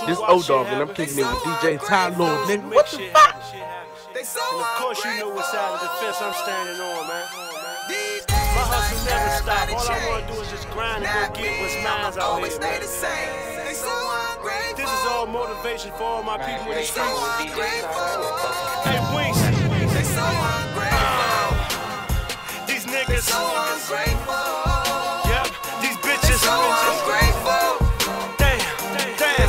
This O-Dog and I'm kicking it with DJ Ty Lord, nigga. What the fuck? And of course you know what side of the fence I'm standing on, man. My hustle never stop. All I wanna do is just grind and go get what's mine out here, man. This is all motivation for all my people in the streets. Hey, Wings. These niggas so ungrateful. Yep, these bitches so ungrateful. Damn,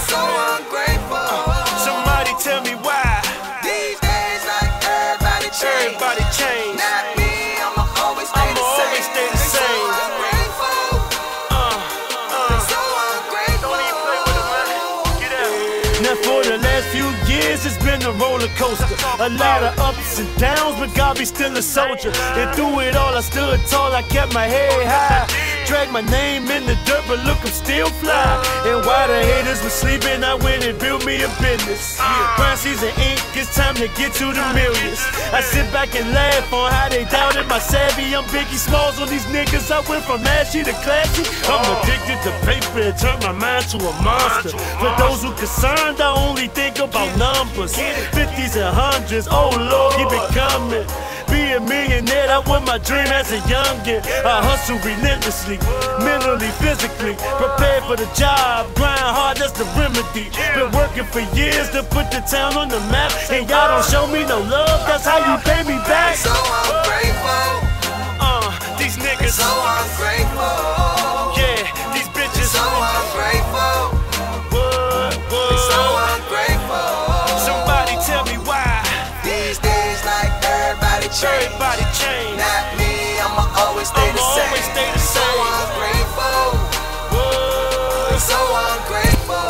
so ungrateful. Somebody tell me why. These days, like everybody changed. Not me, I'ma always stay the same. So ungrateful. Get out. Now for the last few years, it's been a roller coaster. A lot of ups and downs, but God be still a soldier. And through it all, I stood tall, I kept my head high. Dragged my name in the dirt, but look, I'm still fly. And while the haters were sleeping, I went and built me a business. Grindseason Inc., it's time to get to the millions. I sit back and laugh on how they doubted my savvy. I'm Biggie Smalls on these niggas. I went from ashy to classy. I'm addicted to paper and turned my mind to a monster. For those who concerned, I only think about numbers. 50s and 100s, oh Lord, keep it coming. Be a millionaire, that was my dream as a youngin'. I hustle relentlessly, mentally, physically. Prepared for the job, grind hard, that's the remedy. Been working for years to put the town on the map. And y'all don't show me no love, that's how you pay me back. So ungrateful. These niggas so ungrateful. Yeah, these bitches so ungrateful. So ungrateful. Somebody tell me why. These days, like everybody changed. Not me, I'ma always stay the same. So ungrateful. So ungrateful.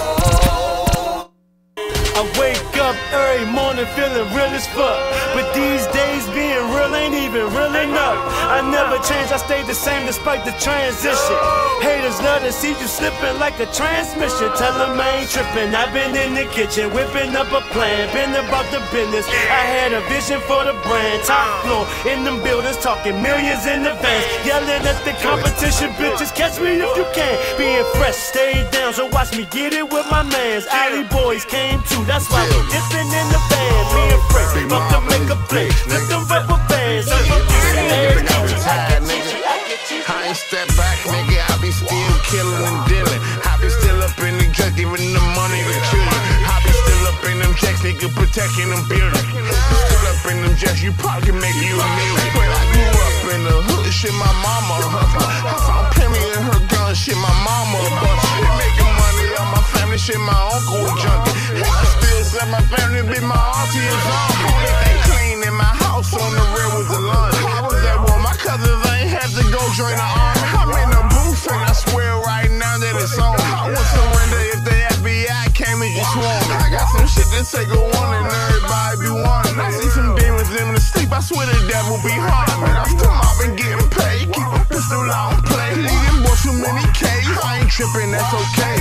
I wake up every morning feeling real as fuck. But these days being real ain't even real enough. I never changed, I stayed the same despite the transition. Haters love to see you slipping like a transmission. Tell them I ain't tripping, I've been in the kitchen whipping up a plan, been about the business. I had a vision for the brand, top floor in them buildings, talking millions in advance. Yelling at the competition, bitches, catch me if you can. Being fresh, stay down, so watch me get it with my mans. Alley boys came too, that's why we dipping in the van. Being fresh, about to make a play, let them rubber bands. I ain't step back, nigga, I be still killing and dealing. I be still up in the drugs, giving the money to children. I be still up in them checks, nigga, protecting them buildings. Still up in them jets, you probably can make you a million. I grew up in the hood, shit my mama. I found plenty in her gun, shit my mama. But making money on my family, shit my uncle was junkie. I still sell my family, be my auntie is on. Only thing clean in my house on the rear was the lunch. I was at war, my cousins ain't had to go join the army. I'm in the booth and I swear right now that it's on. I would surrender if the FBI came and just swarmed me. I got some shit that say go on and everybody be wanting. I see some demons in the sleep, I swear the devil be haunting me. I'm still mobbing, getting paid, keep a pistol on play. Leading boys too many K's, I ain't tripping, that's okay.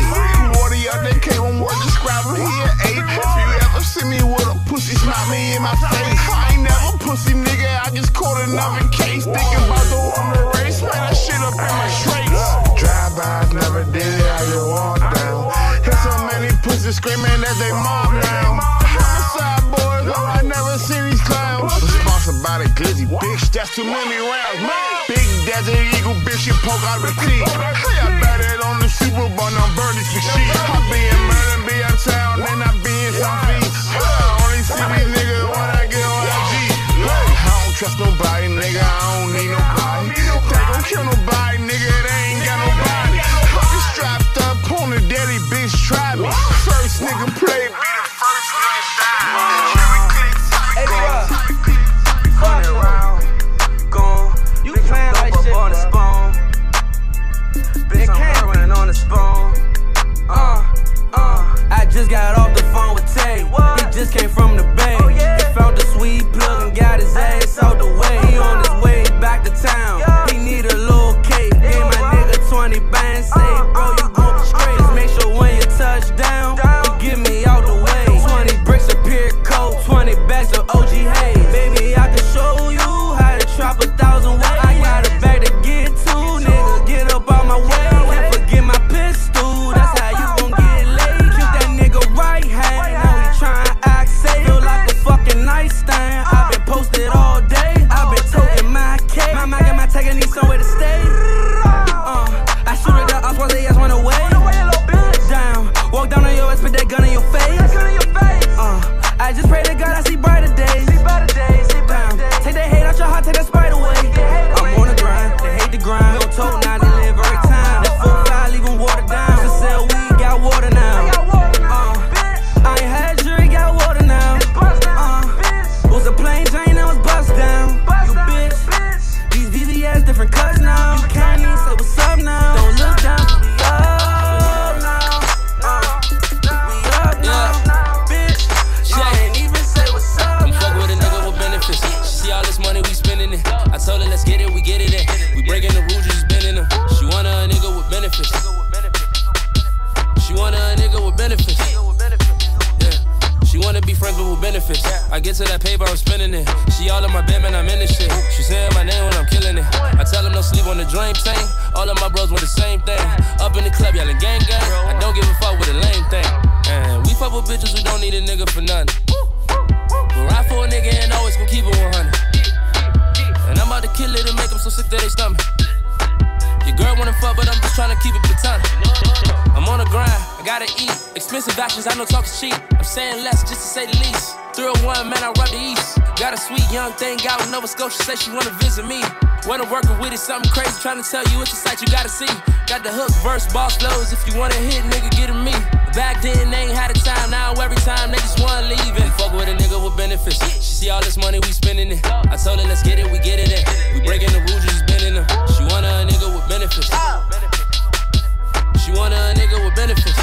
40 out that K, one word describe him, he an 8. If you ever see me with a pussy, smile me in my face. I ain't never pussy, nigga, I just caught another case. Thinking about the one to race, man, that shit up in my traits. Drive-bys never did it, I just walk down. Hear so many pussies screaming that they mom down. Homicide boys, I never seen these clowns. Sponsored by the glizzy, bitch, that's too many rounds. Big Desert Eagle, bitch, you poke out the teeth. I batted on the Super Bowl, no birdies for sheep. I be in Merlin, be uptown, then I be in South Beach. I only see these niggas when I get on IG. I don't trust nobody, nigga, I don't need nobody. They gon' kill nobody, nigga, they ain't got nobody. I be strapped up on the daddy, bitch, try me. First nigga play, be the first nigga die. Hey, bro. 100 round, gone. You playing like shit, on the spawn. Bitch, I'm running on the spawn. I just got off the phone with Tay. He just came from the bay. He found the sweet plug and got his ass out the way. He on his way back to town. He need a little cake. Gave my nigga 20 bands. Say, bro, you gon' be straight. Just make sure when you touch down, you get me out the way. 20 bricks of pure coat, 20 bags of OG haze. Baby, I can show you how to trap 1,000 ways. I got a bag to get to, nigga, get up out my way. Can't forget my pistol, that's how you gon' get laid. Keep that nigga friends but with benefits. I get to that paper, I'm spending it. She all in my bed, man, I'm in this shit. She saying my name when I'm killing it. I tell them no sleep on the dream tank. All of my bros want the same thing. Up in the club yelling gang gang. I don't give a fuck with a lame thing. And we fuck with bitches who don't need a nigga for nothing. But ride for a nigga and always gon' keep it 100. And I'm about to kill it and make them so sick that they stomach. Your girl wanna fuck, but I'm just tryna keep it platonic. I'm on the grind, I gotta eat. Expensive actions, I know talk's cheap. I'm saying less just to say the least. 301, man, I rub the east. Got a sweet young thing out in Nova Scotia, say she wanna visit me. When I'm working with it, something crazy, tryna tell you it's a sight you gotta see. Got the hook, verse, boss lows. If you wanna hit, nigga, get it me. Back then, they ain't had a time. Now every time, they just wanna leave it. Fuck with a nigga with benefits. She see all this money, we spending it. I told her, let's get it, we get it in. We breaking the rules, you just bending them. She want a nigga with benefits. She want a nigga with benefits.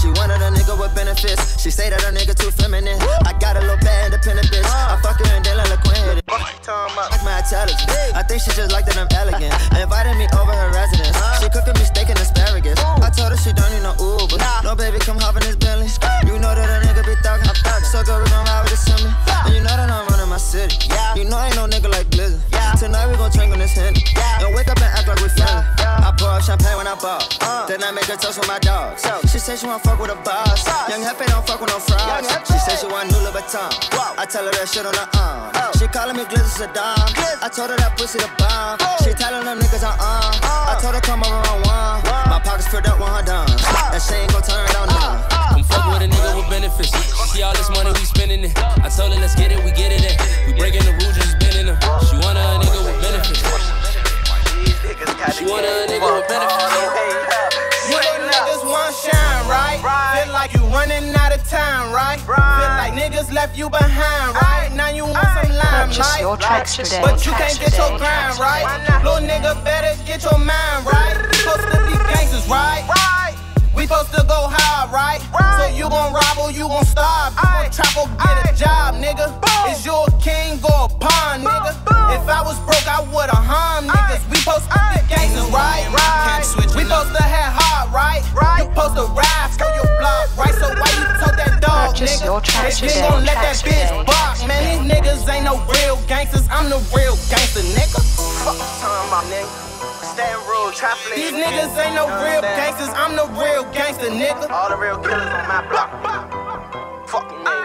She wanted a nigga with benefits. She say that her nigga too feminine. I got a little bad independent bitch. I fuck her and then let her quit. Like my intelligence. I think she just like that I'm elegant. Invited me over her residence. She cooking me steak and asparagus. I told her she don't need no Uber. No baby, come hop in this Bentley. You know that a nigga be thuggin'. So girl, we gon' ride with this semi. And you know that I'm running my city. You know ain't no nigga like Blizzard. Tonight we gon' drink on this Henny. And wake up and act like we friendly. I pour up champagne when I ball. Then I make her toast with my dogs. She said she wanna fuck with a boss. Young Hefe don't fuck with no frogs. She said she want new Louboutin. I tell her that shit on her arm. She calling me Glizzy Saddam. I told her that pussy the bomb. She telling them niggas I'm on. I told her come over on one. My pockets filled up when her done. And she ain't gon' turn it on none. I'm fucking with a nigga with benefits. She see all this money, we spending it. I told her let's get it, we get it in. We breaking the rules, just bending them. She want a nigga with benefits. She want a nigga with benefits. You niggas want shine, right? Feel like you running out of time, right? Feel like niggas left you behind, right? Now you want some limelight, but you can't get your grind, right? Little nigga better get your mind right. We supposed to be gangsters, right? We supposed to go hard, right? So you gon' rob or you gon' starve. You gon' trap or get a job, nigga. Is you a king or a pawn, nigga? If I was broke, I would've harmed niggas. We supposed to be gangsters, right? We supposed to have heart, right? You supposed to ride for your block, right? So why you told that dog, nigga? If you gon' let that bitch bark, man, these niggas ain't no real gangsters. I'm the real gangster, nigga. Fuck you talking about, nigga? These niggas ain't no real gangsters, I'm the real gangster, nigga. All the real killers on my block.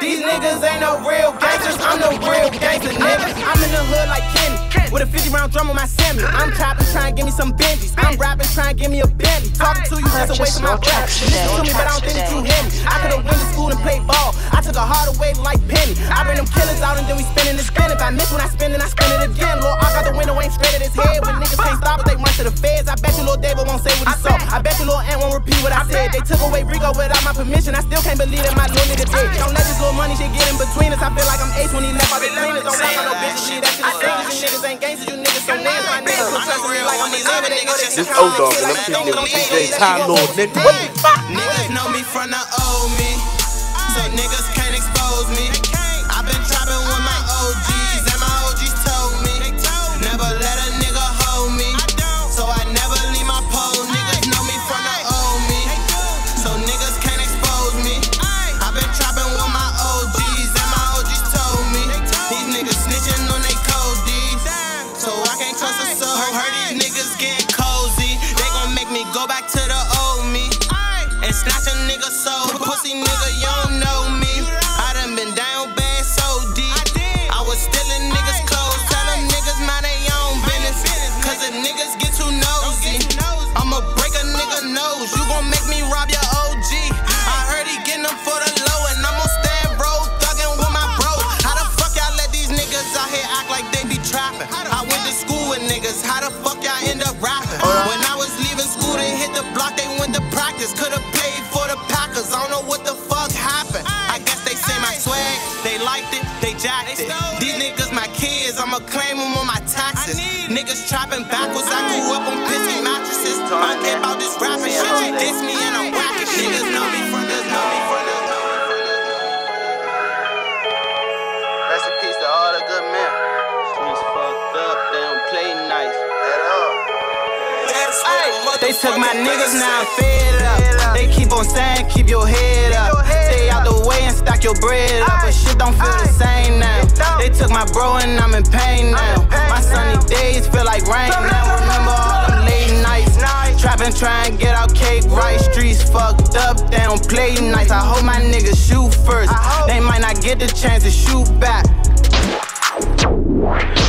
These niggas ain't no real gangsters, I'm the real gangster, nigga. I'm in the hood like Kenny, with a 50-round drum on my semi. I'm trapping, trying to give me some Benjis. I'm rapping, trying to give me a Bentley. Talking to you just a waste of my breath. Listen to me, but I don't think that you hear me. I could've went to school and played ball. I took a harder way like Penny. I bring them killers out and then we spinning this spin. If I miss when I spin, then I spin it again. Lil' Ark out the window ain't straight at his head. When niggas can't stop it, they run to the feds. I bet you Lil' David won't say what he saw. I bet you Lil' Ant won't repeat what I said. They took away Rico without my permission. I still can't believe that my little nigga did. Don't let this little money shit get in between us. I feel like I'm ace when he left out the cleaners. Don't rap on no bitches, leave that shit the same. You niggas ain't gangsters, you niggas so nasty. My niggas don't trust me like I'm a nigga. They know that This old dog, and I'm kicking it with DJ Time Lord, nigga. What the fuck? Niggas know me from the old me, so niggas can't expose me. I've been trapping with my OGs, and my OGs told me never let a nigga hold me, so I never leave my pole. Niggas know me from the old me, so niggas can't expose me. I've been trapping with my OGs, and my OGs told me these niggas snitching on they code D's, so I can't trust a soul. Heard these niggas getting cozy, they gon' make me go back to the old me and snatch a nigga soul. Pussy nigga, you don't know me. I done been down bad so deep. I was stealing niggas' clothes. Tell them niggas mind they own business, cause the niggas get too nosy. I'ma break a nigga nose. You gon' make me rob your OG. I heard he getting them for the low, and I'm gon' stand road thuggin' with my bro. How the fuck y'all let these niggas out here act like they be trapping? I went to school with niggas. How the fuck y'all end up rapping? When I was leaving school, they hit the block, they went to practice. Could've played for the Packers. I don't know what the fuck happened. I guess they say my swag, they liked it, they jacked it. These niggas my kids, I'ma claim them on my taxes. Niggas trapping backwards, I grew up on pissy mattresses. I care about this rapping shit, you diss me and I'm whacking. Niggas know me from this, know me from this. Rest in peace to all the good men. Streets fucked up, they don't play nice at all. They took my niggas, now I'm fed up. They keep on saying, keep your head up. Stay out the way and stack stack your bread up, but shit don't feel the same now. They took my bro and I'm in pain now. My sunny days feel like rain now. Remember all them late nights, trapping, trying to get out cake right. Streets fucked up, they don't play nice. I hope my niggas shoot first. They might not get the chance to shoot back.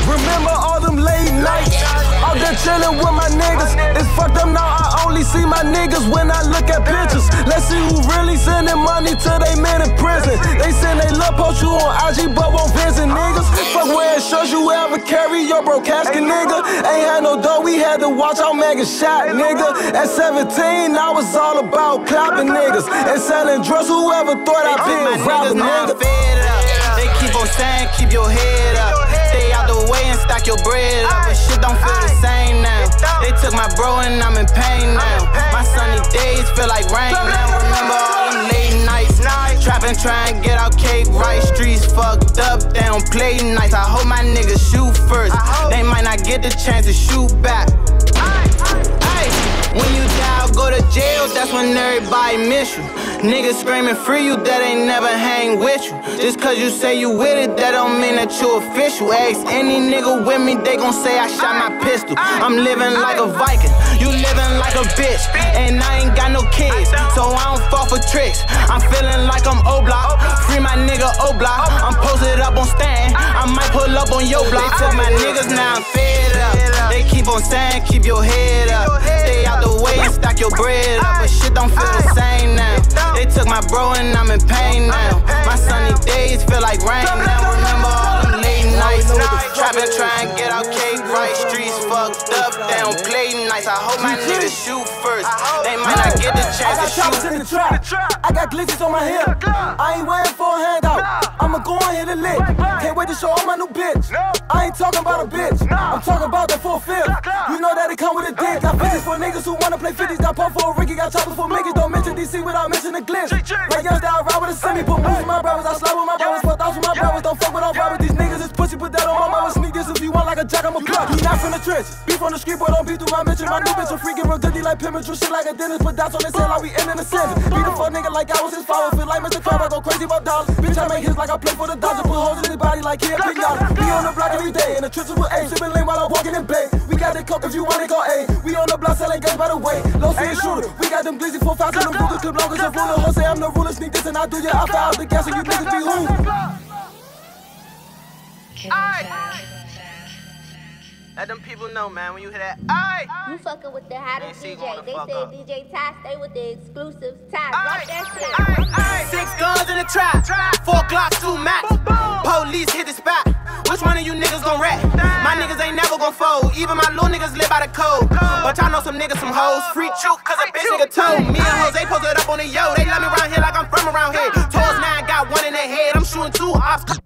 Remember all them late nights, out there chillin' with my niggas. It's fucked up now, I only see my niggas when I look at pictures. Let's see who really sending money to they men in prison. They send they love post you on IG but won't visit niggas. Fuck wearing shirts you ever carry your bro casket, nigga. Ain't had no dough, we had to watch our mega shot, nigga. At 17, I was all about clapping niggas and selling drugs. Whoever thought I'd be a rapper, nigga. They keep on saying, keep your head up. Stay out the way and stack your bread up, but shit don't feel the same now. They took my bro and I'm in pain now. My sunny days feel like rain now. Remember all them late nights, trapping, trying to get out cake right. Streets fucked up, they don't play nice. I hope my niggas shoot first. They might not get the chance to shoot back. When you die or go to jail, that's when everybody miss you. Niggas screaming free you that ain't never hang with you. Just cause you say you with it, that don't mean that you official. Ask any nigga with me, they gon' say I shot my pistol. I'm living like a Viking, you living like a bitch. And I ain't got no kids, so I don't fall for tricks. I'm feeling like I'm O-Block, free my nigga O-Block. I'm posted up on stand, I might pull up on your block. They took my niggas, now I'm fed up. They keep on saying, keep your head up. Stay out the way and stack your bread up, but shit don't feel the same now. They took my bro and I'm in pain now. My sunny days feel like rain now. Remember all them late nights, trapping, trying to get out cake right. Streets fucked up, they don't play nice. I hope my niggas shoot first. They might not get the chance to shoot. In the trap. I got glitches on my hip. I ain't waiting for a handout. I'ma go and hit a lick. Can't wait to show all my new bitch. I ain't talking about a bitch, I'm talking about the 4/5. You know that it come with a dick. Got 50s for niggas who wanna play 50s. Got pump for a Ricky, got choppers for Mickey. Don't mention DC without mentioning glitch. Like youngster, I ride with a semi. Put moves in my brothers, I slide with my brothers. Put thoughts with my brothers. Don't fuck with all brothers. These niggas is pussy, put that on my mama. Sneak this if you want like a jack, I'm a plug. You not from the trenches. Beef on the street, boy, don't beat through my mention. My new bitch a freaking real dirty like pimpin'. True shit like a dentist. Put dots on his head like we in the sentence. Beat the fuck nigga like I was his father. Feel like Mr. Crab, I go crazy about dollars. Bitch, I make hits like I play for the Dodgers. Put holes in his body like he a pinata. Be on the block every day, in the trenches with A. Sippin' lane while I'm walking in bay. We got the coke if you want it, go A. We on the block selling guns by the way. Low C shooter. We got them glizzy 4-5 to the Ruger clip long as a ruler. Jose, I'm the ruler. Sneak this and I do ya. I fire out the gas and you niggas be who? Let them people know, man, when you hear that. Aye. You fucking with the hottest DJ. They say DJ Ty stay with the exclusive Ty. Watch that shit. 6 guns in the trap, 4 Glocks, 2 Max. Police hit the spot. Which one of you niggas gon' rap? My niggas ain't never gon' fold. Even my little niggas live by the code. But y'all know some niggas, some hoes. Free truth, cause a bitch nigga told. Me and Jose posted up on the yo. They love me around here like I'm from around here. Toes 9 got 1 in their head. I'm shooting 2 ops.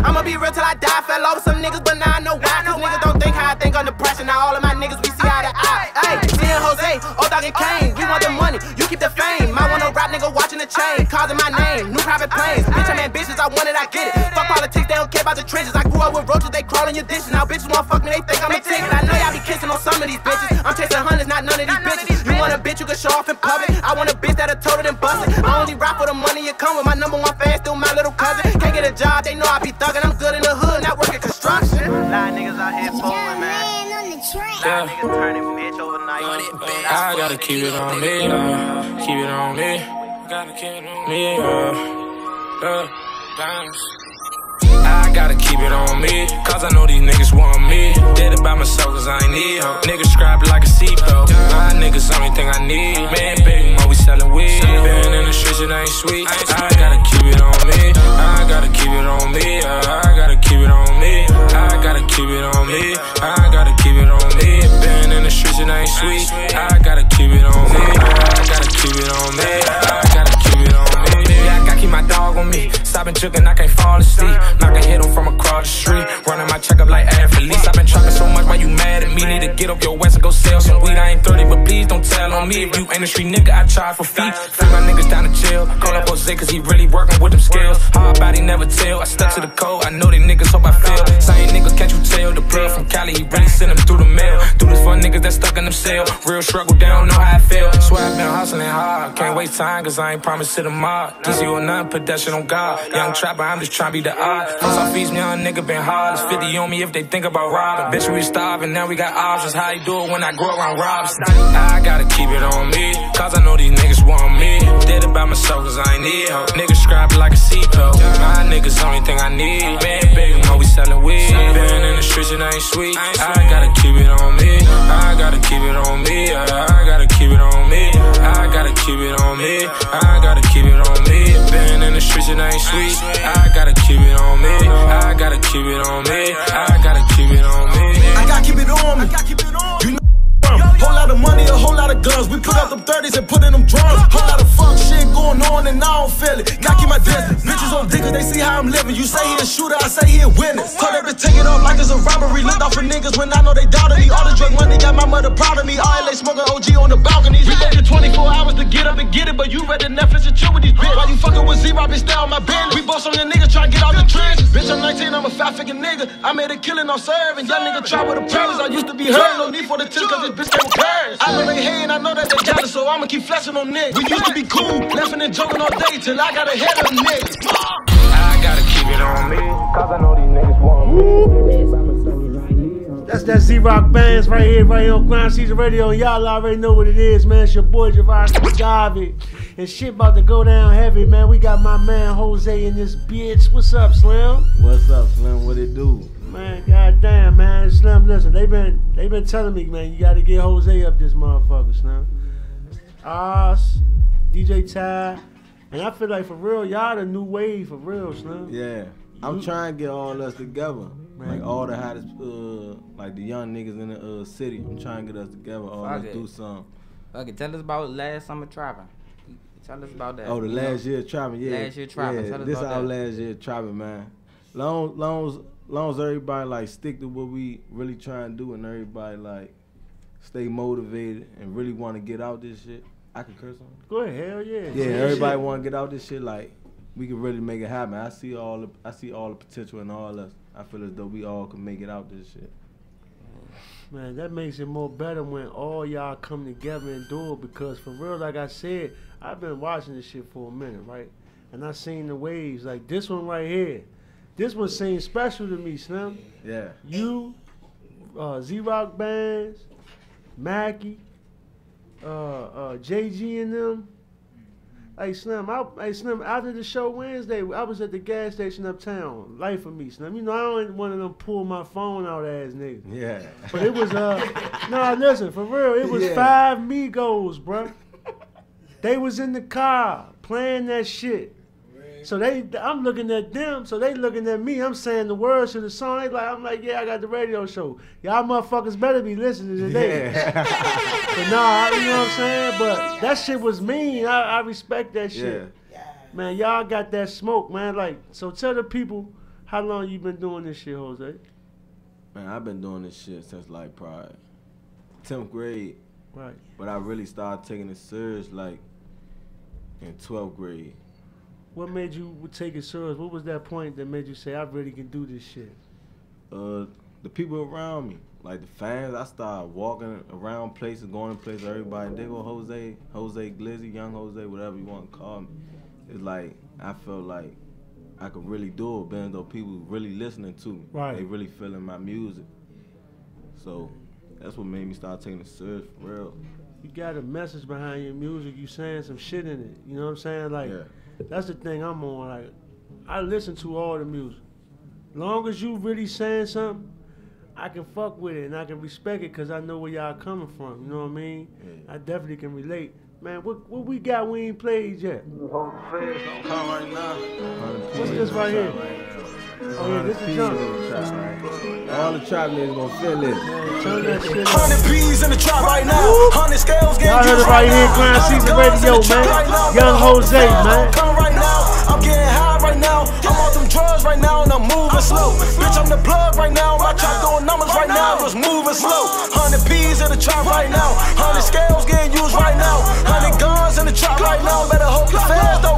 I'ma be real till I die. Fell off with some niggas, but now I know why. Cause niggas don't think how I think under pressure. Now all of my niggas, we see eye to eye. Hey, me and Jose, old dog and Kane. We want the money, you keep the fame. I want a rap nigga watching the chain. Causing my name, new private planes. Bitch, I'm ambitious, I want it, I get it. Fuck politics, they don't care about the trenches. I grew up with roaches, they crawl in your dishes. Now bitches wanna fuck me, they think I'm a ticket. I know y'all be kissing on some of these bitches. I'm chasing hundreds, not none of these bitches. You want a bitch you can show off in public. I want a bitch that'll tote it and bust it. I only rap for the money you come with. My #1 fan, still my little cousin. Can't get a job, they know I be thugging. I'm good in the hood, not working construction. A lot of niggas out here fooling, man. Yeah. Niggas turning bitch overnight. I gotta keep it on me, keep it on me. Gotta keep it on me, I gotta keep it on me, cause I know these niggas want me. Did it by myself cause I ain't need help. Niggas scrap like a seatbelt. My niggas only thing I need. Man, big mo, we sellin' weed. Been in the streets, it ain't sweet. I gotta keep it on me. I gotta keep it on me. I gotta keep it on me. I gotta keep it on me. I gotta keep it on me. Been in the streets, it ain't sweet. I gotta keep it on me. I gotta keep it on me. I gotta keep it on me. Yeah, I gotta keep my dog on me. Stop and jugging, I can't fall asleep. Knock a hit him from across the street. Running my check up like athletes. I've been trapping so much, why you mad at me? Need to get up your west and go sell some weed. I ain't 30, but please don't tell on me. If you ain't a street nigga, I charge for feet. Free my niggas down to jail feel. Call up Jose cause he really working with them skills. Hard body never tell, I stuck to the code. I know they niggas hope I feel. Same niggas, can't you tell? The plug from Cali, he really send them through the mail. Do this for niggas that stuck in them cell. Real struggle, they don't know how I feel. Swear I've been hustling hard. Can't waste time cause I ain't promised to the mob. Easy or none, put that shit on God. Young trapper, I'm just trying to be the odd. Once I feast me, young nigga been hard. It's 50 on me if they think about robbing. Bitch, we starving, now we got options. How you do it when I grow around Robinson? I gotta keep it on me, cause I know these niggas want me. Dead about myself cause I ain't need help. Niggas scrap like a seatbelt. My niggas only thing I need. Man, baby, mo, we selling weed. Been in the streets, it ain't sweet. I gotta keep it on me. I gotta keep it on me. I gotta keep it on me. I gotta keep it on me. I gotta keep it on me. Been in the streets, it ain't sweet. I gotta keep it on me. I gotta keep it on me. I gotta keep it on me. I gotta keep it on me. You know whole lot of money, a whole lot of guns. We put up them 30s and put in them drums. Whole lot of fuck shit going on and I don't feel it. Gotta keep my distance. Bitches on dick cause they see how I'm living. You say he a shooter, I say he a witness. Told that bitch take it off like it's a robbery. Looked out for niggas when I know they doubted me. All the drug money got my mother proud of me. All LA smoking OG on the balconies. We waited 24 hours to get up and get it, but you read the Netflix and chill with these bitches. While you fucking with Z-Rob, bitch, stay on my business. We boss on your niggas trying to get out the trenches. Bitch, I'm 19, I'm a fat figure nigga. I made a killing on serving. Young nigga try with the purpose. I used to be hurt, no need for the tips cause this bitch came with parents. I know they hating, I know that they jealous, so I'ma keep flexing on niggas. We used to be cool, laughing and joking all day till I got a head of niggas. I gotta keep it on me, cause I know these niggas want me. That's that Z-Rock Bands right here on Grindseason Radio. Y'all already know what it is, man. It's your boy Javon Garvey. And shit about to go down heavy, man. We got my man Jose in this bitch. What's up, Slim? What's up, Slim? What it do? Man, goddamn, man. Slim, listen, they been telling me, man, you gotta get Jose up this motherfucker, Slim. Oz, DJ Ty, and I feel like for real, y'all the new wave for real, Slim. Yeah, I'm trying to get all us together, man. Like all the hottest, like the young niggas in the city. I'm trying to get us together, all let's do something. Okay, tell us about last summer trapping. Tell us about that. Oh, the last year trapping, yeah. Last year trapping. Yeah, tell us this about our that. last year trapping, man. Long as everybody like stick to what we really trying to do and everybody like stay motivated and really want to get out this shit. I can curse on it. Go ahead, hell yeah. Yeah, everybody want to get out this shit. Like we can really make it happen. I see all the potential in all us. I feel as though we all can make it out this shit. Man, that makes it more better when all y'all come together and do it, because for real, like I said, I've been watching this shit for a minute, right? And I seen the waves. Like this one right here. This one seems special to me, Slim. Yeah. You, Z-Rock Bands, Mackie, JG and them. Hey Slim, after the show Wednesday, I was at the gas station uptown. Life of me, Slim. You know, I ain't one of them pull my phone out ass niggas. Yeah. But it was, nah, listen, for real, it was 5 Migos, bruh. They was in the car playing that shit. So I'm looking at them, so they looking at me. I'm saying the words to the song. I'm like, yeah, I got the radio show. Y'all motherfuckers better be listening today. Yeah. But nah, you know what I'm saying? But that shit was mean. I respect that shit. Yeah. Man, y'all got that smoke, man. Like, so tell the people how long you been doing this shit, Jose. Man, I've been doing this shit since like probably 10th grade. Right. But I really started taking it serious like in 12th grade. What made you take it serious? What was that point that made you say, I really can do this shit? The people around me, like the fans. I started walking around places, going to places, everybody, they go Jose Glizzy, Young Jose, whatever you want to call me. It's like, I felt like I could really do it, being though people really listening to me. Right. They really feeling my music. So that's what made me start taking it serious for real. You got a message behind your music, you saying some shit in it. You know what I'm saying? Like, yeah. That's the thing I'm on. Like, I listen to all the music. Long as you really saying something, I can fuck with it and I can respect it because I know where y'all coming from. You know what I mean? Yeah. I definitely can relate. Man, what we got we ain't played yet? Hold the feds don't come right now. What's this right here? Oh yeah, this is junk. All the trap niggas gonna feel it. Man, turn that shit up. 100 P's in the trap right now. 100 scales getting y'all heard it right here, Grindseason Radio, man. Young Jose, man. I'm getting high right now. I'm on them drugs right now and I'm moving slow. Bitch, I'm the plug right now. My trap doing numbers right now. Just moving slow. 100 P's in the trap right now. 100 scales getting used right now. 100 guns in the trap right now. Better hope the fans don't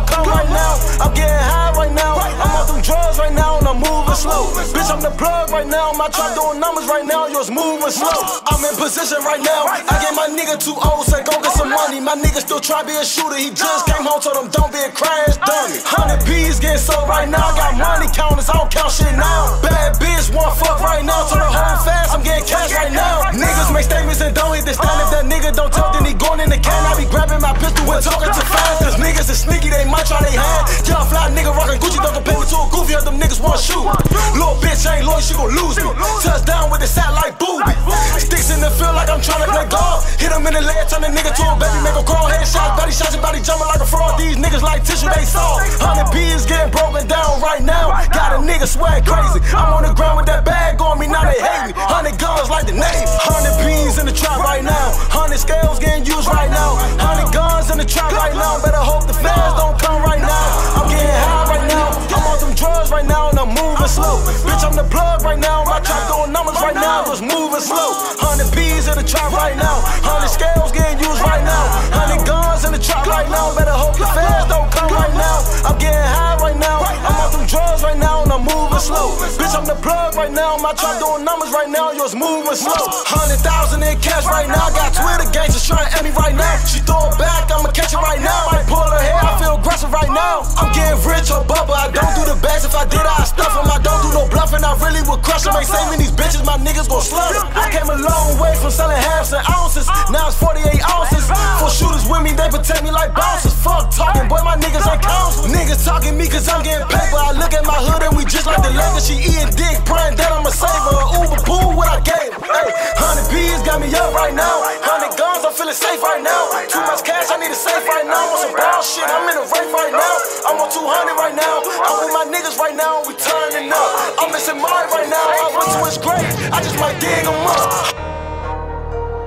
slow. Bitch, I'm the plug right now. My trap doing numbers right now. Yours moving slow. I'm in position right now. I gave my nigga 2 O's, say go get some money. My nigga still try to be a shooter. He just came home, told him don't be a crash dummy. 100 P's getting sold right now. Got money counters, I don't count shit now. Bad bitch, want fuck right now. Told her hold fast, I'm getting cash right now. Niggas make statements and don't hit the stand. If that nigga don't tell, then he going in the can. I be grabbing my pistol and talking too fast. Cause niggas is sneaky, they might try they hand. Young fly nigga rockin' Gucci, don't compare me to a goofy. Heard them niggas wanna shoot. Little bitch ain't loyal, she gon' lose me. Touchdown with the satellite booby. Sticks in the field like I'm tryna play golf. Hit him in the leg, turn the nigga to a baby. Make him crawl, headshots, body shots, your body jumping like a fraud. These niggas like tissue, they soft. 100 P's getting broken down right now. Got a nigga sweat crazy. I'm on the ground with that bag on me, now they hate me. 100 guns like the Navy. 100 P's in the trap right now. 100 scales getting used right now. 100 guns in the trap right now. Better hope the fans don't come right now. I'm getting high right now. I'm on them drugs right now and I'm moving slow. Bitch, I'm the plug right now. My trap doing numbers right now. Just moving slow. 100 P's in the trap right now. 100 scales getting used right now. 100 guns in the trap right now. Better hope the fans don't come right now. I'm getting high right now. I'm on them drugs right now and I'm moving slow. Bitch, I'm the plug right now. My trap doing numbers right now. Yours moving slow. 100,000 in cash right now. Got Twitter gangsters trying at me right now. She throw it back, I'ma catch it right now. I pull her hair, I feel aggressive right now. I'm getting rich or bubble. I don't do the bags. If I did, I stuff them. I don't do no bluffing. I really would crush them. Ain't saving these bitches. My niggas gon' slaughter. I came a long way from selling halves and ounces. Now it's 48 ounces. For shooters with me, they protect me like bouncers. Fuck talking, boy, my niggas ain't counselors. Niggas talking me cause I'm getting paper. I look at my hood and we just like the Lakers. She eating dick, praying that I'ma save her. Uber pool, what I gave her. Hey, 100 P's got me up right now. 100 guns, I'm feeling safe right now. Too much cash, I need a safe right now. Want some ball shit, I'm in a race right now. I'm on 200 right now. I'm with my niggas right now, we turning up. I'm missing mine right now. I went to his grave, I just might dig him up.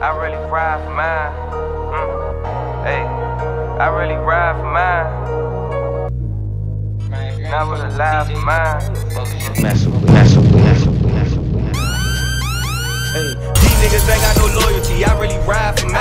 I really ride for mine. Hey, I really ride for mine. Never alive for mine. Hey, these niggas ain't got no loyalty. I really ride for mine.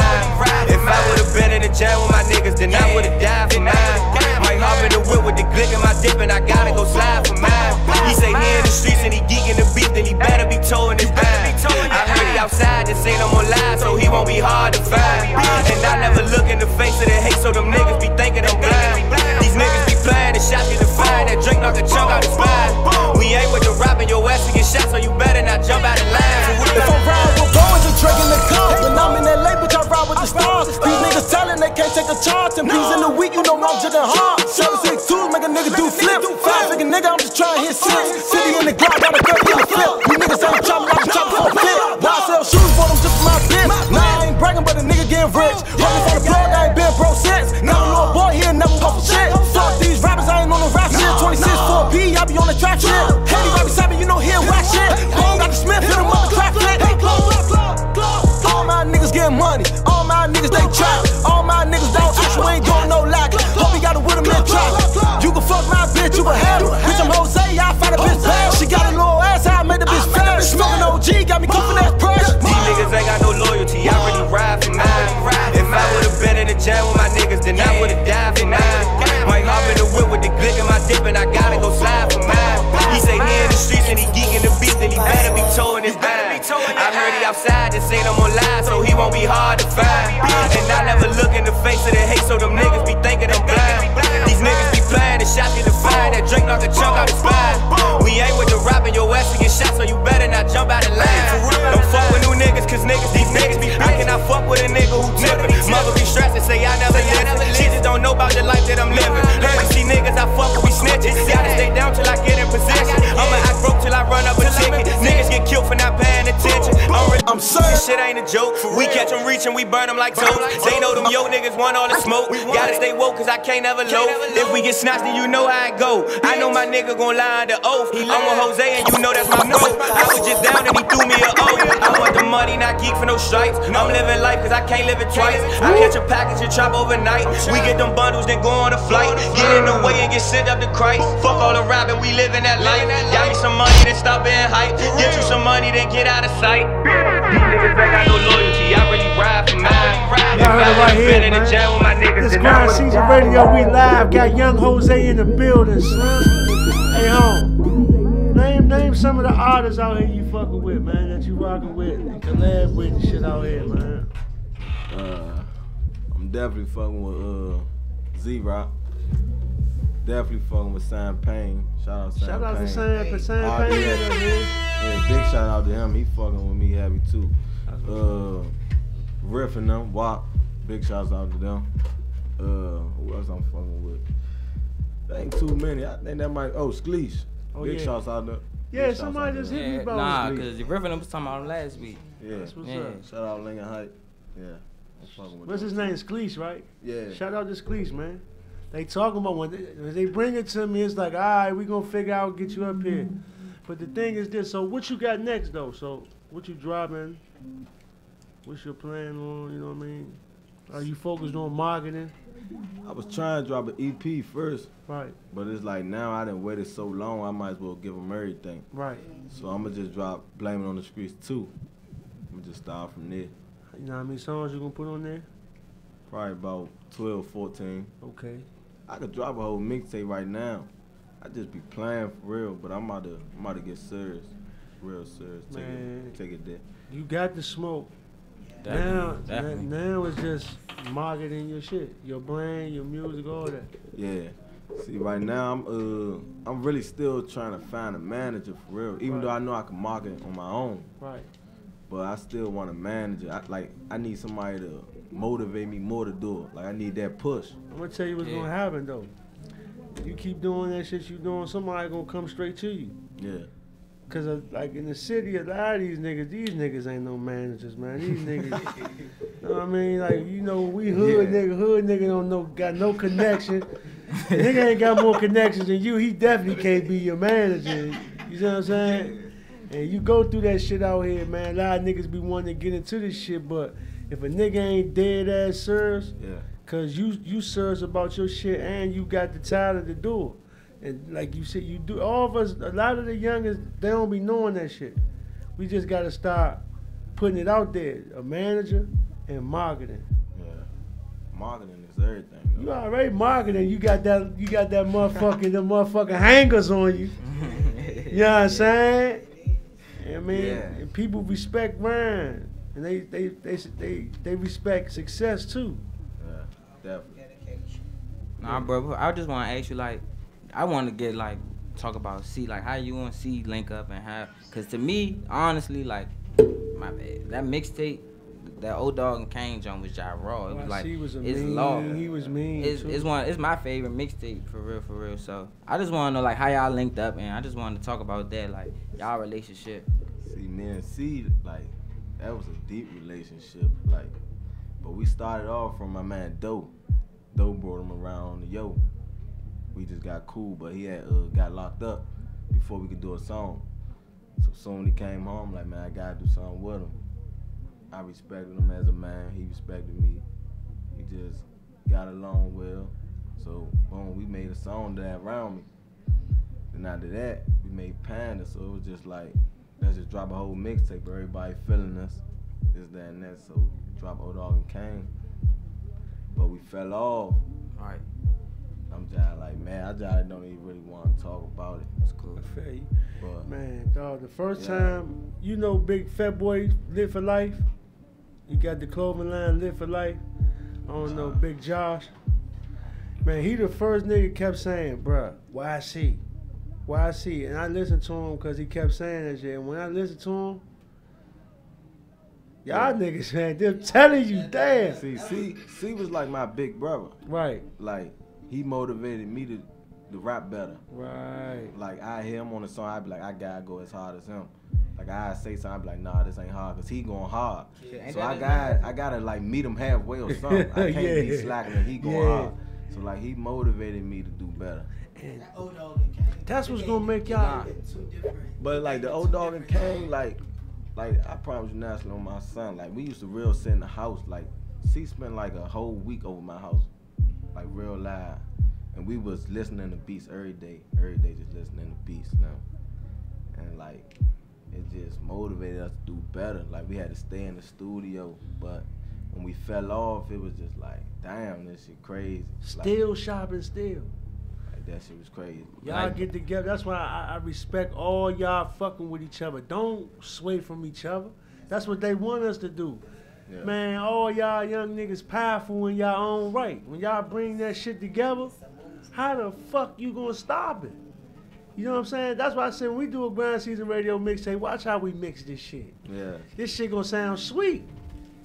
If I would've been in the jail with my niggas, then I would've died for mine. Might hop in the whip with the glick in my dip and I gotta go slide for mine. He say he in the streets and he geeking the beat, then he better be towing his bag. I heard he outside, just say no more lies, so he won't be hard to find. And I never look in the face of the hate, so them niggas be thinking I'm blind. These niggas be playing and shots get defined, that drink knock a chunk out his spine. We ain't with the robbing your ass to get shot, so you better not jump out of line. If I'm riding with boys and drinking the cup, when I'm in LA, bitch, I ride with the stars. These niggas telling they can't take a charge. 10 P's in the week, you know I'm jigging hard. 762 make a nigga do flip. 5-figure nigga, I'm just trying to hit 6. City in the Glock, got a 30 in the flip. You niggas ain't chopping, I'm chopping for a fit. Why I sell shoes for them just for my bitch? Nah, I ain't bragging, but a nigga getting rich. Hungry for the plug, I ain't been broke since. Now a little boy here, never go for shit. Fuck these rappers, I ain't on the rap shit. 26 for a P, I be on the track shit. Heavy rappers, you know he a whack shit. Bone got the Smith, hit him up the track fit. All my niggas getting money, all my niggas they trap. All my niggas don't action, we ain't doing no lacking. Hope he got it with him in trap. You can fuck my bitch, you can have her. Bitch, I'm Jose, I fight a bitch bad. She got a little ass, I made the bitch fat. Smoking OG, got me cooking that pressure. These niggas ain't got no loyalty, I really ride for mine. If I would've been in the jail with my niggas, then I would've died for mine. Might hop in the whip with the glick in my dip and I gotta go slide for mine. He say he in the streets and he geeking the beat, then he better be towing his bag. I heard he outside, just say no more lies, so he won't be hard to find. And I never look in the face of the hate, so them niggas be thinking I'm blind. These niggas be playing and shots get defined, that drink knock a chunk out his spine. We ain't with the robbing your ass to get shot, so you better not jump out of line. Don't fuck with new niggas, cause niggas, these niggas be I cannot fuck with a nigga who tippin'. Mother be stressed and say I never listen. She just don't know about the life that I'm living. Heard me see niggas, I fuck with we snitches. Gotta stay down till I get in position. I'ma act broke till I run up a ticket. Niggas get killed for not paying attention. I'm certain shit ain't a joke. We catch them reaching, we burn them like toast. They know them yo niggas want all the smoke. Gotta stay woke cause I can't ever loaf. If we get snatched then you know how it go. I know my nigga gon' lie under oath. I'm with Jose and you know that's my bro. I was just down and he threw me a O. I want the money, not geek for no stripes. I'm living life cause I can't live it twice. I catch a package and chop overnight. We get them bundles then go on a flight. Get in the way and get sent up to Christ. Fuck all the rapping, we living that life. Got me some money then stop being hype. Get you some money then get out of sight. These niggas ain't got no loyalty, I really ride for mine. If I would've been in the jail with my niggas, this Grindseason Radio, we live. Got young Jose in the building, son. Hey, home. Name some of the artists out here you fucking with, man, that you rocking with and collab with and shit out here, man. I'm definitely fucking with Z-Rock. Definitely fucking with Sam Payne. Shout out Sam Payne. Shout out to Sam Payne. Yeah, big shout out to him. He fucking with me heavy too. Riff and them, WAP. Big shouts out to them. Who else I'm fucking with? There ain't too many. I think that might. Skleesh. Big shouts out to. Yeah, somebody just hit me about Nah, because the Riff and them was talking about him last week. Yeah, that's what's up. Shout out Lincoln Heights. Yeah. What's his name? Skleesh, right? Yeah. Shout out to Skleesh, man. They talking about when they bring it to me, it's like, all right, we gonna figure out, get you up here. But the thing is this, so what you got next though? So what you dropping? What's your plan on, you know what I mean? Are you focused on marketing? I was trying to drop an EP first. Right. But it's like now I done waited so long, I might as well give them everything. Right. So I'm gonna just drop Blame It on the Streets 2. I'm gonna just start from there. You know how many songs you gonna put on there? Probably about 12, 14. Okay. I could drop a whole mixtape right now. I just be playing for real, but I'm about to get serious. Real serious. Take it there. You got the smoke. Definitely. Now it's just marketing your shit, your brand, your music, all that. Yeah. See, right now I'm really still trying to find a manager for real. Even though I know I can market on my own. Right. But I still want a manager. I need somebody to motivate me more to do it. Like I need that push. I'm gonna tell you what's gonna happen though. You keep doing that shit you doing, somebody gonna come straight to you. Yeah. Cause like in the city, a lot of these niggas ain't no managers, man. These niggas, you know what I mean? Like, you know, we hood nigga don't got no connection. Nigga ain't got more connections than you. He definitely can't be your manager. You know what I'm saying? And you go through that shit out here, man. A lot of niggas be wanting to get into this shit, but if a nigga ain't dead ass serious, cause you serious about your shit and you got the talent to do it. And like you said, you do. All of us, a lot of the youngest, they don't be knowing that shit. We just gotta start putting it out there. A manager and marketing. Yeah, marketing is everything. Though. You already marketing. You got that motherfucking the motherfucking hangers on you. You know what I'm saying? I mean, and people respect Ryan, and they respect success too. Yeah, definitely. Nah, bro, I just want to ask you, like, I want to get, like, talk about C, like, how you and C link up and how, because to me, honestly, like, my bad, that mixtape, that Old Dog and Kane joint was just raw. It was like, it's law. He was mean. It's my favorite mixtape, for real. So I just want to know, like, how y'all linked up, and I just wanted to talk about that, like, y'all relationship. See, me and C, like, that was a deep relationship, like, but we started off from my man Doe. Doe brought him around on the Yo. We just got cool, but he had got locked up before we could do a song. So soon he came home, like, man, I gotta do something with him. I respected him as a man. He respected me. We just got along well. So boom, we made a song that around me. Then after that, we made Panda. So it was just like, let's just drop a whole mixtape. Everybody feeling us, this, that, and that. So we dropped Old Dog and Kane. But we fell off. All right. I'm just like, man, I just don't even really want to talk about it. It's cool. I feel you. But, man, dog, the first time, you know Big Fat Boy Live for Life? He got the clothing line Live for Life. I don't know, Big Josh. Man, he the first nigga kept saying, bruh, why C? Why C? And I listened to him because he kept saying that shit. And when I listened to him, y'all niggas, man, they're telling you, damn. See, C was like my big brother. Right. Like, he motivated me to rap better. Right. Like, I hear him on the song, I be like, I gotta go as hard as him. Like, I say something, I be like, nah, this ain't hard, because he going hard. Yeah, so I gotta, like, meet him halfway or something. I can't be slacking and he going hard. So, like, he motivated me to do better. And that's what's gonna make y'all. But, like, the Old Dog and Kane, like, I promise you, National, on my son, like, we used to real sit in the house. Like, C spent, like, a whole week over my house. Like, real live. And we was listening to beats every day just listening to beats now. And like, it just motivated us to do better. Like, we had to stay in the studio, but when we fell off, it was just like, damn, this shit crazy. Still shopping still. Like, that shit was crazy. Y'all get together. That's why I respect all y'all fucking with each other. Don't sway from each other. That's what they want us to do. Yeah. Man, all y'all young niggas powerful in y'all own right. When y'all bring that shit together, how the fuck you gonna stop it? You know what I'm saying? That's why I said when we do a Grindseason radio mixtape, watch how we mix this shit. Yeah. This shit gonna sound sweet.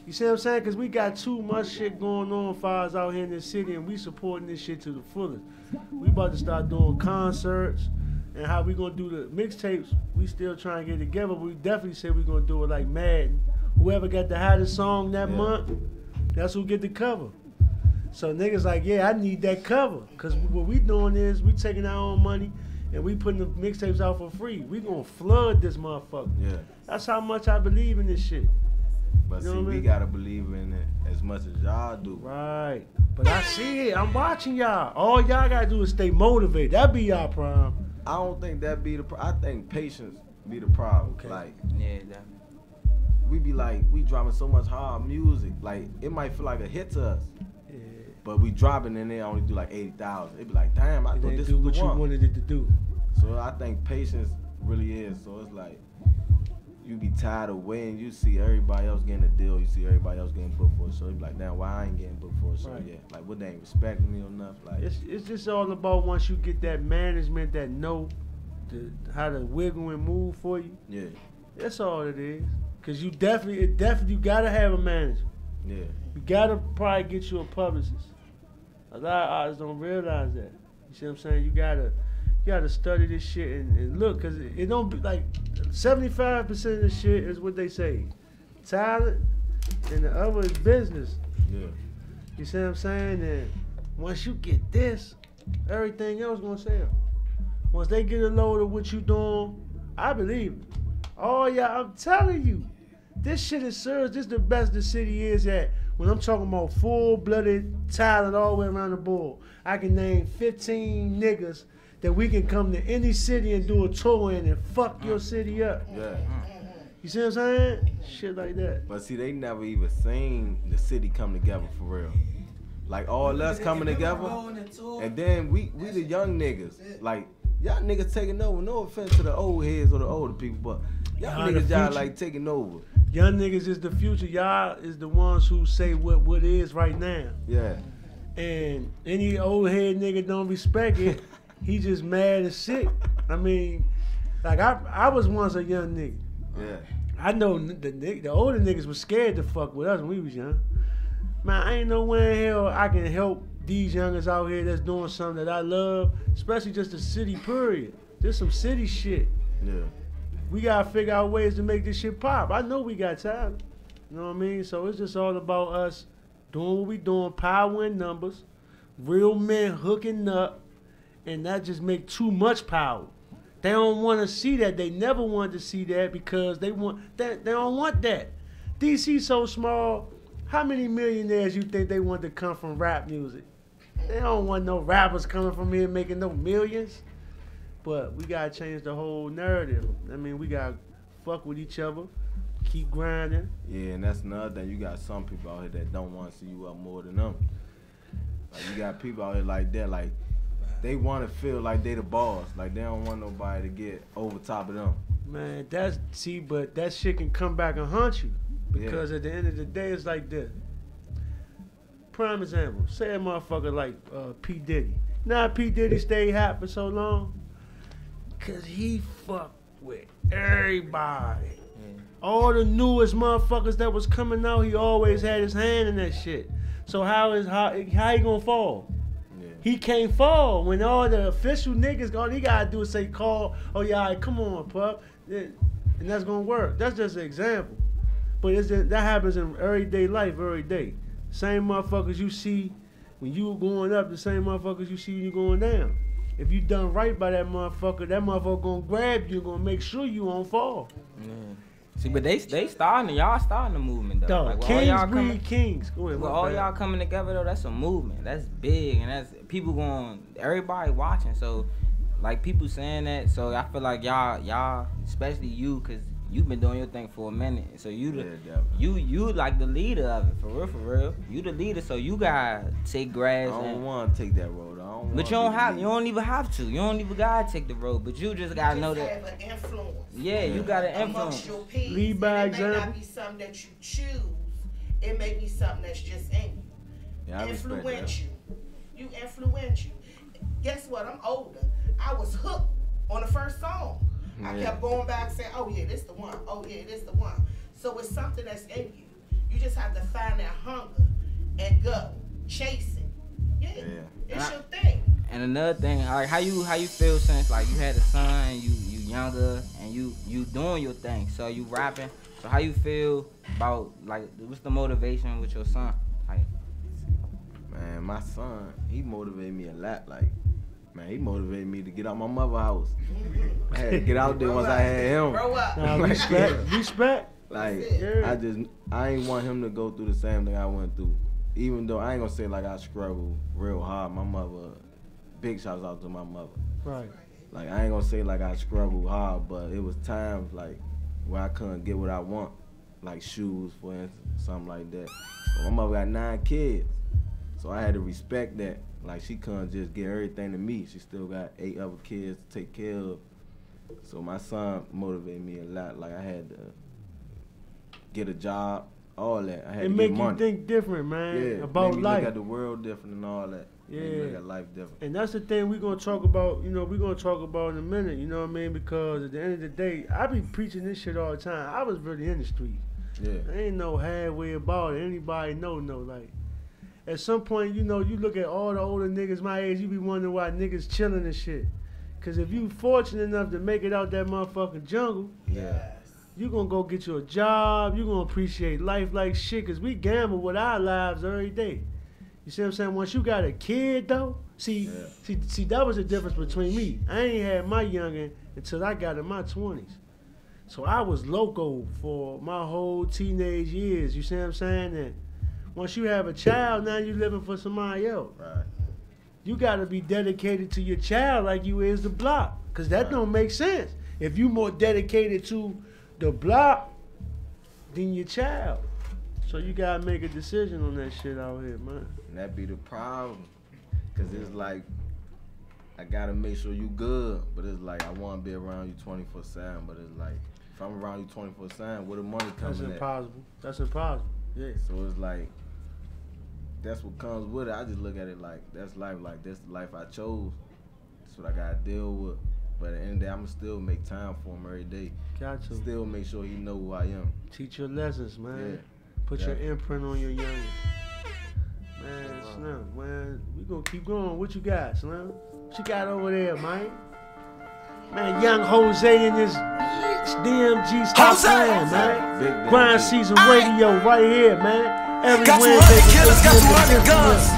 You see what I'm saying? Because we got too much shit going on for us out here in this city, and we supporting this shit to the fullest. We about to start doing concerts, and how we gonna do the mixtapes, we still trying to get together, but we definitely say we gonna do it like Madden. Whoever got the hottest song that month, that's who get the cover. So niggas like, yeah, I need that cover. Because what we doing is we taking our own money and we putting the mixtapes out for free. We gonna flood this motherfucker. Yeah. That's how much I believe in this shit. But you know see, we gotta believe in it as much as y'all do. Right. But I see it. I'm watching y'all. All y'all gotta do is stay motivated. That be y'all problem. I don't think that be the problem. I think patience be the problem. Okay. Like, yeah, definitely. We be like, we dropping so much hard music. Like, it might feel like a hit to us. Yeah. But we dropping and they only do like 80,000. It be like, damn, I thought this was what you wanted it to do. So I think patience really is. So it's like, you be tired of waiting. You see everybody else getting a deal. You see everybody else getting booked for a show. You be like, damn, why I ain't getting booked for a show yet? Like, what, they ain't respecting me enough? Like, it's just all about once you get that management that know how to wiggle and move for you. Yeah. That's all it is. Cause you definitely you gotta have a manager. Yeah. You gotta probably get you a publicist. A lot of artists don't realize that. You see what I'm saying? You gotta study this shit and look, cause it don't be like 75% of the shit is what they say. Talent and the other is business. Yeah. You see what I'm saying? And once you get this, everything else gonna sell. Once they get a load of what you doing, I believe it. Oh yeah, I'm telling you. This shit is serious. This is the best the city is at. When I'm talking about full-blooded talent all the way around the board, I can name 15 niggas that we can come to any city and do a tour in and fuck your city up. Yeah. You see what I'm saying? Shit like that. But see, they never even seen the city come together for real. Like all us coming together, and then we the young niggas. Like, y'all niggas taking over. No offense to the old heads or the older people, but y'all niggas y'all like taking over. Young niggas is the future. Y'all is the ones who say what is right now. Yeah. And any old head nigga don't respect it. He just mad as shit. I mean, like I was once a young nigga. Yeah. I know the older niggas was scared to fuck with us when we was young. Man, I ain't no way in hell I can help these youngers out here that's doing something that I love, especially just the city period. Just some city shit. Yeah. We gotta figure out ways to make this shit pop. I know we got talent. You know what I mean? So it's just all about us doing what we doing, power in numbers, real men hooking up, and not just make too much power. They don't want to see that. They never wanted to see that because they want that. They don't want that. DC so small. How many millionaires you think they want to come from rap music? They don't want no rappers coming from here making no millions. But we gotta change the whole narrative. I mean, we gotta fuck with each other, keep grinding. Yeah, and that's another thing. You got some people out here that don't want to see you up more than them. Like, you got people out here like that, like, they want to feel like they the boss. Like, they don't want nobody to get over top of them. Man, but that shit can come back and haunt you. Because at the end of the day, it's like this. Prime example, say a motherfucker like P. Diddy. Now P. Diddy stayed hot for so long? Cause he fucked with everybody. All the newest motherfuckers that was coming out, he always had his hand in that shit. So how he gonna fall? Yeah. He can't fall when all the official niggas all he gotta do is say call, oh yeah, all right, come on, pup. And that's gonna work. That's just an example. But that happens in everyday life, every day. Same motherfuckers you see when you going up, the same motherfuckers you see when you going down. If you done right by that motherfucker gonna grab you, gonna make sure you won't fall. Yeah. See, but they starting, y'all starting the movement though. Like, kings breed kings. Go ahead. Well, all y'all coming together though, that's a movement. That's big, and that's people everybody watching. So, like people saying that. So I feel like y'all, especially you, cause you've been doing your thing for a minute, so you like the leader of it, for real. You the leader, so you gotta take grass. I don't want to take that road. But you don't even have to. You don't even gotta take the road. But you just gotta know that. Have an influence. Yeah, you gotta influence. Your peers. Lead by example. It may not be something that you choose. It may be something that's just in you. Yeah, I influence you. You influence you. Guess what? I'm older. I was hooked on the first song. Yeah. I kept going back saying, oh yeah, this the one. Oh yeah, this the one. So it's something that's in you. You just have to find that hunger and go chasing. Yeah. It's your thing. And another thing, like how you feel since like you had a son, you younger, and you doing your thing. So you rapping. So how you feel about like what's the motivation with your son? Like, man, my son, he motivated me a lot. Like, man, he motivated me to get out my mother's house. I had to get out there once I had him. Grow up. Nah, respect. Like, I ain't want him to go through the same thing I went through. Even though I ain't gonna say like I struggled real hard. My mother, big shouts out to my mother. Right. Like, I ain't gonna say like I struggled hard, but it was times like where I couldn't get what I want. Like shoes, for instance, something like that. But my mother got 9 kids. So I had to respect that. Like, she couldn't just give everything to me. She still got 8 other kids to take care of. So my son motivated me a lot. Like, I had to get a job, all that. I had to get money. It make you think different, man, about made me life. look at the world different and all that. Yeah. Made me look at life different. And that's the thing we're going to talk about, we're going to talk about in a minute, you know what I mean? Because at the end of the day, I be preaching this shit all the time. I was really in the street. Yeah. There ain't no halfway about it. Anybody know, like. At some point, you look at all the older niggas my age, you be wondering why niggas chilling and shit. Because if you fortunate enough to make it out that motherfucking jungle, you going to go get you a job, you going to appreciate life like shit, because we gamble with our lives every day. You see what I'm saying? Once you got a kid, though, see, that was the difference between me. I ain't had my youngin' until I got in my 20s. So I was loco for my whole teenage years, you see what I'm saying? And once you have a child, now you living for somebody else. Right. You got to be dedicated to your child like you is the block, because that don't make sense. If you more dedicated to the block than your child. So you got to make a decision on that shit out here, man. And that be the problem, because it's like, I got to make sure you good, but it's like, I want to be around you 24/7, but it's like, if I'm around you 24/7, where the money coming That's impossible. That's impossible. Yeah. So it's like, that's what comes with it. I just look at it like, that's life. Like, that's the life I chose. That's what I got to deal with. But at the end of the day, I'm going to still make time for him every day. Got to. Still make sure he know who I am. Teach your lessons, man. Yeah. Put your imprint on your youngin'. Man, Slim, man, we going to keep going. What you got, Slim? What you got over there, man? Man, young Jose in this DMG stop playing, man. Grindseason radio right here, man. Every got 200 killers, got 200 guns.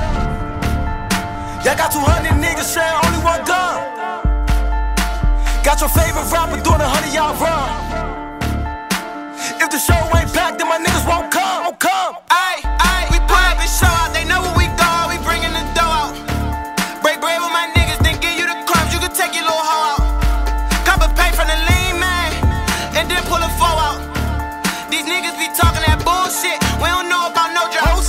Yeah, got 200 niggas sharing only one gun. Got your favorite rapper doing 100-yard run. If the show ain't packed, then my niggas won't come. Ayy, we put up and show out. They know where we go. We bringing the dough out. Break bread with my niggas, then give you the crumbs. You can take your little hoe out. Cop a pay from the lean man, and then pull a foe out. These niggas be talking that bullshit. We don't know about no drugs.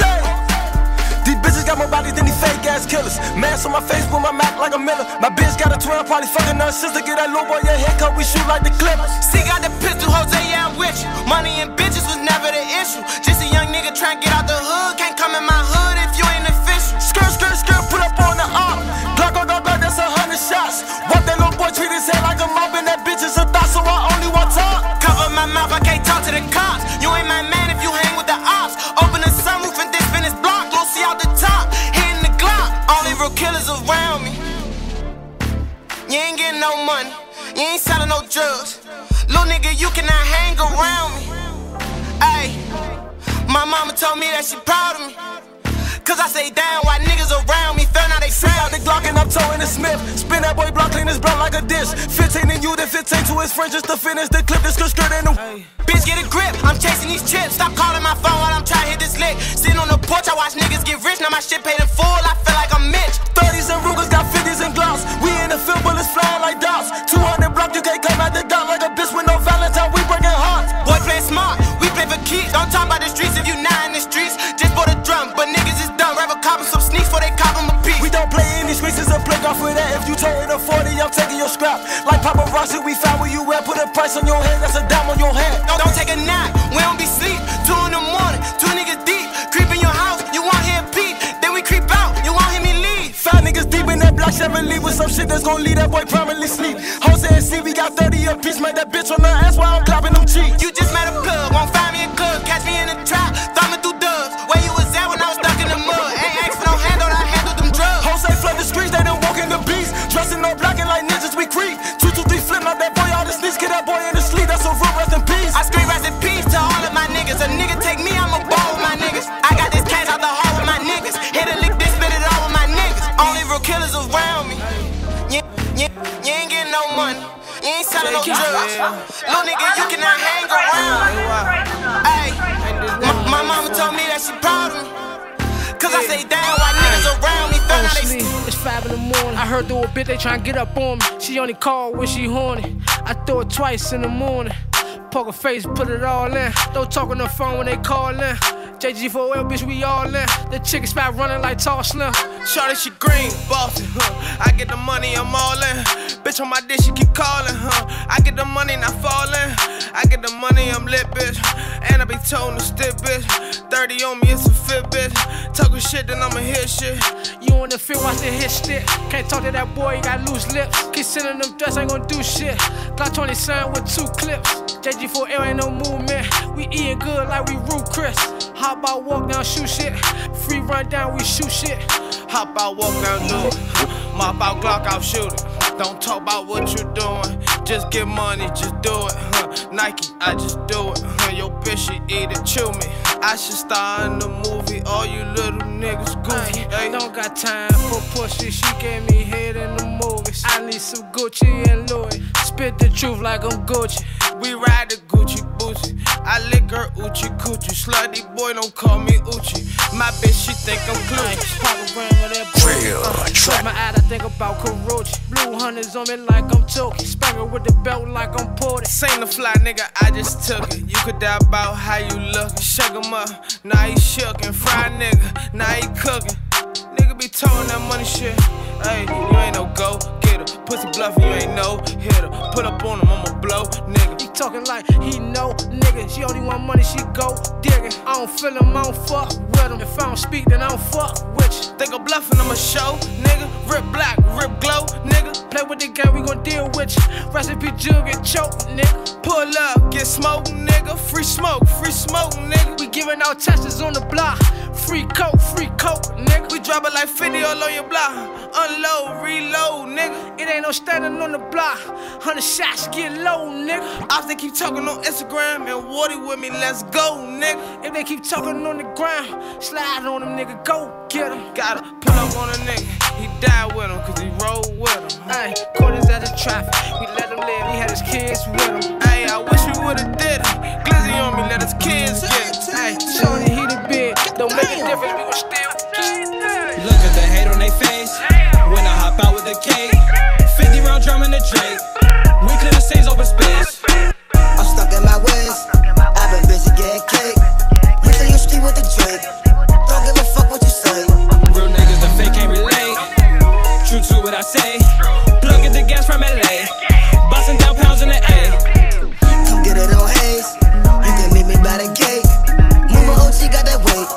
These bitches got more bodies than these fake ass killers. Mask on my face with my Mac like a Miller. My bitch got a twin, probably fucking her sister. Get that little boy your haircut, we shoot like the Clippers. See, got the pistol, Jose, yeah, I'm with you. Money and bitches was never the issue. Just a young nigga trying to get out the hood. Can't come in my hood if you ain't official. Skirt, put up on the arm. Glock, that's 100 shots. What that little boy treat his head like a mop, and that bitch is a thought, so I only want talk. Cover my mouth, I can't talk to the cops. You ain't my man if you hang with the ops. Open the sunroof and this finish block. Don't see out the top, hitting the Glock. Only real killers around me. You ain't getting no money, you ain't selling no drugs. Little nigga, you cannot hang around me. Ayy, my mama told me that she proud of me. Cause I say down while niggas around me fell, now they free out the Glock and I'm towing the Smith. Spin that boy block, clean his blood like a dish. 15 in you, then 15 to his friends just to finish the clip. This skirt in the bitch, get a grip, I'm chasing these chips. Stop calling my phone while I'm trying to hit this lick. Sitting on the porch, I watch niggas get rich. Now my shit paid in full, I feel like I'm Mitch. 30s and Rugers got 50s and Glocks. We in the field, bullets flying like dots. 200 block, you can't come at the dot like a bitch with no Valentine. We breaking heart. off for that. If you toting a 40, I'm taking your scrap. Like paparazzi, we found where you at. Put a price on your head, that's a dime on your head. Don't take a nap, we don't be sleep. 2 in the morning, 2 niggas deep. Creep in your house, you want him peep. Then we creep out, you want him to leave. 5 niggas deep in that block, 7 leave with some shit that's gon' leave that boy permanently sleep. Jose and C, we got 30 a piece. Make that bitch on her ass while I'm clapping them cheeks. You just met a plug, won't find me a club. Catch me in the trap, thumbing through dubs. Where you was at when I was stuck in the mud? Ain't ask for no handle, I handled them drugs. Jose flood the streets, they done walk in the beast. Dressing all black and like ninjas, we creep. 2, 2, 3, flip out that boy, all the sneaks. Get that boy in the sleep, that's a real rest in peace. I scream rest in peace to all of my niggas. A nigga take me, I'm a ball with my niggas. I got this cash out the hall with my niggas. Hit a lick, this, spit it all with my niggas. Only real killers around me. You ain't getting no money. You ain't selling no drugs. No nigga, you cannot hang around. Hey, my mama told me that she proud of me. Cause I say damn, why niggas around me found out they It's 5 in the morning. I heard through a bit they tryna get up on me. She only called when she horny. I throw it twice in the morning. Poker face, put it all in. Don't talk on the phone when they call in. JG4L, bitch, we all in. The chicken spot running like tall slim. Shorty, she green, bossy, I get the money, I'm all in. Bitch on my dick, she keep calling, I get the money, not falling. I get the money, I'm lit, bitch. And I be told to stick, bitch. 30 on me, it's a fit, bitch. Talking shit, then I'ma hit shit. You on the field, watch the hit stick. Can't talk to that boy, he got loose lips. Keep sending them threats, ain't gon' do shit. Glock 20 signed with 2 clips. JG4L ain't no movement. We eating good like we Root Chris. Hop out, walk down, shoot shit. Free run down, we shoot shit. Hop out, walk down, do it. Mop out, Glock out, shoot it. Don't talk about what you doing. Just get money, just do it. Nike, I just do it. Yo bitch, she eat it, chew me. I should star in the movie. All you little niggas goofy. I don't got time for pussy. She gave me head in the movies. I need some Gucci and Louis. Spit the truth like I'm Gucci. We ride the Gucci Boosie. I lick her Uchi Coochie. Slutty boy, don't call me Uchi. My bitch, she think I'm clutch. Pop a gram of that boy. Shut my eye, I think about Karochi. Blue hunters on me like I'm Toki. Spangled with the belt like I'm Porty. Ain't the fly nigga, I just took it. You could die about how you look. Shake him up, now he shook. And fry nigga, now he cooking. Nigga be towing that money shit. Hey, you ain't no go getter. Pussy bluffing, you ain't no hitter. Put up on him, I'ma blow, nigga. He talking like he know, nigga. She only want money, she go digging. I don't feel him, I don't fuck with him. If I don't speak, then I don't fuck with you. Think I'm bluffing, I'ma show, nigga. Rip black, rip glow, nigga. Play with the game, we gon' deal with you. Recipe jug get choked, nigga. Pull up, get smoked, nigga. Free smoke, nigga. We giving out testers on the block. Free coke, nigga. We drop it like 50 all on your block. Unload, reload, nigga. It ain't no standing on the block. 100 shots, get low, nigga. If they keep talking on Instagram and Woody with me, let's go, nigga. If they keep talking on the ground, slide on them, nigga, go get him. Gotta pull up on a nigga. He died with him, cause he rolled with him. Ayy, quarters at the traffic. We let him live, he had his kids with him. Ayy, I wish we would've did it. Glizzy on me, let his kids get it. Ayy, shorty, he the big. Don't make a difference, we gon' still get it. Look at the hate on they face when I hop out with the cake. 50 round drum in the Drake. We clear the scenes, open space. I'm stuck in my ways. I've been busy getting cake. Hit the street with the Drake. Don't give a fuck what you say. Real niggas, the fake can't relate. True to what I say. Plug in the gas from LA. Bustin' down pounds in the A. Come get it on Hayes. You can meet me by the gate. Mama OG got that weight.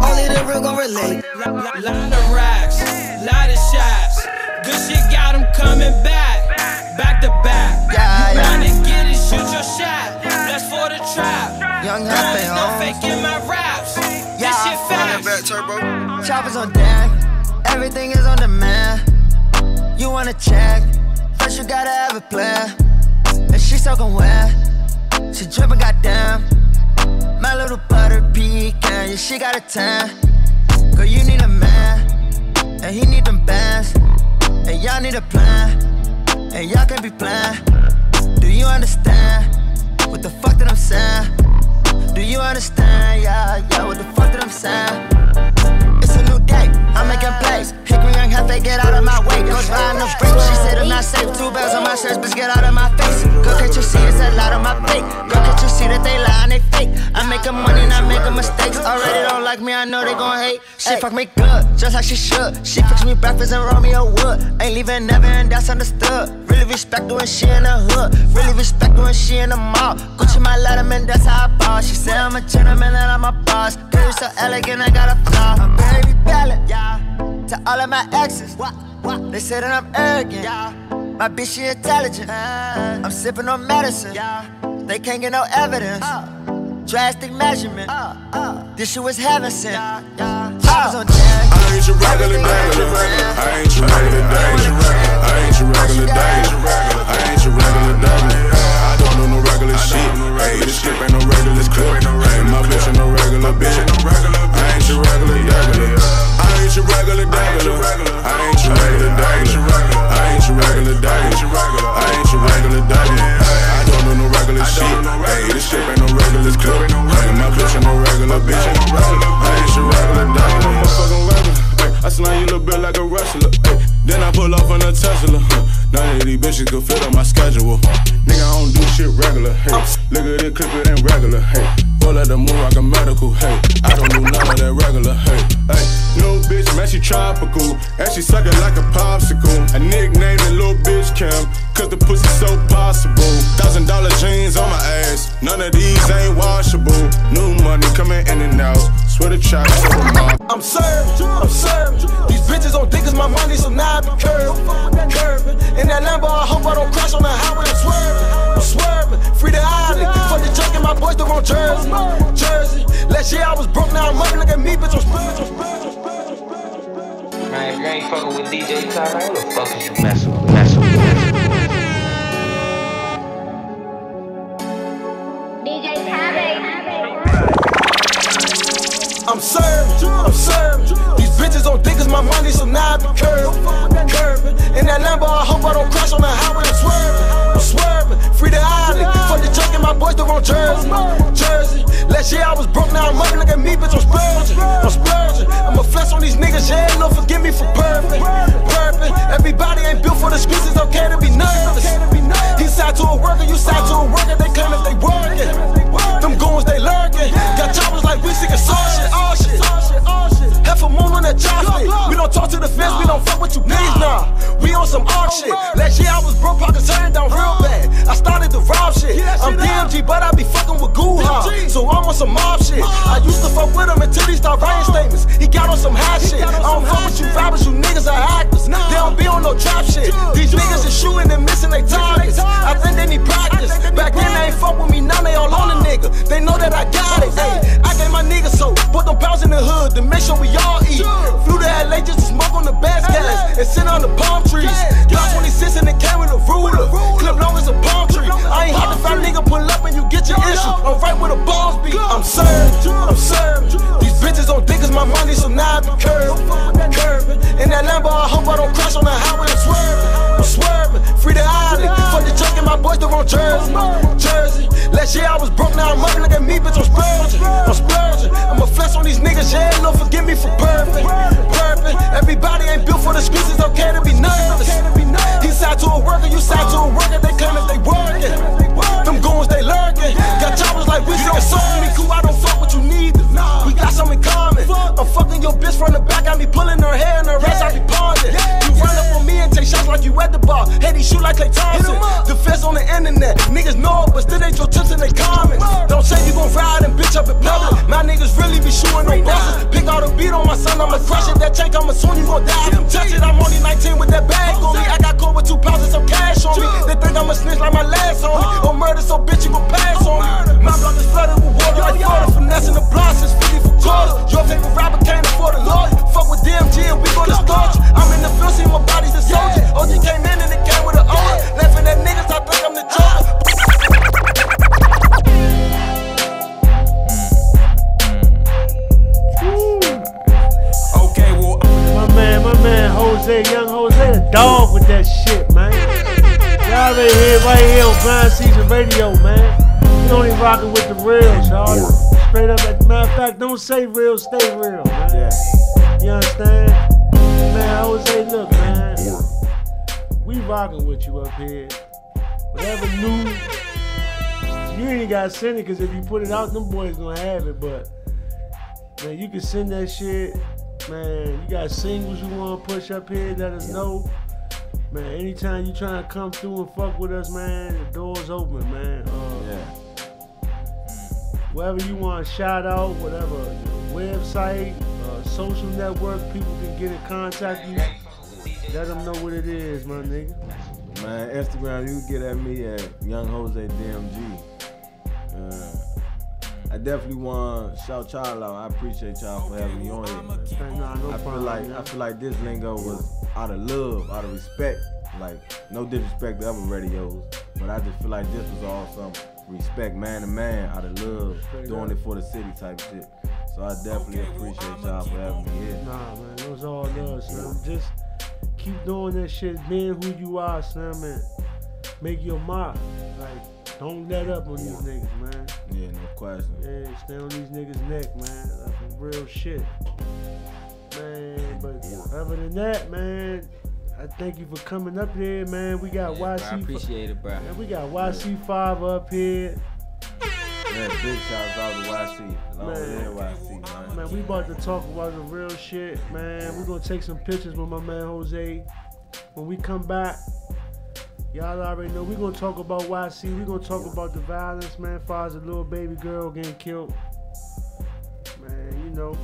Only the real gon' relate. Lot of racks, lot of shots. Good shit got them coming back. Back to back. You wanna get it, shoot your shot. That's for the trap. Young happy, no faking my raps. This shit fast. Choppers on deck. Everything is on demand. You wanna check? First you gotta have a plan. And she soaking wet. She drippin' goddamn. My little butter pecan. Yeah, she got a tan. Girl, you need a man. And he need them bands. And y'all need a plan. And y'all can't be playing. Do you understand what the fuck that I'm saying? Do you understand? Yeah, what the fuck that I'm saying? It's a new day, I'm making plays. Hickory young half, they get out of my way. Goes riding the brake, she said I'm not safe. 2 bells on my shirts, bitch, get out of my face. Girl, can't you see it's a lot on my plate? Girl, can't you see that they lie and they fake? I make making money, not making mistakes. Already don't like me, I know they gon' hate. She fuck me good, just like she should. She fix me breakfast and roll me a wood. Ain't leaving never, and that's understood. Really respect her when she in the hood. Really respect her when she in the mall. Gucci my letterman, that's how I ball. She say I'm a gentleman and I'm a boss. Girl, you so elegant, I got a flaw. I'm very balanced, yeah. To all of my exes, they say that I'm arrogant, yeah. My bitch, she intelligent. I'm sipping on medicine, yeah. They can't get no evidence. Drastic measurement. This shit was heaven sent. I was on deck. I ain't your regular danger. I ain't your regular danger. I ain't your regular danger. I ain't your regular danger. I don't do no regular shit. Hey, this shit ain't no regular clip. Hey, my bitch ain't no regular bitch. I ain't your regular danger. I ain't your regular danger. I ain't your regular danger. I ain't your regular danger. I ain't your regular danger. I don't do no regular shit. Hey, this shit ain't no regular clip. Hey, my bitch ain't no regular bitch. I ain't your regular danger. I'm a fucking regular. I slang you a little bit like a wrestler. Then I pull off on a Tesla. None of these bitches could fit on my schedule. Nigga, I don't do shit regular. Hey, look at it, clip it ain't regular. Hey, pull at the moon like a medical. Hey, I don't do none of that regular. Hey, no bitch, man, she tropical. And she suck it like a popsicle. I nicknamed the little bitch Kim, cause the pussy so possible. $1,000 jeans on my ass. None of these ain't washable. New money coming in and out. Swear to try to I'm served. These bitches don't think it's my money, so now I be curving. In that Lambo, I hope I don't crash on the highway. I'm swerving. Free the island. Fuck the junk and my boys still on Jersey. Last year I was broke, now I'm up. Look at me, bitch, I'm spiritual. Man, if you ain't fucking with DJ Tyler, who the fuck is you messing with? DJ Tyler. I'm served. These bitches don't think it's my money, so now I be curving. In that Lambo, I hope I don't crash on the highway. I'm swerving. Free the island. Fuck the junk and my boys still on Jersey. Last year I was broke, now I'm up. Look at me, bitch, I'm splurging. I'ma flex on these niggas, yeah, Lord forgive me for purping. Everybody ain't built for the streets, it's okay to be nervous. He side to a worker, you side to a worker, they claim that they working. Them goons, they lurking. Got choppers like we sick of all shit. Half a moon on that job stick. We don't talk to the fence, we don't fuck with you niggas, nah. We on some art shit. Last year I was broke, pockets turned down real bad. I started to rob shit. I'm DMG, but I be fucking with Goo-Ha. So I'm on some mob shit. I used to fuck with him until he start writing statements. He got on some hot shit. I don't fuck with you rappers, you niggas are actors. They don't be on no trap shit. These niggas is shooting and missing their targets. I think they need practice. Back then they ain't fuck with me, now they all on the nigga. They know that I got it. Ay, I gave my niggas so put them pounds in the hood to make sure we all eat. Flew to LA just to smoke on the best gas and sit on the palm trees. Got 26 and it came with a ruler. Clip long as a palm tree. I ain't hard to find nigga pull up and you get your issue. I'm right where the balls be. I'm served. These bitches don't think it's my money, so now I be curving. In that Lambo, I hope I don't crash on the highway. I'm swerving. Free the island. Fuck the junk and my boys still on Jersey. Last year I was broke, now I'm up. Look at me, bitch, I'm splurging. I'ma flex on these niggas, yeah, Lord forgive me for purping. Everybody ain't built for the streets, it's okay to be nervous. He side to a worker, you side to a worker, they claim that they working. Them goons, they lurking. Got choppers like we sick of me cool, I don't fuck what you need. We got something in common. I'm fucking your bitch from the back, I be pulling her hair and her ass, I be ponding. You run up on me and take shots like you at the bar. Hey, he shoot like Klay Thompson. Defense on the internet, niggas know it, but still ain't your tips in the comments. Don't say you gon' ride and bitch up in public. My niggas really be shooting no buses. Pick out a beat on my son, I'ma crush it. That chain coming soon, you gon' die. Touch it, I'm only 19 with that bag on me. I got caught with 2 pounds and some cash on me. They think I'm a snitch like my last homie. Or murder, so bitch, you gon' pass on me. My block is flooded with water like water. Finessing the blocks is 50 for quarters. Your favorite rapper can't afford a lawyer. Fuck with DMG and we gonna start you. I'm in the field, see my body's a soldier. OG came in and it came with an order. Laughing at niggas, I think I'm the joker. Okay, well, my man, Jose, young Jose, the dog with that shit, man. Y'all already here, right here on Grindseason Radio, man. You only rocking with the real, y'all. Straight up, as a matter of fact, don't say real, stay real, man. Yeah. You understand? Man, Jose, look, man. We rocking with you up here. Whatever new You ain't gotta send it, cause if you put it out, them boys gonna have it. But man, you can send that shit. Man, you got singles you wanna push up here, let us know. Man, anytime you trying to come through and fuck with us, man, the door's open, man. Wherever you want to shout out, whatever website, social network, people can get in contact you. Let them know what it is, my nigga. Man, Instagram, you can get at me at Young Jose DMG. I definitely want to shout y'all out. I appreciate y'all for having me on here. I feel like this lingo was out of love, out of respect. Like, no disrespect to other radios, but I just feel like this was all some respect, man to man, out of love, doing it for the city type shit. So I definitely appreciate y'all for having me here. Nah, man, it was all love, son. Just keep doing that shit, being who you are, son, man. Make your mark. Like, don't let up on these niggas, man. Yeah, no question. Yeah, stay on these niggas' neck, man. That's some real shit. Man, but other than that, man, I thank you for coming up here, man. We got YC. Bro, I appreciate it, bro. Man, we got YC5 up here. Man, big shouts out to YC. Long live YC, man. Man, we about to talk about the real shit, man. We're gonna take some pictures with my man Jose. When we come back, y'all already know we're gonna talk about YC. We're gonna talk about the violence, man. As far as a little baby girl getting killed. Man, you know,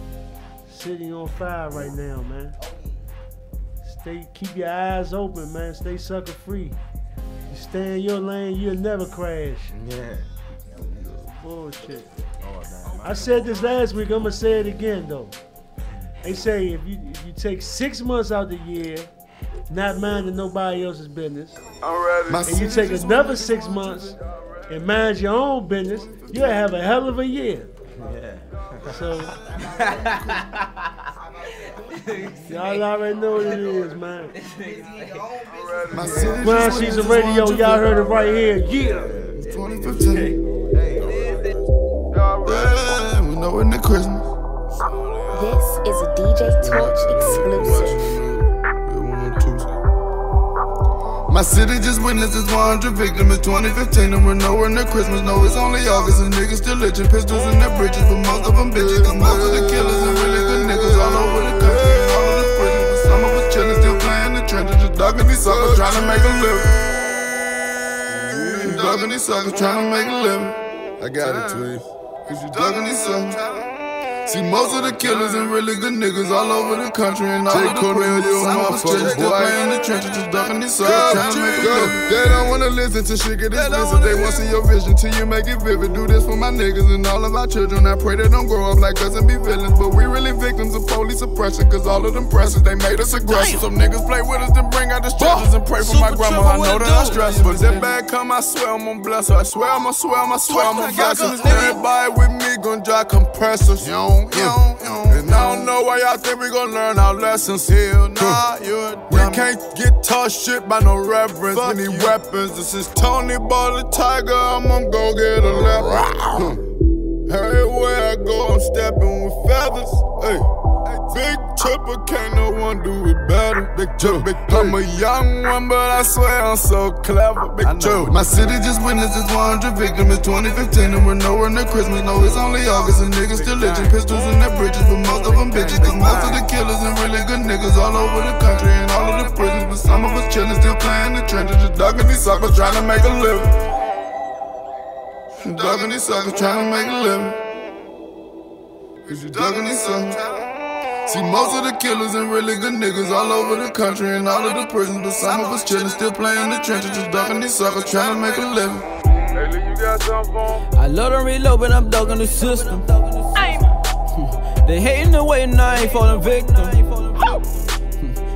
city on fire right now, man. Keep your eyes open, man. Stay sucker free. You stay in your lane, you'll never crash. Yeah. Bullshit. I said this last week, I'm gonna say it again though. They say if you take 6 months out the year, not minding nobody else's business, and you take another 6 months and mind your own business, you'll have a hell of a year. Yeah. So y'all already know what it is, man. Grindseason Radio, y'all heard it right here. Yeah. 2015. Yeah, we know when the Christmas. This is a DJ Torch exclusive. My city just witnessed its 100 victims. It's 2015 and we're nowhere near Christmas. No, it's only August and niggas still itching. Pistols in their bridges, but most of them bitches. Cause most of the killers are really good niggas all over the country and all of the prisons. But some of us chillin', still playing the trenches. Just ducking these suckers, trying to make a living. Ducking these suckers, trying to make a living. I got it, twin. Cause you ducking these suckers. See, most of the killers and really good niggas all over the country and all of the prisons. Some of us chillin', still playing the trenches, just ducking these suckers, trying to make a living. They don't wanna listen to shit get explicit. They wanna see your vision till you make it vivid. Do this for my niggas and all of our children. I pray they don't grow up like us and be villains. But we really victims of police oppression. Cause all of them presses, they made us aggressive. Some niggas play with us, then bring out the stretchers and pray for my grandma. I know that I'm stressing. But that bad come, I swear I'm gonna bless her. I swear I'm gonna bless her. Everybody with me gon' drive compressors. And I don't know why y'all think we gon' learn our lessons. Hell nah, we can't get taught shit by no reverence. We need weapons. This is Tony Ball the Tiger. I'm gonna go get a leopard. Everywhere I go, I'm stepping with feathers. Hey, big tripper, can't no one do it better. Big tripper, I'm a young one, but I swear I'm so clever. Big tripper. My city just witnessed its 100 victims. It's 2015 and we're nowhere near Christmas. No, it's only August and niggas still itching. Pistols in their bridges, but most of them bitches. Cause most of the killers and really good niggas all over the country and all of the prisons. But some of us chillin', still playing the trenches, just ducking these suckers, trying to make a living. Ducking these suckers, trying to make a living. Cause you ducking these suckers. See, most of the killers and really good niggas all over the country and all of the prisons. But some of us chillin', still playing the trenches, just ducking these suckers, trying to make a living. Hey, Lee, you got something for 'em? I love to reload, but I'm ducking the system. They hating the way and I ain't falling victim.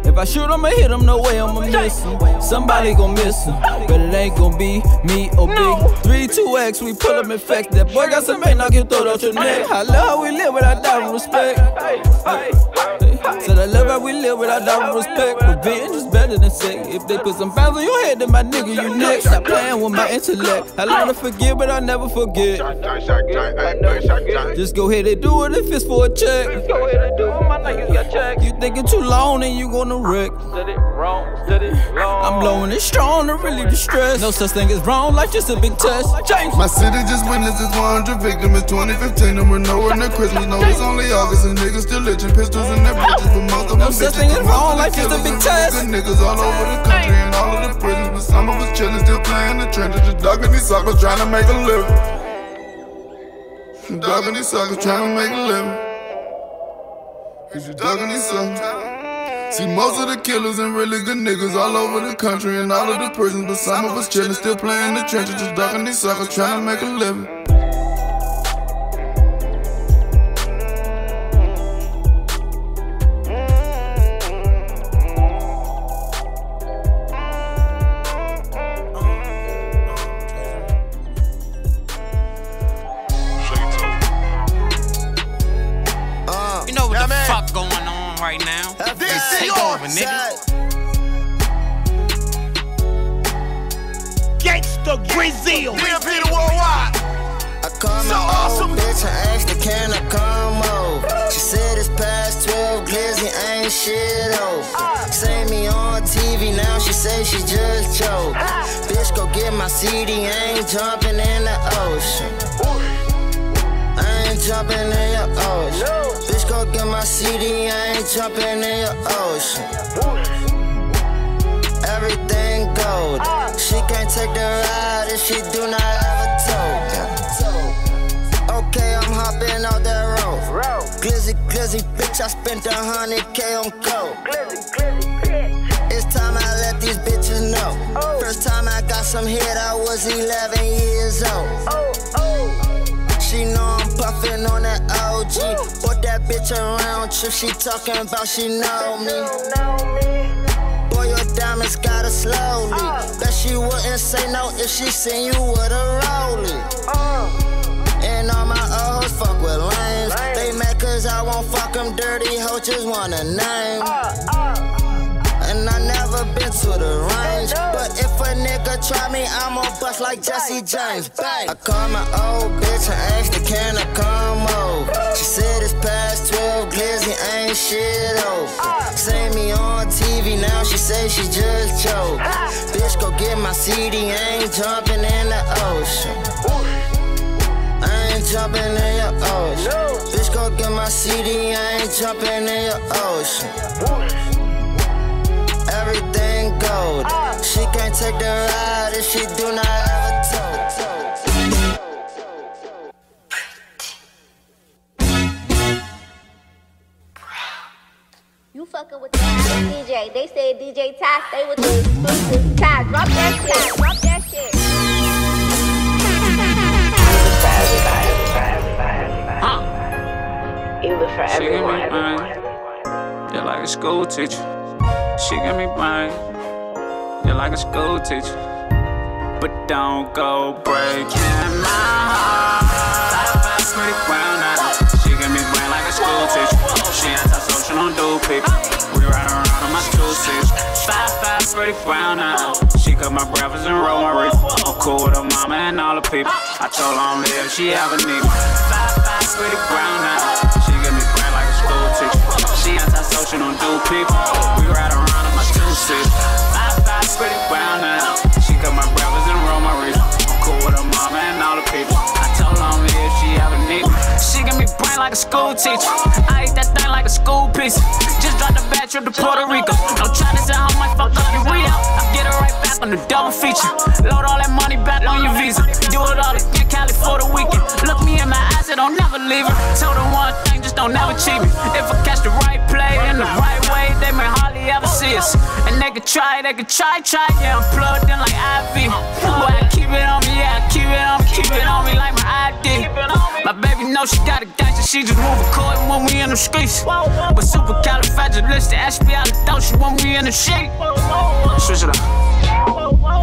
If I shoot, I'ma hit him, no way I'ma miss him. Somebody gon' miss him, but it ain't gon' be me or Big 3-2X, we pull up in fact. That boy got some bait, knock your throat out your neck. I love how we live without doubt and respect. Said I love how we live without doubt and respect. Revenge is better than sex. If they put some pounds on your head, then my nigga, you next. Stop playing with my intellect. I learn to forgive, but I never forget. Just go ahead and do it if it's for a check. You thinking too long, then you gonna wreck. I'm I'm blowing it strong to relieve the stress. No such thing as wrong, life just a big test. Change. My city just witnessed its 100 victims. It's 2015 and we're nowhere near Christmas. No, it's only August and niggas still itching pistols in their bitches. But most of them no such thing as wrong, life just a big test. Good niggas all over the country and all of the prisons. But some of us chillin', still playing the trenches. Just ducking these suckers trying to make a living. Ducking these suckers trying to make a living. Cause you ducking these suckers. See, most of the killers and really good niggas all over the country and all of the prisons. But some of us chillin', still playing the trenches. Just ducking these suckers trying to make a living. Gangsta Grindseason. DMG the worldwide. I called my old bitch and asked her, can I come over? She said it's past 12, Glizzy ain't shit over. Say me on TV now, she say she just choked. Bitch, go get my CD, I ain't jumping in the ocean. I ain't jumping in your ocean. Bitch, go get my CD, I ain't jumping in your ocean. Everything gold. She can't take the ride if she do not have a token. Okay, I'm hopping out that road. Glizzy, glizzy, bitch, I spent 100K on coke. It's time I let these bitches know. First time I got some hit, I was 11 years old. She know I'm puffin' on that OG. Bought that bitch a round trip, she talking about she know me. Boy, your diamonds got her slowly. Bet she wouldn't say no if she seen you with a rollie. And all my old hoes fuck with lames. They mad cause I won't fuck them dirty hoes, just want a name. And I never been to the range, but if a nigga try me, I'ma bust like Jesse James. Bang. I called my old bitch and asked her, can I come over? She said it's past 12, Glizzy ain't shit over. Say me on TV now, she say she just choked. Bitch, go get my CD, I ain't jumping in the ocean. I ain't jumping in your ocean. Bitch, go get my CD, I ain't jumping in your ocean. Everything gold. She can't take the ride if she do not have a token. You fucking with the DJ. They say DJ Ty stay with the exclusive. Ty, drop that shit. Drop that shit. Either for everyone. You're like a school teacher. She give me brain. You're like a school teacher. But don't go breaking my heart. Pretty brown eyes. She give me brain like a school teacher. She anti-social, don't do people. We ride around on my 2-6. 5'5", pretty brown eyes. She cut my breakfast and roll my wrist. I'm cool with her mama and all the people. I told her I'm live, she ever need me. 5'5", pretty brown eyes. She give me brain like a school teacher. She anti-social, don't do people. We ride around on my 2-6. 5'5", pretty brown eyes. She cut my breakfast and roll my wrist. I'm cool with her mama and all the people. I told her I'm live, she ever need me. She give me brain like a school teacher. I eat that thing like a school pizza. Just dropped a bad trip to Puerto Rico. No trying to say how much fuck up your re-out. I get it right back on the double feature. Load all that money back on your visa. Do it all again, Cali for the weekend. Look me in my eyes, I don't never leave her. Told her one thing, just don't never cheat me. If I catch the right play in the right way, they may hardly ever see us. And they could try, yeah, I'm plugged in like IV. Boy, I keep it on me, yeah, I keep it on me like my ID. My baby knows she got a gangster, she just move a cord when we in the streets. But supercalifragilisticexpialidocious when we in the sheet. Switch it up.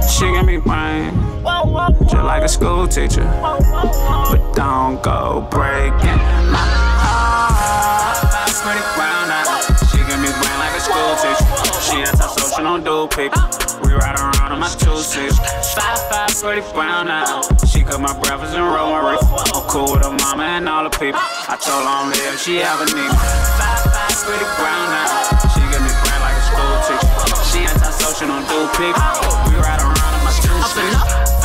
She give me brain, just like a school teacher. But don't go breaking my heart. Pretty brown eyes. She give me brain like a school teacher. She anti-social, don't do people. We ride around on my 2-6. 5'5", pretty brown eyes. She cut my breakfast and roll my wrist. I'm cool with her mama and all the people. I told her I'm live, she ever need me. 5'5", pretty brown eyes. She give me brain like a school teacher. She anti-social, don't do people. people. We ride around in my two-seat.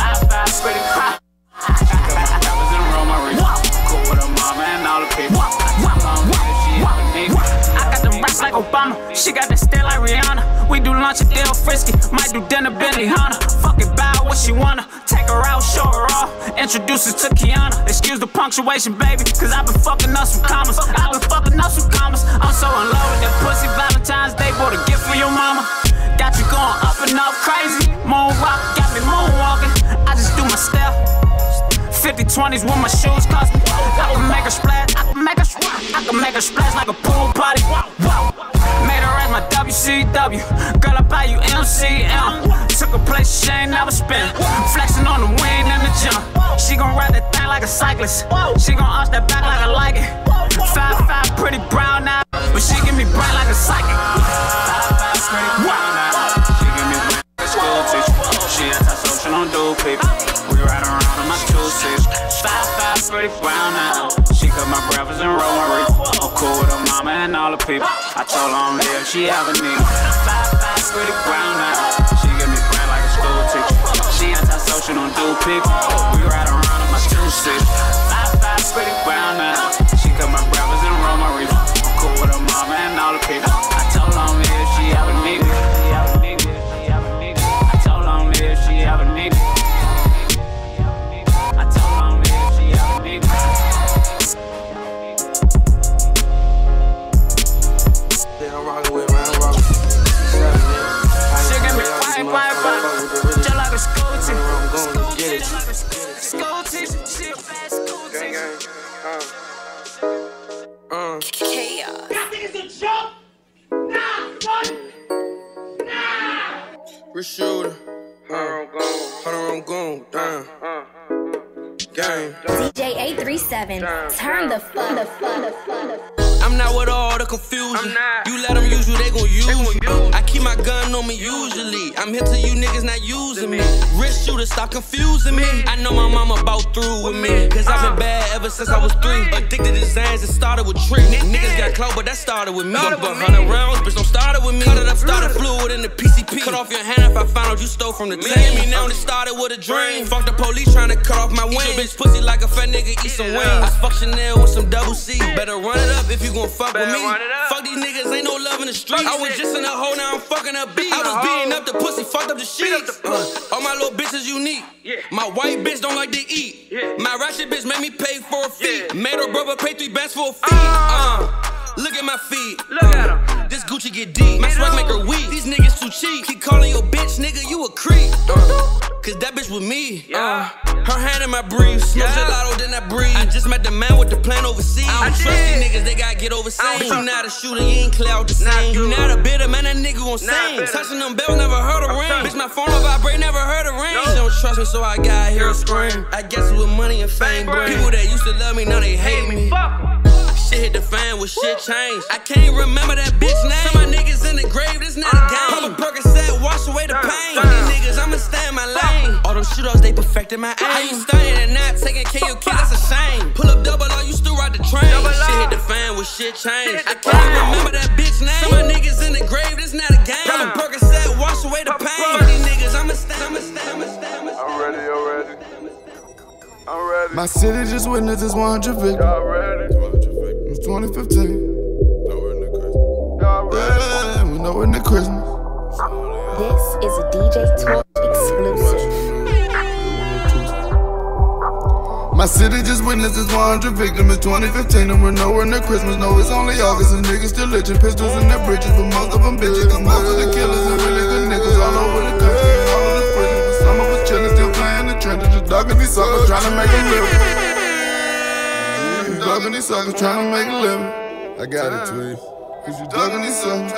5-5, spread it crap. She got my brothers in Roma, cool with her mama and all the people. I got them racks like Obama, she got that stare like Rihanna. We do lunch at Del Frisky, might do dinner Benny Hanna. Fuck it, buy what she wanna, take her out, show her off, introduce her to Kiana. Excuse the punctuation, baby, cause I've been fucking up some commas. I'm so in love with that pussy. Valentine's Day, bought a gift for your mama. Got you going up and up crazy. Moonwalk, got me moonwalking. I just do my step. 50-20s with my shoes cost me. I can make her splash, I can make her splash like a pool party. Made her as my WCW. Girl, I buy you MCM. Took a place she ain't never spent. Flexing on the wing in the gym. She gon' ride that thing like a cyclist. She gon' arch that back like I like it. 5'5", pretty brown now, but she give me bright like a psychic. 5'5", pretty brown now. She give me bright like a school teacher. She anti-social, don't do people. We ride around in my two-seats. 5'5", pretty brown now. She cut my breakfast and roll my reef. I'm cool with her mama and all the people. I told her I'm there if she ever need me. 5'5", pretty brown now. She give me bright like a school teacher. She anti-social, don't do people. We ride around in my two-seats. 5'5", pretty brown now. She cut my breakfast and roll my reef. I'm cool with her mama and all the people. I told her I'm here if she ever need me. I told her I'm here if she ever need me. I told her I'm here if she ever need me. Yeah, I'm rockin' with man, I'm rockin'. She give me fine, just like a school teacher. School teacher, she a bad school teacher. Chaos. That nigga's a joke. Nah, son. Nah. Rich shooter. Hold on, I'm gone. Damn. Gang. DJ 837. Turn the fun. I'm not with all the confusion. You let them use you, they gon' use you. I keep my gun on me usually. I'm here till you niggas not using me. Rich shooter, stop confusing me. I know my mama about through with me. Cause I've been bad ever since I was 3. Addicted to designs, it started with tricks. Niggas got clout, but that started with me. But 100 rounds, bitch, don't start it with me. Cut it up, started fluid in the PCP. Cut off your hand if I found out you stole from the team. Me now, it started with a dream. Fuck the police trying to cut off my wings. Eat your bitch pussy like a fat nigga, eat some wings. I fuck Chanel with some double C. Better run it up if you gon' fuck with me. Fuck these niggas, ain't no love in the streets. I was just in a hole, now I'm fucking a beat. I was beating up the pussy, fucked up the sheets. All my little bitches unique. My white bitch don't like to eat. My ratchet bitch made me pay for a fee. Made her brother pay 3 bands for a fee. Look at my feet. Look at them. This Gucci get deep. My swag make her weak. These niggas too cheap. Keep calling your bitch, nigga, you a creep. Cause that bitch with me. Her hand in my brief. Smoke gelato, then I breathe. I just met the man with the plan overseas. I don't trust these niggas, they gotta get overseas. You not a shooter, you ain't clear out the scene. You not a bitter man, that nigga gon' sing. Touching them bells, never heard a ring. Bitch, my phone will vibrate, never heard a ring. She don't trust me, so I gotta hear her scream. I guess with money and fame bring. People that used to love me, now they hate me. Shit hit the fan with shit changed. I can't remember that bitch name. Some of my niggas in the grave, this not a game. Pop a Percocet, wash away the pain. Fuck these niggas, I'ma stay in my lane. All them shootouts, they perfected my aim. How you stunning and not taking care of your kid, that's a shame. Pull up double R, you still ride the train. Shit hit the fan with shit changed. I can't remember that bitch name. Some of my niggas in the grave, this not a game. Pop a Percocet, wash away the pain. Fuck these niggas, I'ma stay. I'm ready. My city just witnessed this 100 victims. It's 2015. Yeah, we know we're in the Christmas. This is a DJ Talk exclusive. My city just witnessed this 100 victims. It's 2015 and we're nowhere near Christmas. No, it's only August and niggas still itching. Pistols in their britches, but most of them bitches. Cause most of the killers are really good niggas all over the country. All of the prisons, but some of us chillin', still playing the trenches. Just ducking these suckers, trying to make a living. Ducking these suckers, trying to make a living. I got it, Tweez. Cause you ducking these suckers.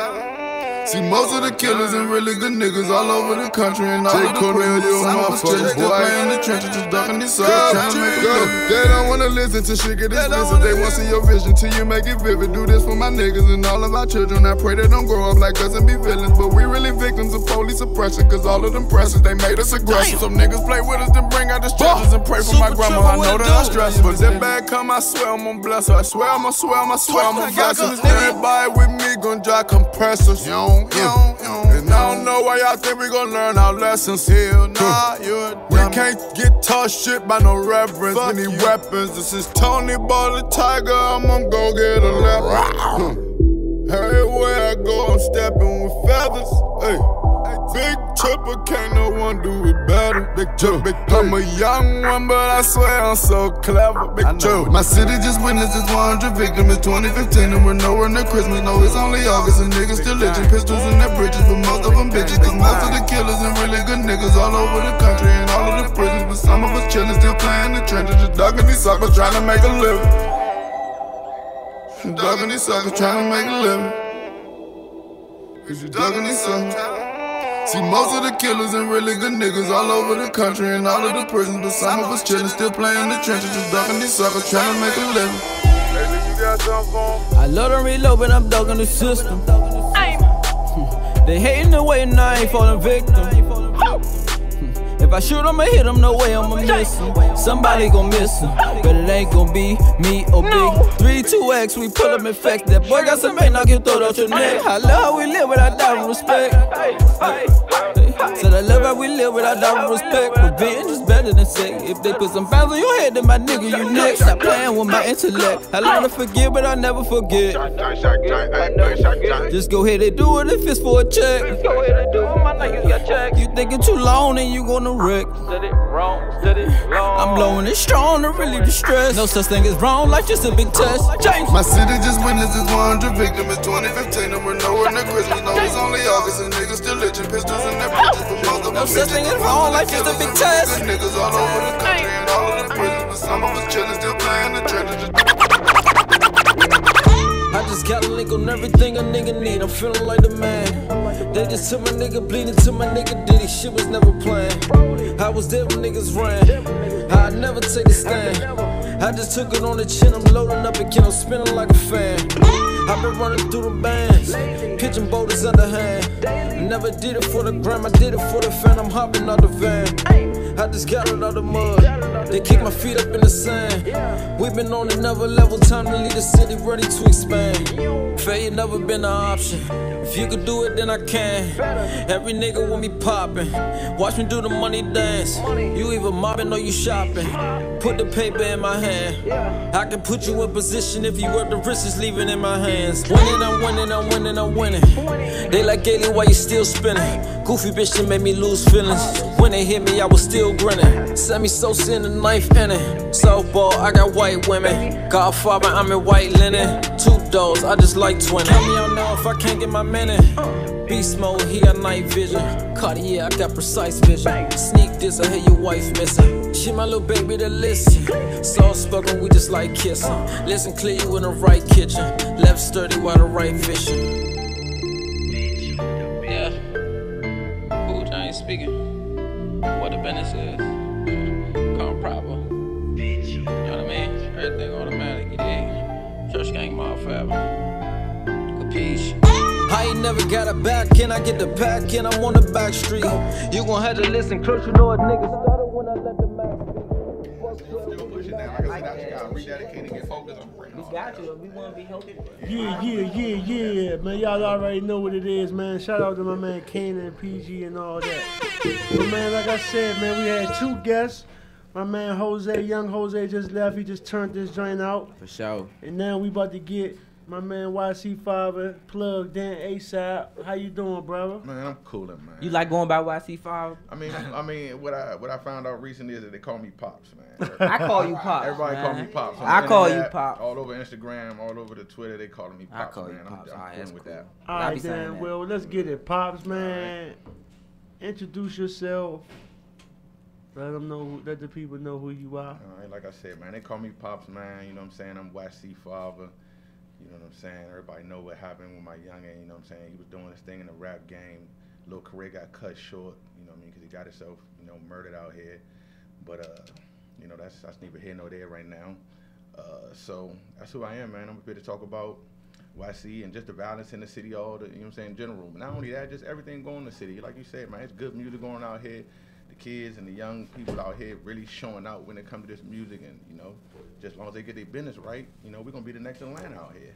See, most of the killers and really good niggas all over the country and all of the prisons. Some of us chillin', still playing the trenches, just ducking these suckers, trying to make a living. They don't wanna listen to shit get expensive. They wanna see your vision till you make it vivid. Do this for my niggas and all of our children. I pray they don't grow up like us and be villains. But we really victims of police oppression. Cause all of them presses, they made us aggressive. Some niggas play with us, then bring out the stretchers and pray for my grandma. I know that I stress her. But that bad come, I swear I'm gonna bless her. I swear I'm gonna bless her. Everybody with me gon' drive compressors. And I don't know why y'all think we gon' learn our lessons. Hell nah, we can't get taught shit by no reverence. We need weapons. This is Tony Ball the Tiger. I'm gonna go get a leopard. Everywhere I go, I'm stepping with feathers. Hey. Big chopper, can't no one do it better. Big chopper, I'm a young one, but I swear I'm so clever. Big chopper. My city just witnessed its 100 victims. It's 2015 and we're nowhere near Christmas. No, it's only August and niggas still itching. Pistols in their bridges, but most of them bitches. Cause most of the killers and really good niggas all over the country and all of the prisons. But some of us chillin', still playing the trenches. Just ducking these suckers, trying to make a living. Ducking these suckers, trying to make a living. Cause you ducking these suckers. See, most of the killers and really good niggas all over the country and all of the prisons, but some of us chillin', still playing the trenches, just ducking these suckers, trying to make a living. Hey, you got something for 'em? I love to reload, but I'm ducking the system. They hating the way and I ain't falling victim. If I shoot, I'ma hit him, no way I'ma miss him. Somebody gon' miss him, but it ain't gon' be me or Big 3-2X, we pull up in fact. That boy got some bait, knock your throat out your neck. I love how we live without doubt and respect. Said I love how we live without doubt and respect. Revenge is better than sex. If they put some pounds on your head, then my nigga, you next. Stop playing with my intellect. I learn to forgive, but I never forget. Just go ahead and do it if it's for a check. You thinking too long, then you gonna wreck. I'm blowing it strong to relieve the stress. No such thing as wrong, life just a big test. Change. My city just witnessed its 100 victims. It's 2015 and we're nowhere near Christmas. No, it's only August and niggas still itching. Pistols in their bridges, but most of them no such thing as wrong, life just a big test. Niggas all over the country and all of the prisons, but some of us chillin', still playing the trenches. I just got a link on everything a nigga need. I'm feeling like the man. They just took my nigga bleeding to my nigga Diddy. Shit was never planned. I was there when niggas ran. I'd never take a stand. I just took it on the chin. I'm loading up again. I'm spinning like a fan. I've been running through the bands, pitching boulders underhand. Never did it for the gram, I did it for the fan. I'm hopping out the van. I just got it out the mud. They kick my feet up in the sand. We've been on another level, time to leave the city ready to expand. Failure never been an option. If you could do it, then I can. Every nigga want me popping. Watch me do the money dance. You either mobbing or you shopping. Put the paper in my hand. I can put you in position if you work the risk is leaving in my hands. Winning, I'm winning, I'm winning, I'm winning. They like Gailey, why you still spinning? Goofy bitch that made me lose feelings. When they hit me, I was still grinning. Send me Sosa in the ninth inning. Softball, I got white women. Godfather, I'm in white linen. 2 doors, I just like twinning. Count me out now if I can't get my minute. Beast mode, he got night vision. Cartier, I got precise vision. Sneak this, I hear your wife missing. She my little baby to listen. Soft spoken, we just like kissing. Listen clear, you in the right kitchen. Left sturdy while the right fishing. Yeah. Cool, I ain't speaking. What the business is. Come proper. You know what I mean? Everything automatic, you dig? Church gang mob forever. Capiche? I ain't never got a back end, I get the back end, I'm on the back street. You gon' have to listen close, you know a nigga started when I let the max speak. Still pushing that. Like I said, you gotta rededicate and get focused on bringing. We got you, we wanna be healthy. Yeah, man. Y'all already know what it is, man. Shout out to my man Kanan and PG and all that. So, man, like I said, man, we had 2 guests. My man Jose, young Jose just left. He just turned this joint out. For sure. And now we about to get my man YC5 plugged in ASAP. How you doing, brother? Man, I'm coolin', man. You like going by YC5? I mean, what I found out recently is that they call me Pops, man. I call you Pops. Everybody man. call me Pops. I call you Pops. All over Instagram, all over the Twitter, they calling me Pops. I call man. you Pops. I'm cool with that. All right, then. Well, let's get it, Pops, man. Introduce yourself. Let them know. Let the people know who you are. All right, like I said, man, they call me Pops, man. You know what I'm saying? I'm YC father. You know what I'm saying? Everybody know what happened with my youngin'. You know what I'm saying? He was doing his thing in the rap game. Little career got cut short. You know what I mean? Because he got himself, you know, murdered out here. But you know, that's neither here nor there right now. So that's who I am, man. I'm here to talk about YC and just the violence in the city, all the, you know what I'm saying, in general. But not only that, just everything going in the city. Like you said, man, it's good music going out here. The kids and the young people out here really showing out when it comes to this music, and you know, just as long as they get their business right, you know, we're gonna be the next Atlanta out here.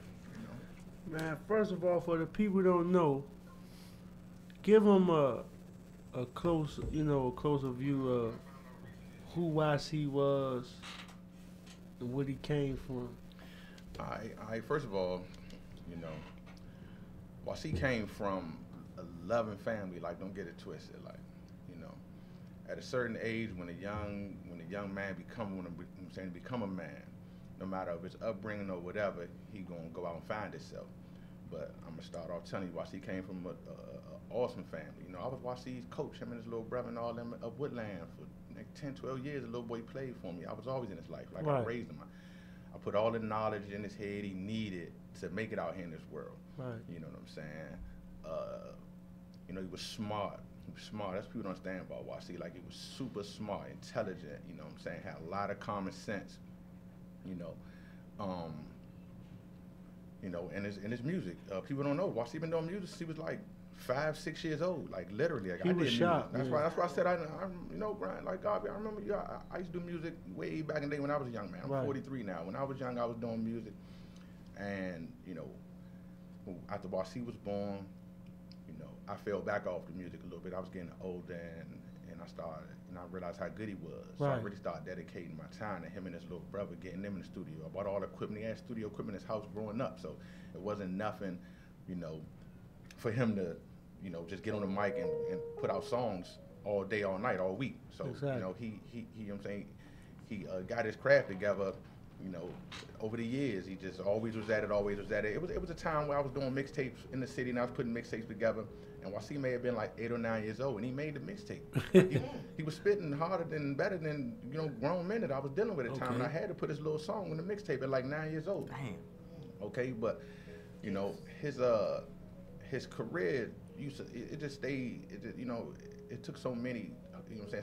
You know? Man, first of all, for the people who don't know, Give them a close, a closer view of who YC was and what he came from. I first of all, YC came from a loving family. Like, don't get it twisted. Like, at a certain age, when a young man become a man, no matter if it's upbringing or whatever, he gonna go out and find himself. But I'm gonna start off telling you, YC came from a awesome family. I was YC's coach, him and his little brother and all them of Woodland for like 10, 12 years. The little boy played for me. I was always in his life. Like, I raised him. I put all the knowledge in his head he needed to make it out here in this world. Right. You know what I'm saying? He was smart. He was smart. That's what people don't understand about YC. Like, he was super smart, intelligent. You know what I'm saying? Had a lot of common sense. In his music, people don't know. YC been doing music since he was like 5, 6 years old. Like, literally. Like, he was shot. That's why I said I Brian. Like, God, I remember you. I used to do music way back in the day when I was a young man. I'm 43 now. When I was young, I was doing music, and after YC was born, I fell back off the music a little bit. I was getting older, and I realized how good he was. So I really started dedicating my time to him and his little brother, getting them in the studio. I bought all the equipment. He had studio equipment in his house growing up, so it wasn't nothing, for him to, just get on the mic and put out songs all day, all night, all week. So, he you know what I'm saying, he got his craft together, over the years. He just always was at it, always was at it. It was a time where I was doing mixtapes in the city, and I was putting mixtapes together. And YC may have been like 8 or 9 years old, and he made the mixtape. He was spitting harder than, better than, grown men that I was dealing with at the time. And I had to put his little song on the mixtape at like 9 years old. Damn. Okay, but his career it just stayed. It took so many.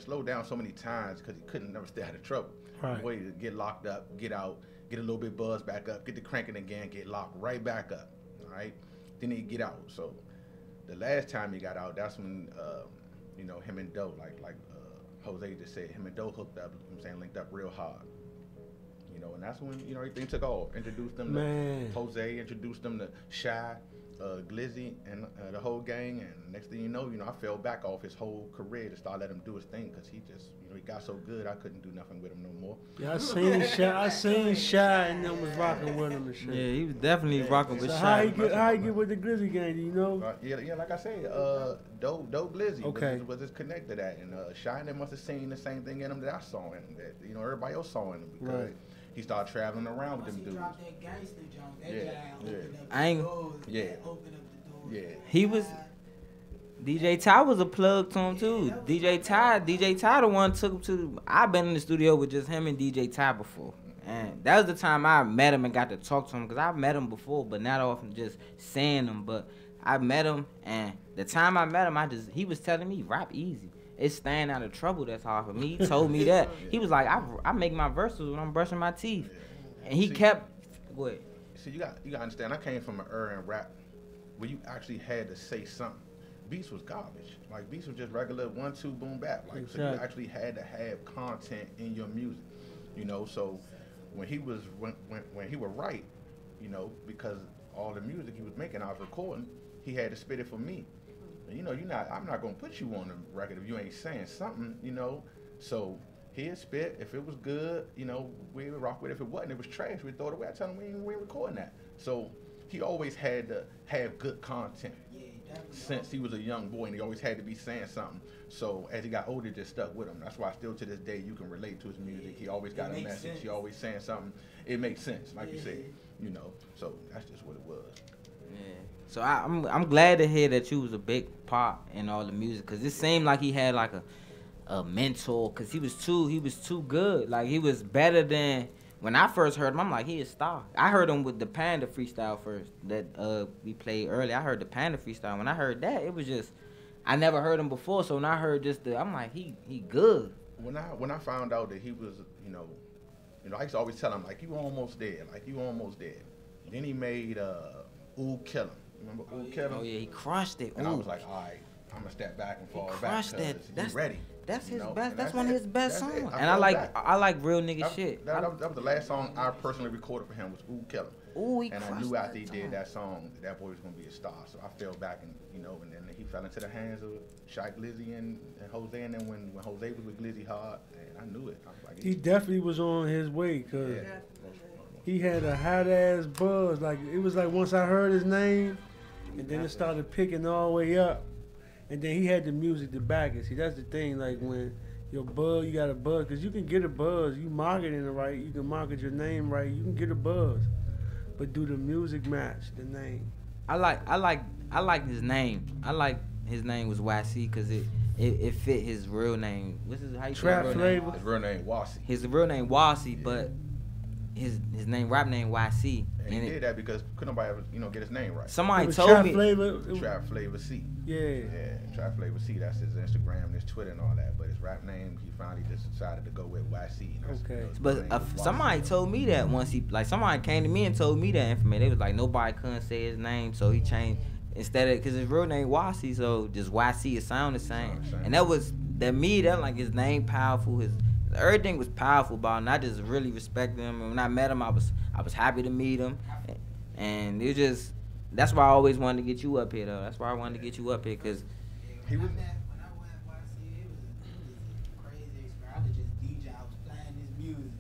Slowed down so many times because he couldn't never stay out of trouble. Right. Way to get locked up, get out, get a little bit buzzed back up, get to cranking again, get locked right back up. All right, then he get out. So the last time he got out, that's when him and Doe, like Jose just said, him and Doe hooked up. Linked up real hard. And that's when everything took off. Introduced them to Jose, introduced them to Shy, Glizzy, and the whole gang. And next thing you know, I fell back off his whole career to start letting him do his thing because he just, he got so good I couldn't do nothing with him no more. Yeah, I seen Shy and them was rocking with him and shit. Yeah, he was definitely rocking with so Shy. How he get with the Glizzy gang? Do you know? Yeah, like I said, Doe Glizzy was just connected to that, and Shy and them must have seen the same thing in him that I saw in him, that everybody else saw in him because. He started traveling around with them dudes. He was. DJ Ty was a plug to him too. DJ Ty the one took him to. I've been in the studio with just him and DJ Ty before, and that was the time I met him and got to talk to him because I've met him before, but not often just saying him. But I met him, and the time I met him, he was telling me rap easy. It's staying out of trouble that's hard for me. He told me that. He was like, I make my verses when I'm brushing my teeth. And he kept, go ahead. See, you got to understand, I came from an era in rap where you actually had to say something. Beats was garbage. Like, beats was just regular 1-2 boom bap. Like, so you actually had to have content in your music, So when he would write, because all the music he was making, I was recording, he had to spit it for me. I'm not gonna put you on the record if you ain't saying something, So he'd spit. If it was good, we would rock with it. If it wasn't, it was trash, we'd throw it away. I tell him we ain't recording that. So he always had to have good content. Since he was a young boy, and he always had to be saying something. So as he got older, it just stuck with him. That's why still to this day you can relate to his music. He always got a message. He always saying something. It makes sense, like you said, So that's just what it was. Yeah. So I'm glad to hear that you was a big part in all the music, cause it seemed like he had like a mentor, cause he was too good. Like, he was better than when I first heard him. I'm like, he a star. I heard him with the Panda freestyle first that we played earlier. I heard the Panda freestyle. When I heard that, it was just, I never heard him before. So when I heard just I'm like, he good. When I found out that he was, I used to always tell him like, you almost dead, like you almost dead. Then he made Ooh Kill Him. Remember Ooh Kill Him? Oh yeah, he crushed it. And I was like, all right, I'm gonna step back and fall back. Crushed that. That's ready. That's his best. That's one of his best songs. And I like real nigga shit. That was the last song I personally recorded for him was Ooh Kill Him. Ooh, he and I crushed knew after he that did time. that song, that boy was gonna be a star. So I fell back and and then he fell into the hands of Shy Glizzy and Jose. And then when Jose was with Glizzy hard, and I knew it. I was like, He definitely was on his way because he had a hot ass buzz. Like it was like once I heard his name, and then it started picking all the way up, and then he had the music to back it. See, that's the thing. Like when your buzz, you got a buzz, because you can get a buzz. You marketing it right. You can market your name right. You can get a buzz, but do the music match the name? I like his name. I like his name was YC because it fit his real name. What's his how you say Trap his real Flavor. name? His real name Wasi. His real name Wasi, but his name rap name YC. And he did that because couldn't nobody ever, get his name right. Somebody told me Trap Flavor C. Yeah, Trap Flavor C. That's his Instagram, and his Twitter, and all that. But his rap name, he finally just decided to go with YC. Okay. But somebody told me that once somebody came to me and told me that information. They was like nobody couldn't say his name, so he changed instead of because his real name Wasi, so just YC it sound the same. And that like his name powerful, his everything was powerful about him. And I just really respected him. And when I met him, I was happy to meet him, and it just that's why I always wanted to get you up here though. That's why I wanted to get you up here because he was. I could just DJ. I was playing his music,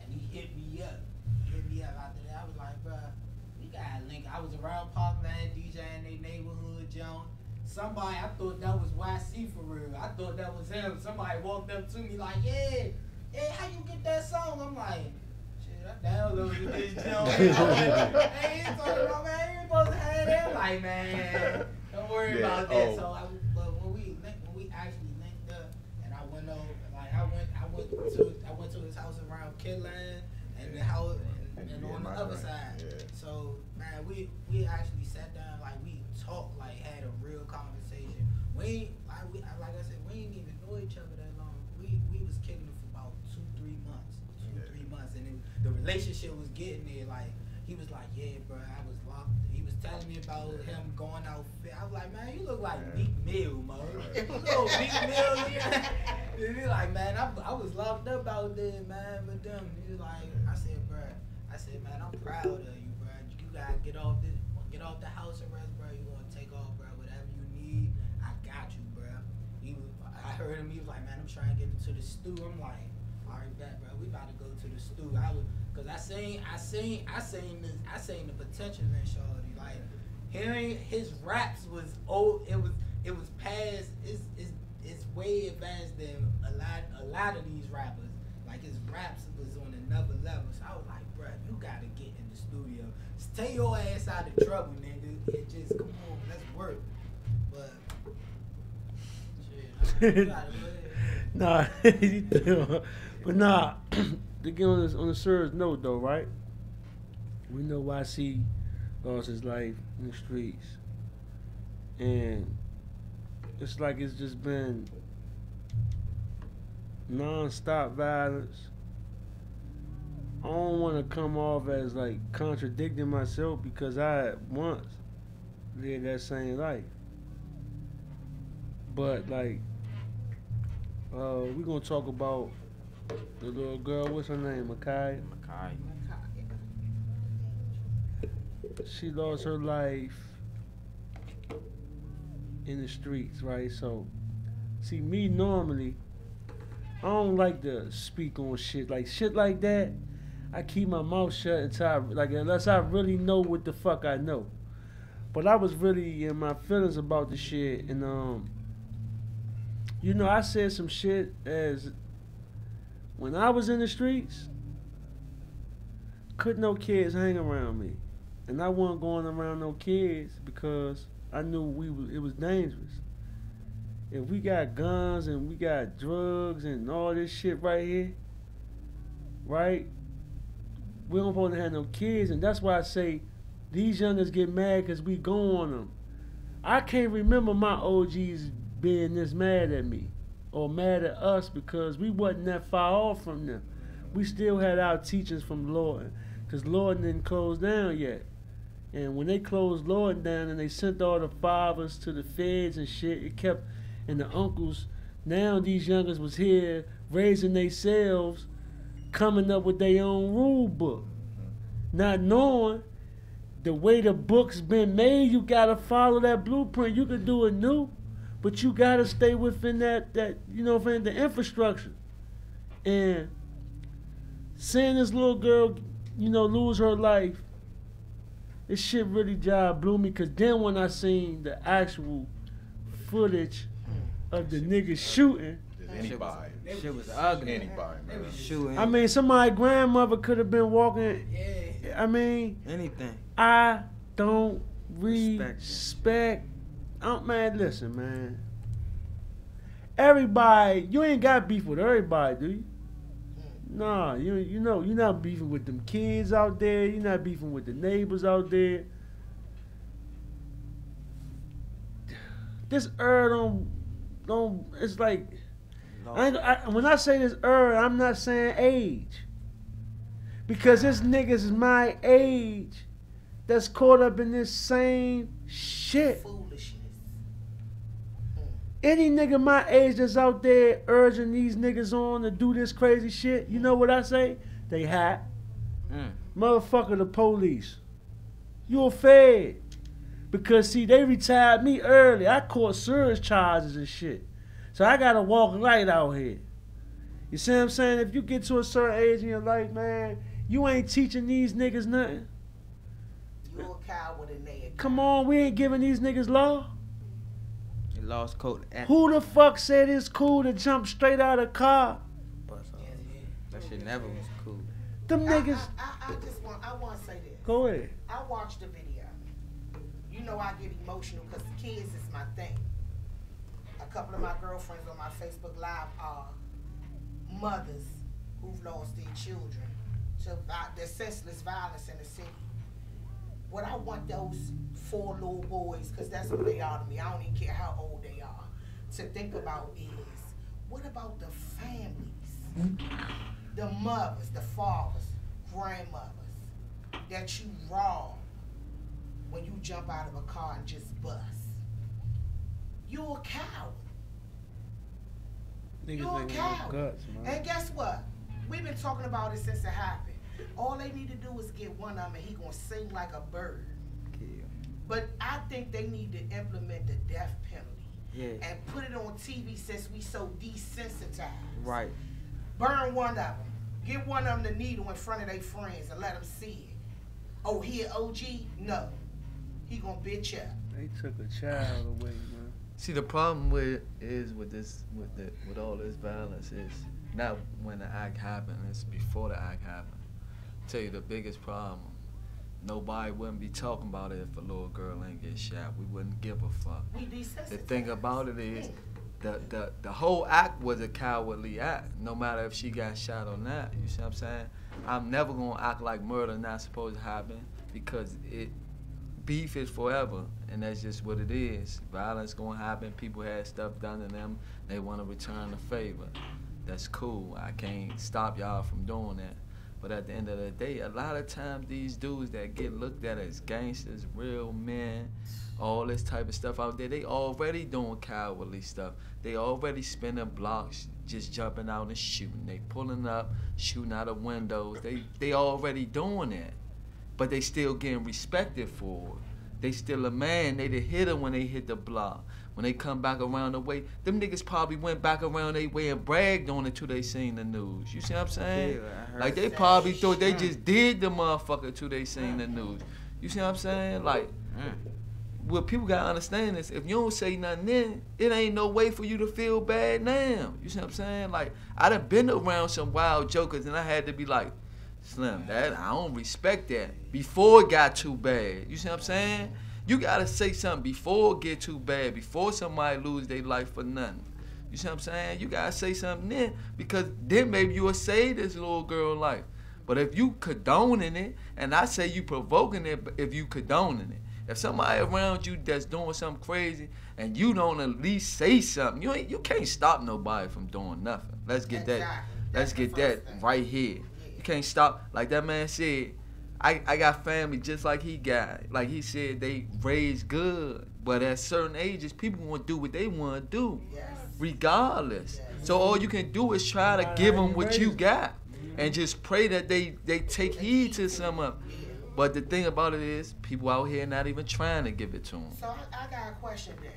and he hit me up. After that, I was like, bro, we got a link. I was around Parkland DJing their neighborhood joint. Somebody, I thought that was YC for real. I thought that was him. Somebody walked up to me like, yeah, how you get that song? I'm like, shit, I downloaded this joint. Hey, he's talking about, man, you ain't supposed to have that. Like, man, don't worry about that. So, but when we actually linked up, and I went over, like, I went to his house around Kidland and the house and on the other side. Yeah. So man, we actually sat down, like we talked, like had a real conversation. We like I said, we didn't even know each other that long. We was kicking it for about 2-3 months, and the relationship was getting there. Like he was like, yeah, bro, I was locked. He was telling me about him going out. I was like, man, you look like Meek Mill, man. You know Meek Mill. And he like, man, I was locked up out there, man. But them, he was like, I said, man, I'm proud of you, bro. You gotta get off the house arrest, bro. You gonna take off, bro. Whatever you need, I got you, bro. I heard him. He was like, man, I'm trying to get into the stew. I'm like, all right, bet, bro. We about to go to the stew. Cause I seen the potential in Shorty. Like hearing his raps was old. It was past. It's way advanced than a lot of these rappers. Like his raps was on another level. So I was like, bro, you gotta get in the studio. Stay your ass out of trouble, nigga. It just come on, let's work. But nah, but nah. To get on the serious note though, right? We know YC lost his life in the streets, and it's like it's just been non-stop violence. I don't want to come off as like contradicting myself because I once lived that same life. But like, we're gonna talk about the little girl. What's her name? Makai. She lost her life in the streets, right? So, see, me normally, I don't like to speak on shit like that. I keep my mouth shut until unless I really know what the fuck I know. But I was really in my feelings about the shit, and I said some shit as when I was in the streets, couldn't no kids hang around me, and I wasn't going around no kids because I knew it was dangerous. If we got guns and we got drugs and all this shit right here, right? We don't supposed to have no kids, and that's why I say these youngers get mad because we go on them. I can't remember my OGs being this mad at me or mad at us because we wasn't that far off from them. We still had our teachings from Lord, because Lord didn't close down yet. And when they closed Lord down and they sent all the fathers to the feds and shit, it kept, and the uncles, now these youngers was here raising themselves, coming up with their own rule book, not knowing the way the book's been made, you gotta follow that blueprint. You can do it new, but you gotta stay within that you know, within the infrastructure. And seeing this little girl, you know, lose her life, this shit really blew me. Cause then when I seen the actual footage of the niggas shooting, anybody, shit was ugly. Anybody, man. Shooting. I mean, somebody's grandmother could have been walking. I mean, anything. I don't respect. Man, listen, man. Everybody, you ain't got beef with everybody, do you? Nah, you know, you're not beefing with them kids out there. You're not beefing with the neighbors out there. This don't. It's like, when I say this I'm not saying age, because this niggas is my age that's caught up in this same shit. Any nigga my age that's out there urging these niggas on to do this crazy shit, you know what I say? They hot. Motherfucker, the police. You a fed. Because, see, they retired me early. I caught serious charges and shit. So I gotta walk light out here. You see what I'm saying? If you get to a certain age in your life, man, you ain't teaching these niggas nothing. You a coward in there. Come on, we ain't giving these niggas law. Lost coat. Who the fuck said it's cool to jump straight out of a car? That shit never was cool. Them niggas. I want to say this. Go ahead. I watched the video. You know I get emotional because the kids is my thing. A couple of my girlfriends on my Facebook Live are mothers who've lost their children to the senseless violence in the city. What I want those 4 little boys, because that's what they are to me, I don't even care how old they are, to think about is, what about the families, the mothers, the fathers, grandmothers, that you rob when you jump out of a car and just bust? You're a coward. You're a coward. Guts, and guess what? We've been talking about it since it happened. All they need to do is get one of them and he gonna sing like a bird. Yeah. But I think they need to implement the death penalty and put it on TV since we so desensitized. Right. Burn one of them. Give one of them the needle in front of their friends and let them see it. Oh, he an OG? No. He gonna bitch up. They took a child away, man. See, the problem with all this violence is not when the act happened, it's before the act happened. Tell you the biggest problem, nobody wouldn't be talking about it if a little girl ain't get shot. We wouldn't give a fuck. The thing about it is the whole act was a cowardly act, no matter if she got shot or not. You see what I'm saying? I'm never gonna act like murder not supposed to happen, because beef is forever, and that's just what it is. Violence gonna happen. People had stuff done to them. They want to return the favor. That's cool. I can't stop y'all from doing that. But at the end of the day, a lot of times these dudes that get looked at as gangsters, real men, all this type of stuff out there, they already doing cowardly stuff. They already spinning blocks, just jumping out and shooting. They pulling up, shooting out of windows. They already doing that. But they still getting respected for it. They still a man. They the hitter when they hit the block. When they come back around the way, them niggas probably went back around their way and bragged on it till they seen the news. You see what I'm saying? Yeah, like they probably thought they just did the motherfucker till they seen the news. You see what I'm saying? Like, what people gotta understand is, if you don't say nothing then, it ain't no way for you to feel bad now. You see what I'm saying? Like, I done been around some wild jokers and I had to be like, Slim, I don't respect that before it got too bad. You see what I'm saying? You gotta say something before it get too bad, before somebody lose their life for nothing. You see what I'm saying? You gotta say something then, because then maybe you'll save this little girl life. But if you condoning it, and I say you provoking it, if you condoning it, if somebody around you that's doing something crazy and you don't at least say something, you can't stop nobody from doing nothing. Let's get that. Let's get that right here. You can't stop, like that man said. I got family just like he got. Like he said, they raised good. But at certain ages, people want to do what they want to do, regardless. So all you can do is try to give them what you got, and just pray that they take heed to some of it. But the thing about it is, people out here not even trying to give it to them. So I got a question then.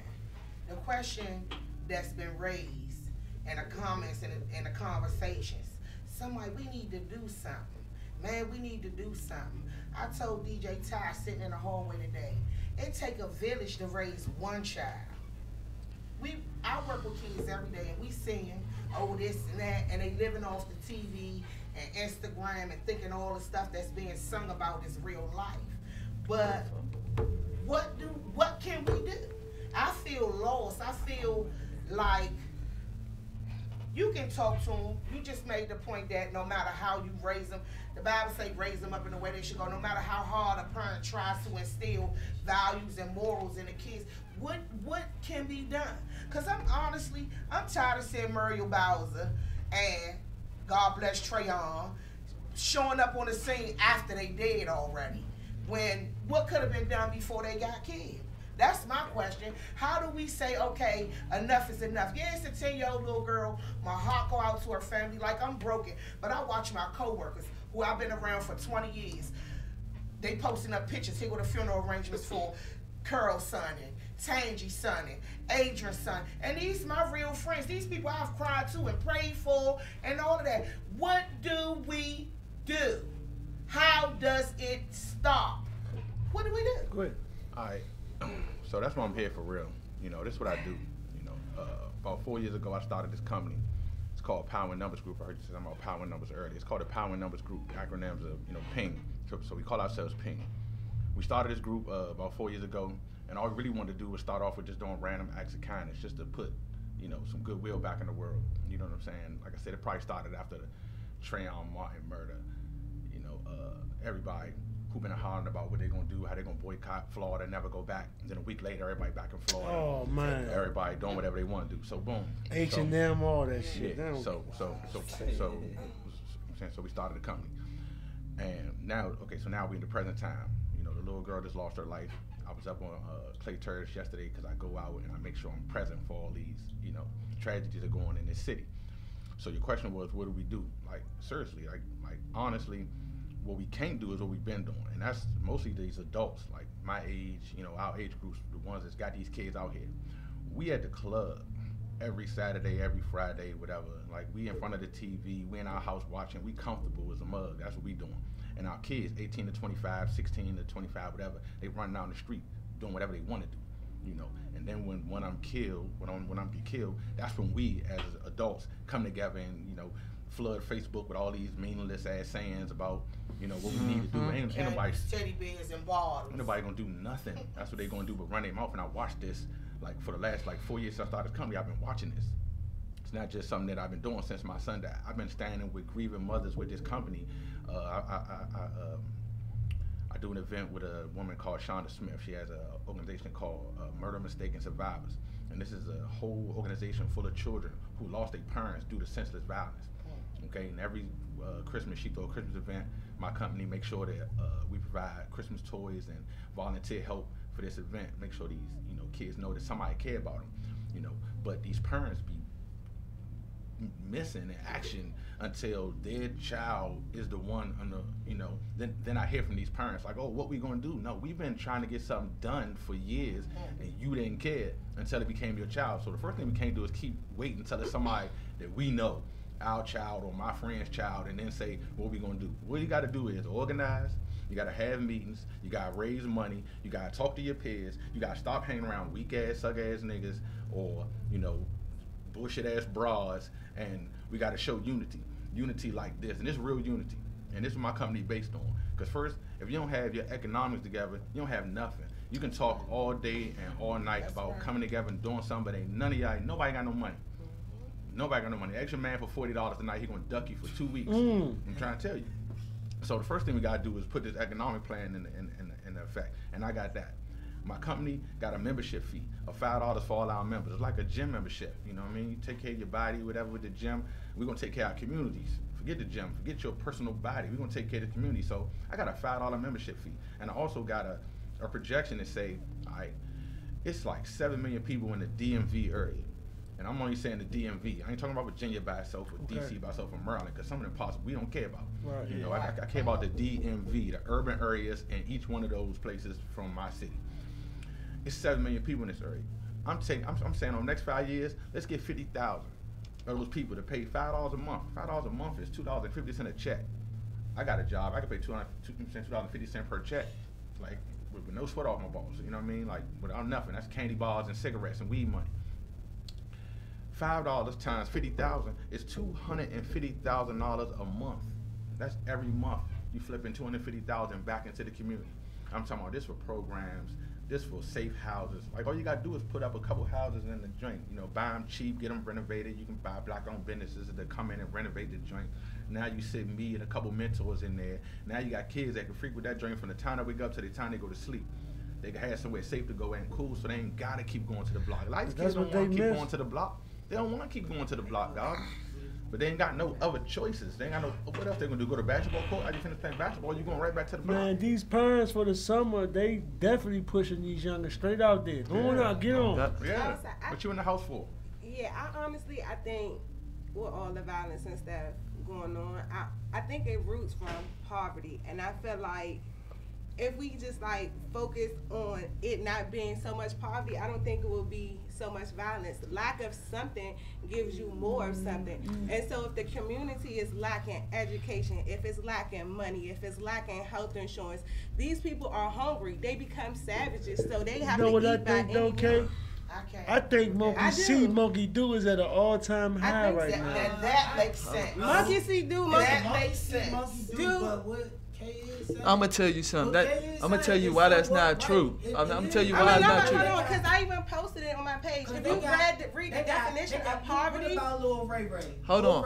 The question that's been raised in the comments and in the conversations, somebody, we need to do something. Man, we need to do something. I told DJ Ty sitting in the hallway today, it take a village to raise one child. I work with kids every day and we seeing, oh, this and that, and they living off the TV and Instagram and thinking all the stuff that's being sung about is real life. But what can we do? I feel lost. I feel like you can talk to them. You just made the point that no matter how you raise them, the Bible say raise them up in the way they should go. No matter how hard a parent tries to instill values and morals in the kids, what can be done? Because I'm tired of seeing Muriel Bowser and God bless Trayon showing up on the scene after they dead already. When what could have been done before they got killed? That's my question. How do we say, okay, enough is enough? Yeah, it's a 10-year-old little girl. My heart go out to her family like I'm broken. But I watch my coworkers who I've been around for 20 years. They posting up pictures. Here go the funeral arrangements for Curl's son and Tangy's son and Adrian's son. And these my real friends. These people I've cried to and prayed for and all of that. What do we do? How does it stop? What do we do? Go ahead. All right. So that's why I'm here for real. You know, this is what I do. You know, about 4 years ago, I started this company. It's called Power and Numbers Group. I heard you say about Power and Numbers earlier. It's called the Power and Numbers Group. The acronyms of, PING. So we call ourselves PING. We started this group about 4 years ago, and all we really wanted to do was start off with just doing random acts of kindness, just to put, some goodwill back in the world. You know what I'm saying? Like I said, it probably started after the Trayvon Martin murder. Everybody who been hollering about what they're gonna do, how they're gonna boycott Florida, never go back. And then a week later, everybody back in Florida. Oh man! Everybody doing whatever they want to do. So boom. H&M, all that shit. Yeah. So we started a company, and now now we in the present time. The little girl just lost her life. I was up on Clay Terrace yesterday because I go out and I make sure I'm present for all these tragedies that are going in this city. So your question was, what do we do? Like seriously, like honestly. What we can't do is what we've been doing, and that's mostly these adults, like my age, our age groups, the ones that's got these kids out here. We at the club every Saturday, every Friday, whatever. Like we in front of the TV, we in our house watching, we comfortable as a mug. That's what we doing. And our kids, 18 to 25, 16 to 25, whatever, they running out in the street doing whatever they want to do, And then when I'm killed, when I'm killed, that's when we as adults come together and flood Facebook with all these meaningless ass sayings about what we need to do. Ain't nobody teddy bears and bottles. Ain't nobody gonna do nothing. That's what they gonna do, but run their mouth. And I watched this for the last 4 years since I started this company. I've been watching this. It's not just something that I've been doing since my son died. I've been standing with grieving mothers with this company. I do an event with a woman called Shonda Smith. She has an organization called Murder, Mistake, and Survivors. And this is a whole organization full of children who lost their parents due to senseless violence. Okay, and every Christmas she throw a Christmas event. My company makes sure that we provide Christmas toys and volunteer help for this event. Make sure these kids know that somebody care about them. But these parents be missing in action until their child is the one on the then I hear from these parents like, oh, what we gonna do? No, we've been trying to get something done for years and you didn't care until it became your child. So the first thing we can't do is keep waiting until it's somebody that we know, our child or my friend's child, and then say what we gonna do. What you gotta do is organize, you gotta have meetings, you gotta raise money, you gotta talk to your peers, you gotta stop hanging around weak ass, suck ass niggas or bullshit ass bras, and we gotta show unity like this, and it's real unity. And this is what my company based on. Because first, if you don't have your economics together, you don't have nothing. You can talk all day and all night about coming together and doing something, but ain't none of y'all, nobody got no money. Nobody got no money. Ask your man for $40 tonight, he gonna duck you for 2 weeks. I'm trying to tell you. So the first thing we gotta do is put this economic plan in effect, and I got that. My company got a membership fee of $5 for all our members. It's like a gym membership, you know what I mean? You take care of your body, whatever with the gym. We're gonna take care of our communities. Forget the gym, forget your personal body. We're gonna take care of the community. So I got a $5 membership fee. And I also got a projection to say, all right, it's like 7 million people in the DMV area. And I'm only saying the DMV. I ain't talking about Virginia by itself or DC by itself or Maryland, because some of them parts we don't care about. Right. You know, I care about the DMV, the urban areas in each one of those places from my city. It's 7 million people in this area. I'm saying on the next 5 years, let's get 50,000 of those people to pay $5 a month. $5 a month is $2.50 a check. I got a job. I can pay $2.50 per check, like with no sweat off my balls. You know what I mean? Like without nothing. That's candy bars and cigarettes and weed money. $5 times 50,000 is $250,000 a month. That's every month you flipping 250,000 back into the community. I'm talking about this for programs, this for safe houses. Like all you gotta do is put up a couple houses in the joint. You know, buy them cheap, get them renovated. You can buy black-owned businesses that come in and renovate the joint. Now you sit me and a couple mentors in there. Now you got kids that can frequent that joint from the time they wake up to the time they go to sleep. They can have somewhere safe to go and cool, so they ain't gotta keep going to the block. A lot of these kids don't want to keep going to the block. They don't want to keep going to the block, dog. But they ain't got no other choices. They ain't got no, what else they gonna do? Go to basketball court? I just finished playing basketball, you going right back to the block. Man, these parents for the summer, they definitely pushing these youngers straight out there. Go on out, get on. Yeah. What you in the house for? Yeah, I think with all the violence and stuff going on, I think it roots from poverty. And I feel like if we just like focus on it not being so much poverty, I don't think it will be so much violence. Lack of something gives you more of something. And so if the community is lacking education, if it's lacking money, if it's lacking health insurance, these people are hungry. They become savages, so they have to eat by any means. I think Monkey See, Monkey Do is at an all-time high right now. That makes sense. Monkey See, Do, that makes sense. I'm gonna tell you something. I'm gonna tell you why that's not true. I'm gonna tell you why it's not true. Because I even posted it on my page. If you read the definition of poverty, hold on.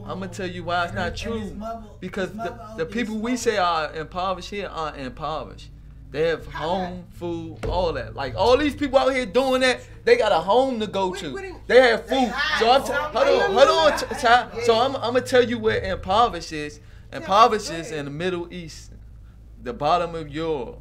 I'm gonna tell you why it's not true. Because the people we say are impoverished here aren't impoverished. They have home, food, all that. Like all these people out here doing that, they got a home to go to. They have food. So hold on, So I'm gonna tell you where impoverished is. Impoverished is in the Middle East, the bottom of Europe,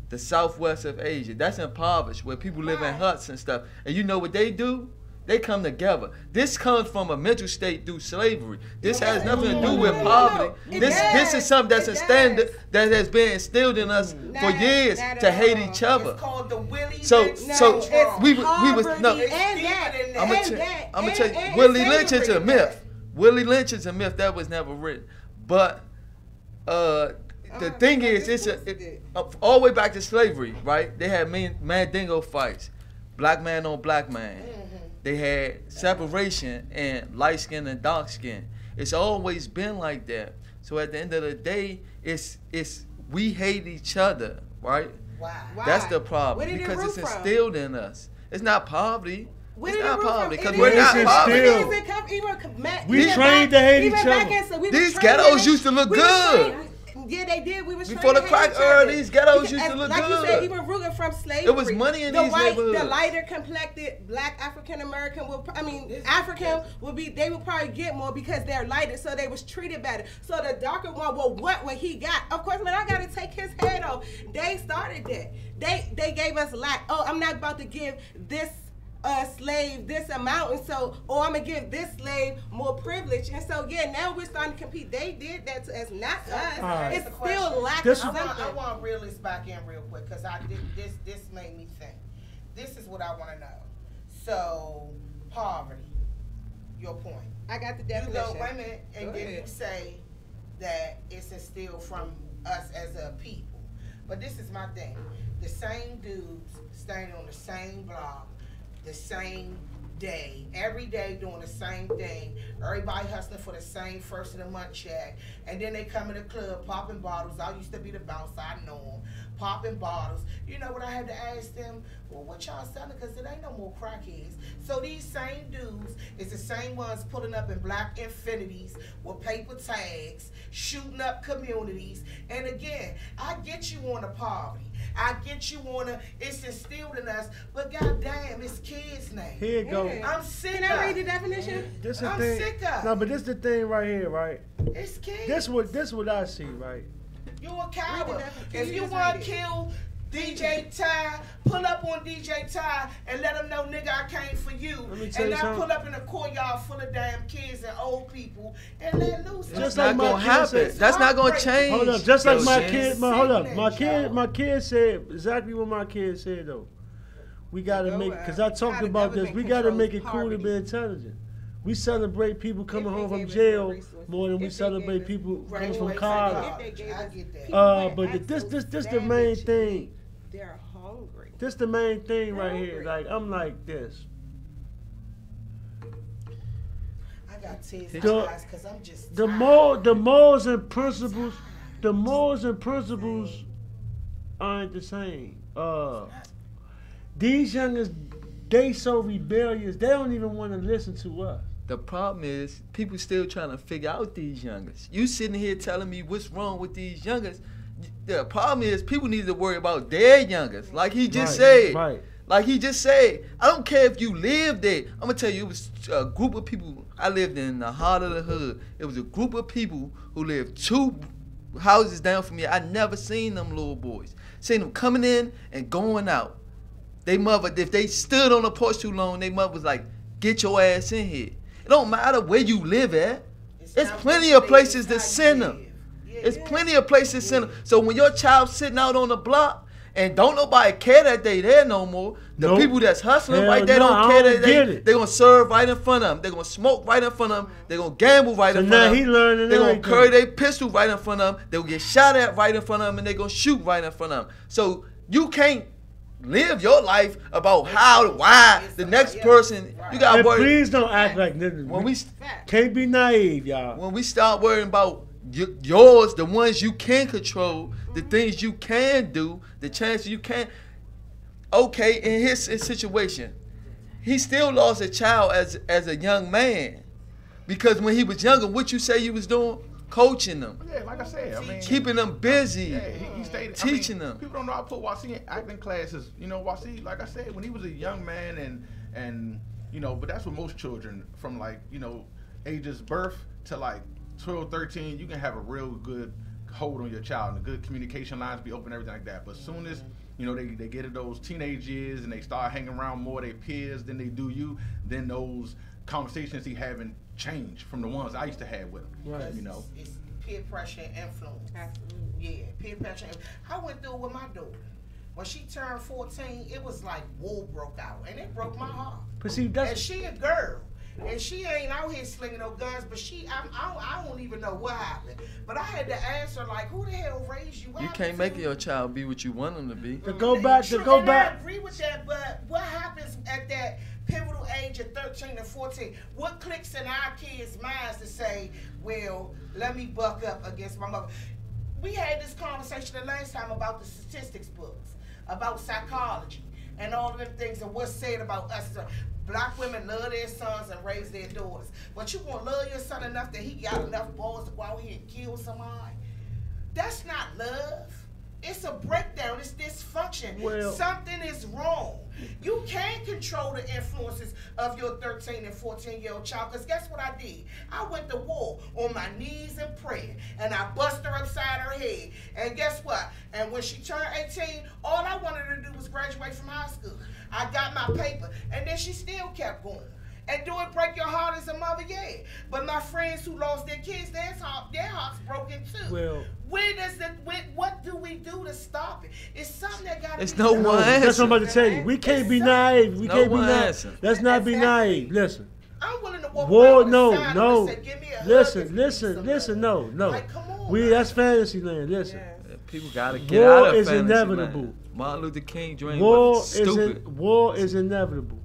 the southwest of Asia. That's impoverished, where people live in huts and stuff. And you know what they do? They come together. This comes from a mental state through slavery. This has nothing to do with poverty. This is something that's a standard that has been instilled in us for years to hate each other. It's called the Willie So we was no. I'm gonna tell you, Willie Lynch is a myth. Willie Lynch is a myth that was never written. But the thing is, it's all the way back to slavery, right? They had Mandingo fights, black man on black man. They had separation and light skin and dark skin. It's always been like that. So at the end of the day, it's we hate each other, right? Why? That's the problem, because it's instilled in us. It's not poverty. It's not poverty, because we're not poverty. We trained to hate each other. These ghettos used to look good. Yeah, they did. We was before the crack era. These ghettos used to look like good. Like you said, even rooting from slavery. It was money in these neighborhoods. The lighter complected black African American African would be. They would probably get more because they're lighter, so they was treated better. So the darker one, well, what he got? Of course, man, I got to take his head off. They started that. They gave us lack. Oh, I'm not about to give this slave this amount, and so, or I'm gonna give this slave more privilege, and so yeah, now we're starting to compete. They did that to us, not us. Right. It's still lacking something. I want realists back in real quick because I did this made me think. This is what I want to know. So poverty, your point. I got the definition. You go, wait a minute, and then you say that it's instilled from us as a people. But this is my thing. The same dudes staying on the same block, the same day, every day doing the same thing. Everybody hustling for the same first of the month check. And then they come in the club popping bottles. I used to be the bouncer, I know them. Popping bottles. You know what I had to ask them? Well, what y'all selling? Because it ain't no more crackheads. So these same dudes is the same ones pulling up in black Infinities with paper tags, shooting up communities. And again, I get you on the poverty. I get you on it's instilled in us, but goddamn, it's kids' name. Here you go. I'm sick of. Can I read the definition? I'm sick of. No, but this the thing right here, right? It's kids. This what I see, right? You a coward. If you want to kill DJ Ty, pull up on DJ Ty and let him know, nigga, I came for you. And now pull up in a courtyard full of damn kids and old people and let loose. That's not gonna happen. That's not gonna change. Hold up, just like my kid. My kid said exactly what my kid said though. We gotta make, cause I talked about this. We gotta make it cool to be intelligent. We celebrate people coming home from jail more than we celebrate people coming from college. But this the main thing. They're hungry. This the main thing right here. Like I'm like this. I got tears in my eyes because I'm just the morals and principles. The morals and principles aren't the same. These youngers, they so rebellious. They don't even want to listen to us. The problem is people still trying to figure out these youngers. You sitting here telling me what's wrong with these youngers. The problem is people need to worry about their youngers. Like he just said. Right. Like he just said. I don't care if you live there. I'm going to tell you, it was a group of people. I lived in the heart of the hood. It was a group of people who lived 2 houses down from me. I never seen them little boys. Seen them coming in and going out. They mother, if they stood on the porch too long, they mother was like, get your ass in here. It don't matter where you live at. There's plenty of places to send them. There's plenty of places to send them. So when your child's sitting out on the block and don't nobody care that they there no more, the people that's hustling right there don't care that they're going to serve right in front of them. They're going to smoke right in front of them. They're going to gamble right in front of them. They're going to carry their pistol right in front of them. They'll get shot at right in front of them, and they're going to shoot right in front of them. So you can't live your life about how, why the next person. You got to worry. Please don't act like this. When we can't be naive, y'all. When we start worrying about yours, the ones you can control, the things you can do, the chances you can. Okay, in his situation, he still lost a child as a young man, because when he was younger, what you say you was doing? Coaching them. Yeah, like I said, I mean, keeping them busy. Yeah, he stayed teaching them. People don't know I put Wasi in acting classes. You know, Wasi, like I said, when he was a young man and you know, but that's what most children from like, you know, ages birth to like 12, 13, you can have a real good hold on your child and the good communication lines be open, everything like that. But as soon as, you know, they get to those teenage years and they start hanging around more their peers than they do you, then those conversations he having change from the ones I used to have with him. Right. You know, it's peer pressure and influence. Yeah, peer pressure. I went through it with my daughter. When she turned 14, it was like war broke out, and it broke my heart. But see, that's, and she a girl, and she ain't out here slinging no guns. But I don't even know what happened. But I had to ask her, like, who the hell raised you? You can't make your child be what you want them to be. To go back. I agree with that, but what happens at that pivotal age of 13 and 14, what clicks in our kids' minds to say, well, let me buck up against my mother? We had this conversation the last time about the statistics books, about psychology, and all of them things, and what's said about us. Black women love their sons and raise their daughters. But you gonna love your son enough that he got enough balls to go out here and kill somebody? That's not love. It's a breakdown. It's dysfunction. Well, something is wrong. You can't control the influences of your 13 and 14-year-old child, because guess what I did? I went to war on my knees and prayed, and I bust her upside her head. And guess what? And when she turned 18, all I wanted her to do was graduate from high school. I got my paper, and then she still kept going. And do it break your heart as a mother? Yeah. But my friends who lost their kids, their hearts broken too. Well, what do we do to stop it? It's something that got to be It's no done. one answer. That's what I'm about to tell you. We can't be naive. We can't be naive. Let's not be naive. Listen. I'm willing to walk War, around no, with a sign no. and say, give me a hug Listen, no. Like, come on, That's fantasy land. Listen. People gotta get out of fantasy inevitable. land. Martin Luther King dream was stupid. War is inevitable.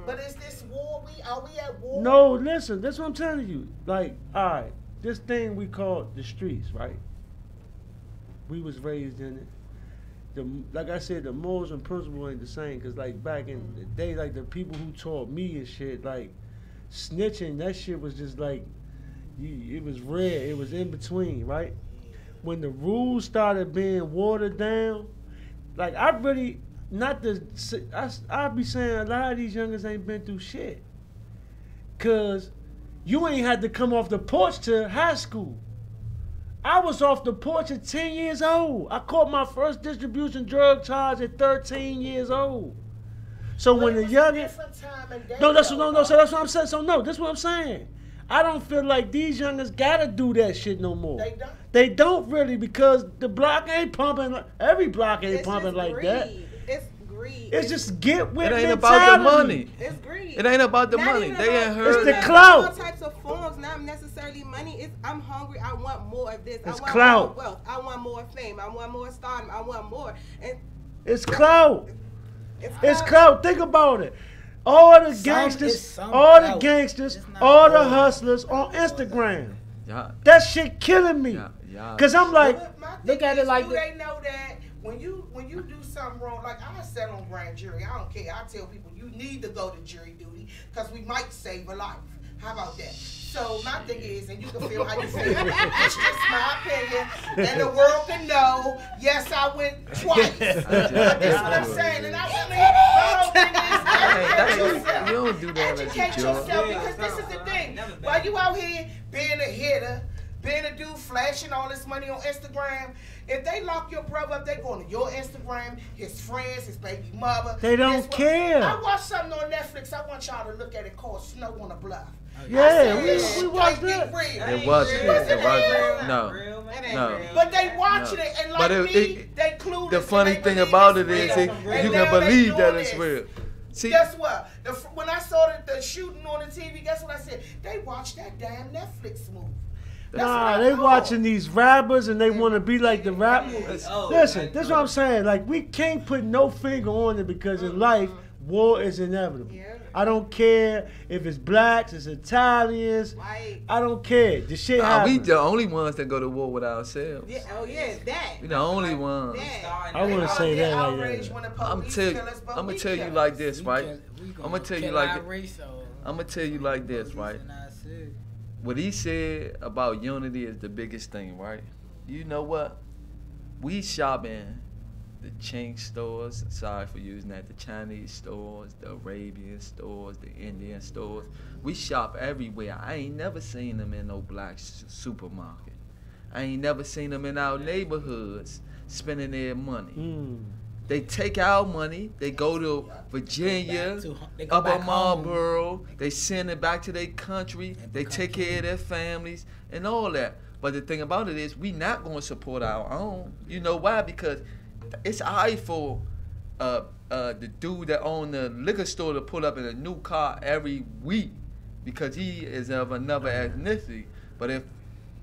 But is this war? Are we at war? No, listen. That's what I'm telling you. Like, all right, this thing we call the streets, right? We was raised in it. Like I said, the morals and principles ain't the same. Cause like back in the day, like the people who taught me and shit, like snitching, that shit was just like, it was rare. It was in between, right? When the rules started being watered down, like I really, I be saying a lot of these youngers ain't been through shit. Cause you ain't had to come off the porch to high school. I was off the porch at 10 years old. I caught my first distribution drug charge at 13 years old. So when the youngin', that's what I'm saying. So no, this is what I'm saying. I don't feel like these youngins gotta do that shit no more. They don't really, because the block ain't pumping. Every block ain't pumping like that. It's greed. It's just get with It ain't mentality. about the money. It's greed. It ain't about the Not money. even They ain't about- heard. It's the clout. All types of forms, not necessarily money. It's I'm hungry. I want more of this. It's I want clout. more wealth. I want more fame. I want more stardom. I want more. And It's clout. It's clout. Think about it. All the gangsters, all the hustlers on Instagram. That shit killing me. Cause I'm like, Look at it like this. They know that when you do something wrong, like I said on grand jury, I don't care. I tell people you need to go to jury duty because we might save a life. How about that? So my thing is, and you can feel how you feel. It's just my opinion, and the world can know. Yes, I went twice. That's what I'm saying, and I really, You don't do that. educate yourself because this is the thing. While you out here being a hitter, being a dude flashing all this money on Instagram, if they lock your brother up, they going to your Instagram, his friends, his baby mother. They don't care. I watched something on Netflix. I want y'all to look at it called Snow on a Bluff. Yeah, we watched that. It wasn't. No. But they watching it, and like they clueless. The funny thing about it is, you can believe that it's real. See, guess what? When I saw the shooting on the TV, guess what I said? They watched that damn Netflix movie. Nah, they watching these rappers and they want to be like the rappers. Listen, this is what I'm saying. Like, we can't put no finger on it because in life, war is inevitable. I don't care if it's blacks, it's Italians. I don't care. The shit happens. We the only ones that go to war with ourselves. Yeah, that. We the only ones. I wouldn't say that like that. I'm gonna tell you like this, right? I'm gonna tell you like this, right? What he said about unity is the biggest thing, right? You know what? We shop in the Chink stores, sorry for using that, the Chinese stores, the Arabian stores, the Indian stores. We shop everywhere. I ain't never seen them in no black supermarket. I ain't never seen them in our neighborhoods spending their money. They take our money, they go to Virginia, Upper Marlboro, they send it back to their country, they take care of their families and all that. But the thing about it is, we not going to support our own. You know why? Because it's hard for the dude that owned the liquor store to pull up in a new car every week because he is of another ethnicity. But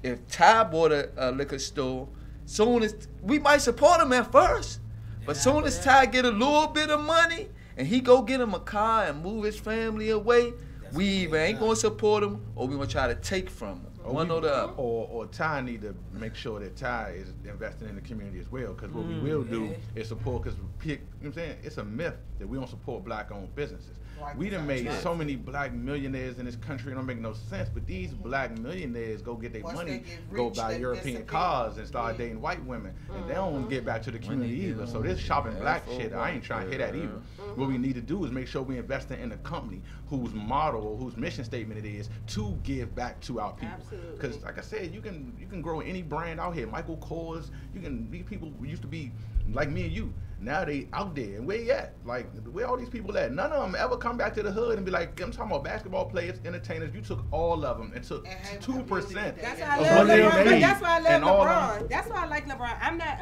if Ty bought a liquor store, soon as we might support him at first. But soon as Ty get a little bit of money and he go get him a car and move his family away, we either ain't gonna support him or we gonna try to take from him. One or the other. Or Ty need to make sure that Ty is investing in the community as well. Because what we will do is support. Because you know what I'm saying, it's a myth that we don't support black-owned businesses. We done made so many black millionaires in this country. It don't make no sense. But these black millionaires go get their money, go buy European cars and start dating white women, and they don't get back to the community either. So this shopping black shit, I ain't trying to hear that either. What we need to do is make sure we invest in a company whose motto or whose mission statement it is to give back to our people. Because like I said, you can grow any brand out here. Michael Kors, these people used to be like me and you. Now they out there, and where you at? Like, where all these people at? None of them ever come back to the hood and be like, I'm talking about basketball players, entertainers. You took all of them and took 2%. That's why I love LeBron. That's why I love LeBron. That's why I like LeBron. I'm not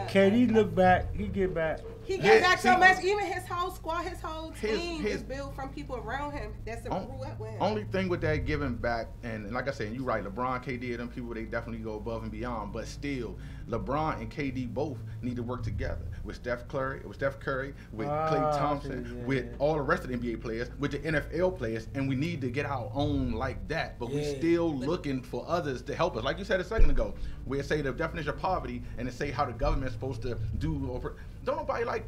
KD look back, he get back. He gets back so much. Even his whole squad, his whole team is built from people around him that's grew up with him. Only thing with that giving back, and like I said, you're right, LeBron, KD, them people, they definitely go above and beyond. But still, LeBron and KD both need to work together with Steph Curry, with Klay Thompson, with all the rest of the NBA players, with the NFL players, and we need to get our own like that. But we still looking for others to help us. Like you said a second ago, where it say the definition of poverty and it say how the government's supposed to do. Don't nobody like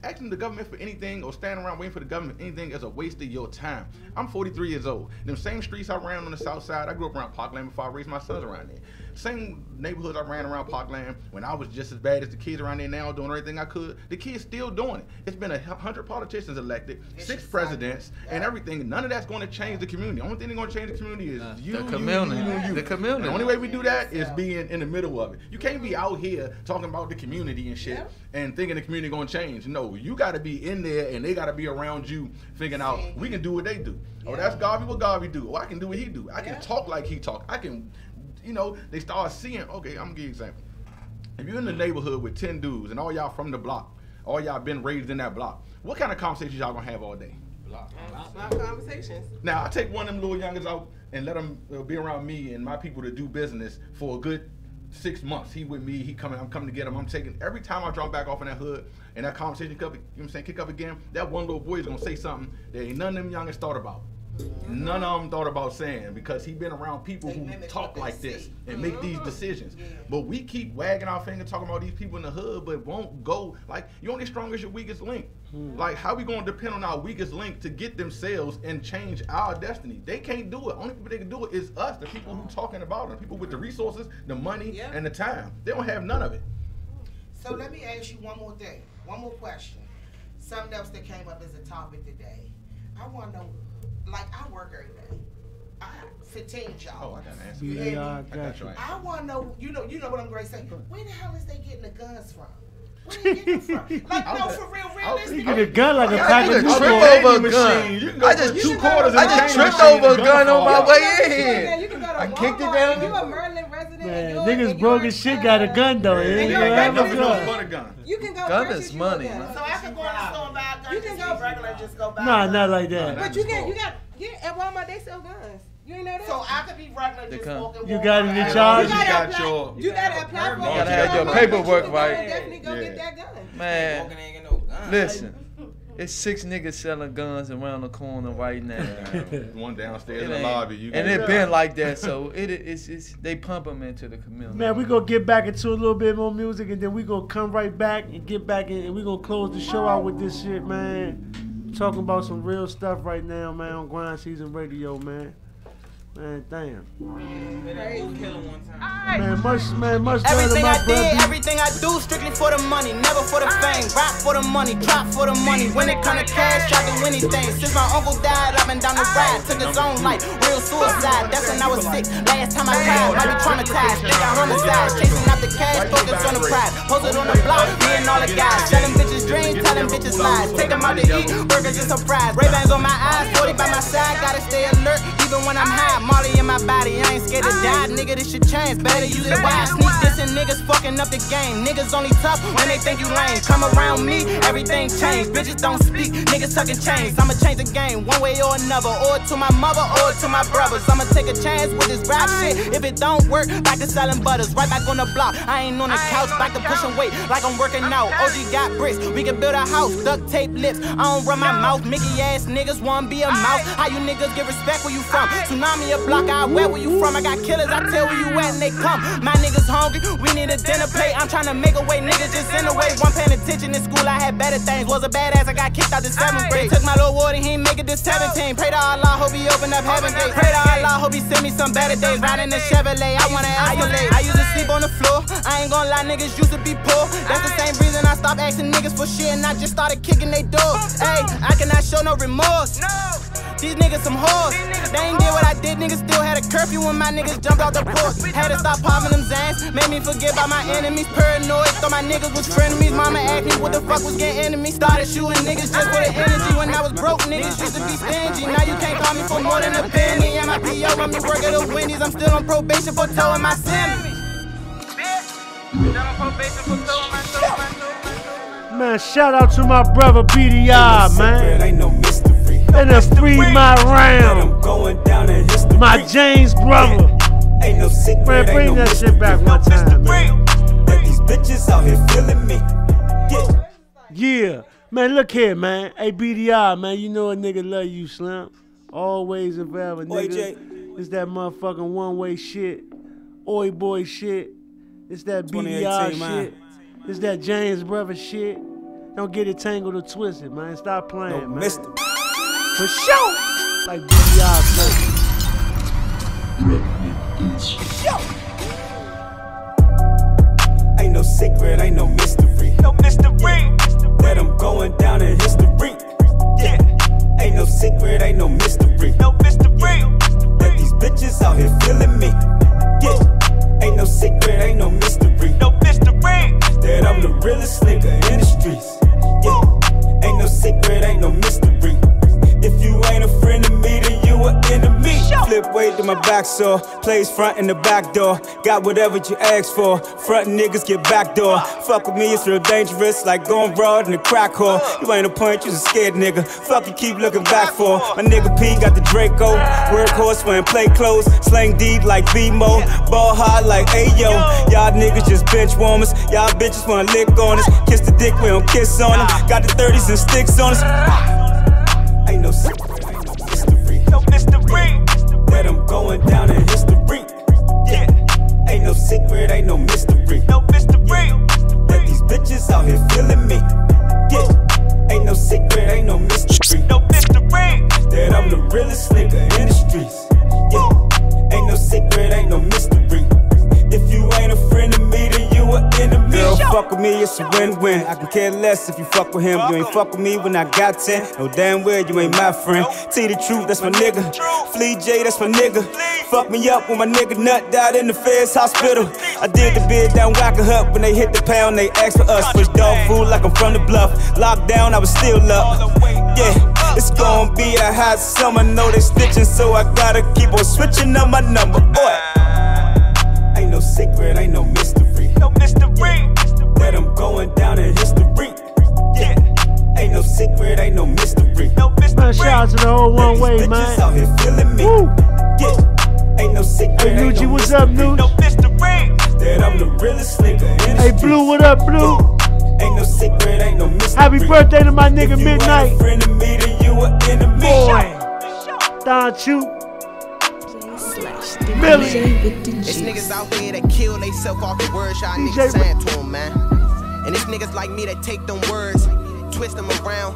asking the government for anything or standing around waiting for the government for anything is a waste of your time. I'm 43 years old. Them same streets I ran on the south side, I grew up around Parkland before I raised my sons around there. Same neighborhoods I ran around Parkland when I was just as bad as the kids around there now, doing everything I could. The kids still doing it. It's been 100 politicians elected, 6 presidents, and everything. None of that's going to change the community. The only thing that's going to change the community is you. The community. The community. The only way we do that is being in the middle of it. You can't be out here talking about the community and shit and thinking the community going to change. No, you got to be in there and they got to be around you figuring out we can do what they do. Oh, that's Garvey, what Garvey do. Oh, I can do what he do. I can talk like he talk. I can, you know, they start seeing, okay, I'm going to give you an example. If you're in the neighborhood with 10 dudes and all y'all from the block, all y'all been raised in that block, what kind of conversations y'all going to have all day? Block conversations. Now, I take one of them little youngers out and let them be around me and my people to do business for a good 6 months. He with me, I'm coming to get him. I'm taking, every time I drop back off in that hood and that conversation kick up again, that one little boy is going to say something that ain't none of them youngers thought about. None of them thought about saying because he been around people who talk like this and make these decisions. But we keep wagging our finger talking about these people in the hood, but won't go, like, you're only strong as your weakest link. Like, how we gonna depend on our weakest link to get themselves and change our destiny? They can't do it. Only people they can do it is us, the people who talking about it, the people with the resources, the money, and the time. They don't have none of it. So let me ask you one more thing, one more question. Something else that came up as a topic today. I want to know, like, I work every day. I have 15 jobs. Oh, I got an answer. Yeah, I got you. I want to know, you know what I'm going to say. Where the hell is they getting the guns from? Where they getting them from? Like, no, for real, You get a gun like a pack of tripped over a gun. I just tripped over a gun on my way in. I kicked it down. You a Merlin resident? Man, niggas broke as shit got a gun though. And You have a gun. You can go gun is money. So I can go in the store and buy a gun. You can go regular, just go buy. Nah, not like that. But you got at Walmart they sell guns. You ain't know that? So I could be regular, just walking. You got it in charge. You gotta apply for it. You gotta have your paperwork right. Definitely go get that gun. Man, listen. It's 6 niggas selling guns around the corner right now. One downstairs in the lobby. And it been like that, so it's they pump them into the community. Man, we gonna get back into a little bit more music, and then we gonna come right back and get back in, and we gonna close the show out with this shit, man. Talking about some real stuff right now, man, on Grindseason Radio, man. Man, damn. Man, much everything I did, brother. everything I do, strictly for the money, never for the fame. Rap for the money, drop for the money. When it come to cash, try to do anything. Since my uncle died, I've been down the ride. Took his own life, real suicide. That's when I was 6. Last time I cried, might be traumatized. Think I homicide, chasing out the cash, focus on the pride. Posted on the block, me and all the guys. Selling bitches dreams, telling bitches lies. Take them out to eat, burgers and some fries. Ray-Bans on my eyes, 40 by my side. Gotta stay alert, even when I'm high. Molly in my body, I ain't scared to die. Nigga, this shit change, better use it wise. Sneak this and niggas fucking up the game. Niggas only tough when they think you lame. Come around me, everything changed. Bitches don't speak, niggas tucking chains. I'ma change the game one way or another. Or to my mother, or to my brothers. I'ma take a chance with this rap shit. If it don't work, back to selling butters. Right back on the block, I ain't on the couch. Back to pushing weight like I'm working out. OG got bricks, we can build a house. Duct tape lips, I don't run my mouth. Mickey ass niggas wanna be a mouse. How you niggas get respect where you from? Tsunami a block, where you from? I got killers, I tell where you at and they come. My niggas hungry, we need a dinner plate. I'm trying to make a way, niggas just in the way. One paying attention in school, I had better things. Was a badass, I got kicked out the 7th grade. Took my little water, he ain't make it to 17. Pray to Allah, hope he open up heaven gates. Pray to Allah, hope he send me some better days. Riding the Chevrolet, I wanna escalate. I used to sleep on the floor, I ain't gonna lie, niggas used to be poor. That's the same reason I stopped asking niggas for shit and I just started kicking they doors. Hey, I cannot show no remorse. These niggas some whores. They ain't did what I did, niggas still had a curfew when my niggas jumped out the porch. Had to stop popping them Zans, made me forget about my enemies. Paranoid, thought my niggas was frenemies. Mama asked me what the fuck was getting into me. Started shooting niggas just for the energy. When I was broke, niggas used to be stingy. Now you can't call me for more than a penny. And my P.O. run me work at the Wendy's. I'm still on probation for towing my semi. Man, shout out to my brother BDR, man. Ain't no mystery. And a 3 my round. My James brother. Ain't no secret. Man, bring that shit back one time, man. But these bitches out here feeling me. Yeah. Man, look here, man. Hey, BDR, man, you know a nigga love you, Slim. Always and forever, nigga. It's that motherfucking one-way shit. Oi boy shit. It's that BDR shit. It's that James brother shit. Don't get it tangled or twisted, man. Stop playing, man. Mister. For sure. Like BDI said. Ain't no secret, ain't no mystery. No mystery. That I'm going down in history. Yeah. Ain't no secret, ain't no mystery. No mystery. That these bitches out here feeling me. Yeah. Ain't no secret, ain't no mystery. No mystery. That I'm the realest nigga in the streets. Yeah. Ain't no secret, ain't no mystery. If you ain't a friend of me, then you an enemy. Flip weight to my back sore. Plays front and the back door. Got whatever you asked for. Front niggas get back door. Fuck with me, it's real dangerous. Like going broad in the crack hole. You ain't a point, you's a scared nigga. Fuck you keep looking back for. My nigga P got the Draco. Workhorse wearing play clothes. Slang deep like B-Mo. Ball hard like Ayo. Y'all niggas just bench warmers. Y'all bitches wanna lick on us. Kiss the dick, we don't kiss on them. Got the 30s and sticks on us. Ain't no secret, ain't no mystery. No mystery. That I'm going down in history. Yeah. Ain't no secret, ain't no mystery. No mystery. That these bitches out here feeling me. Yeah. Ain't no secret, ain't no mystery. No mystery. That I'm the realest nigga in the streets. Yeah. Ain't no secret, ain't no mystery. If you ain't a friend of me, then you an enemy. Girl, fuck with me, it's a win-win. I can care less if you fuck with him. You ain't fuck with me when I got 10. No damn well, you ain't my friend. Tell you the truth, that's my nigga. Flea J, that's my nigga. Fuck me up when my nigga nut died in the feds hospital. I did the bid down Wacker Hut. When they hit the pound, they asked for us. Push dog food like I'm from the bluff. Locked down, I was still up. Yeah, it's gonna be a hot summer. Know they stitching, so I gotta keep on switching up my number. Boy. Ain't no secret, ain't no mystery. No mystery. That I'm going down in history. Yeah. Ain't no secret, ain't no mystery. No mystery. Man, shout out to the whole one way, man. Out here feeling me. Woo. Yeah. Ain't no secret. Hey, Nucci, what's up, Nucci? No mystery. That I'm the realest nigga in the Hey, Blue, what up, Blue? Ain't no secret, ain't no mystery. Happy birthday to my nigga Midnight. If you ain't a friend of me, then you an enemy. Boy. Don Chu. It's niggas out there that kill they self off the words y'all niggas saying to them, man. And it's niggas like me that take them words, twist them around,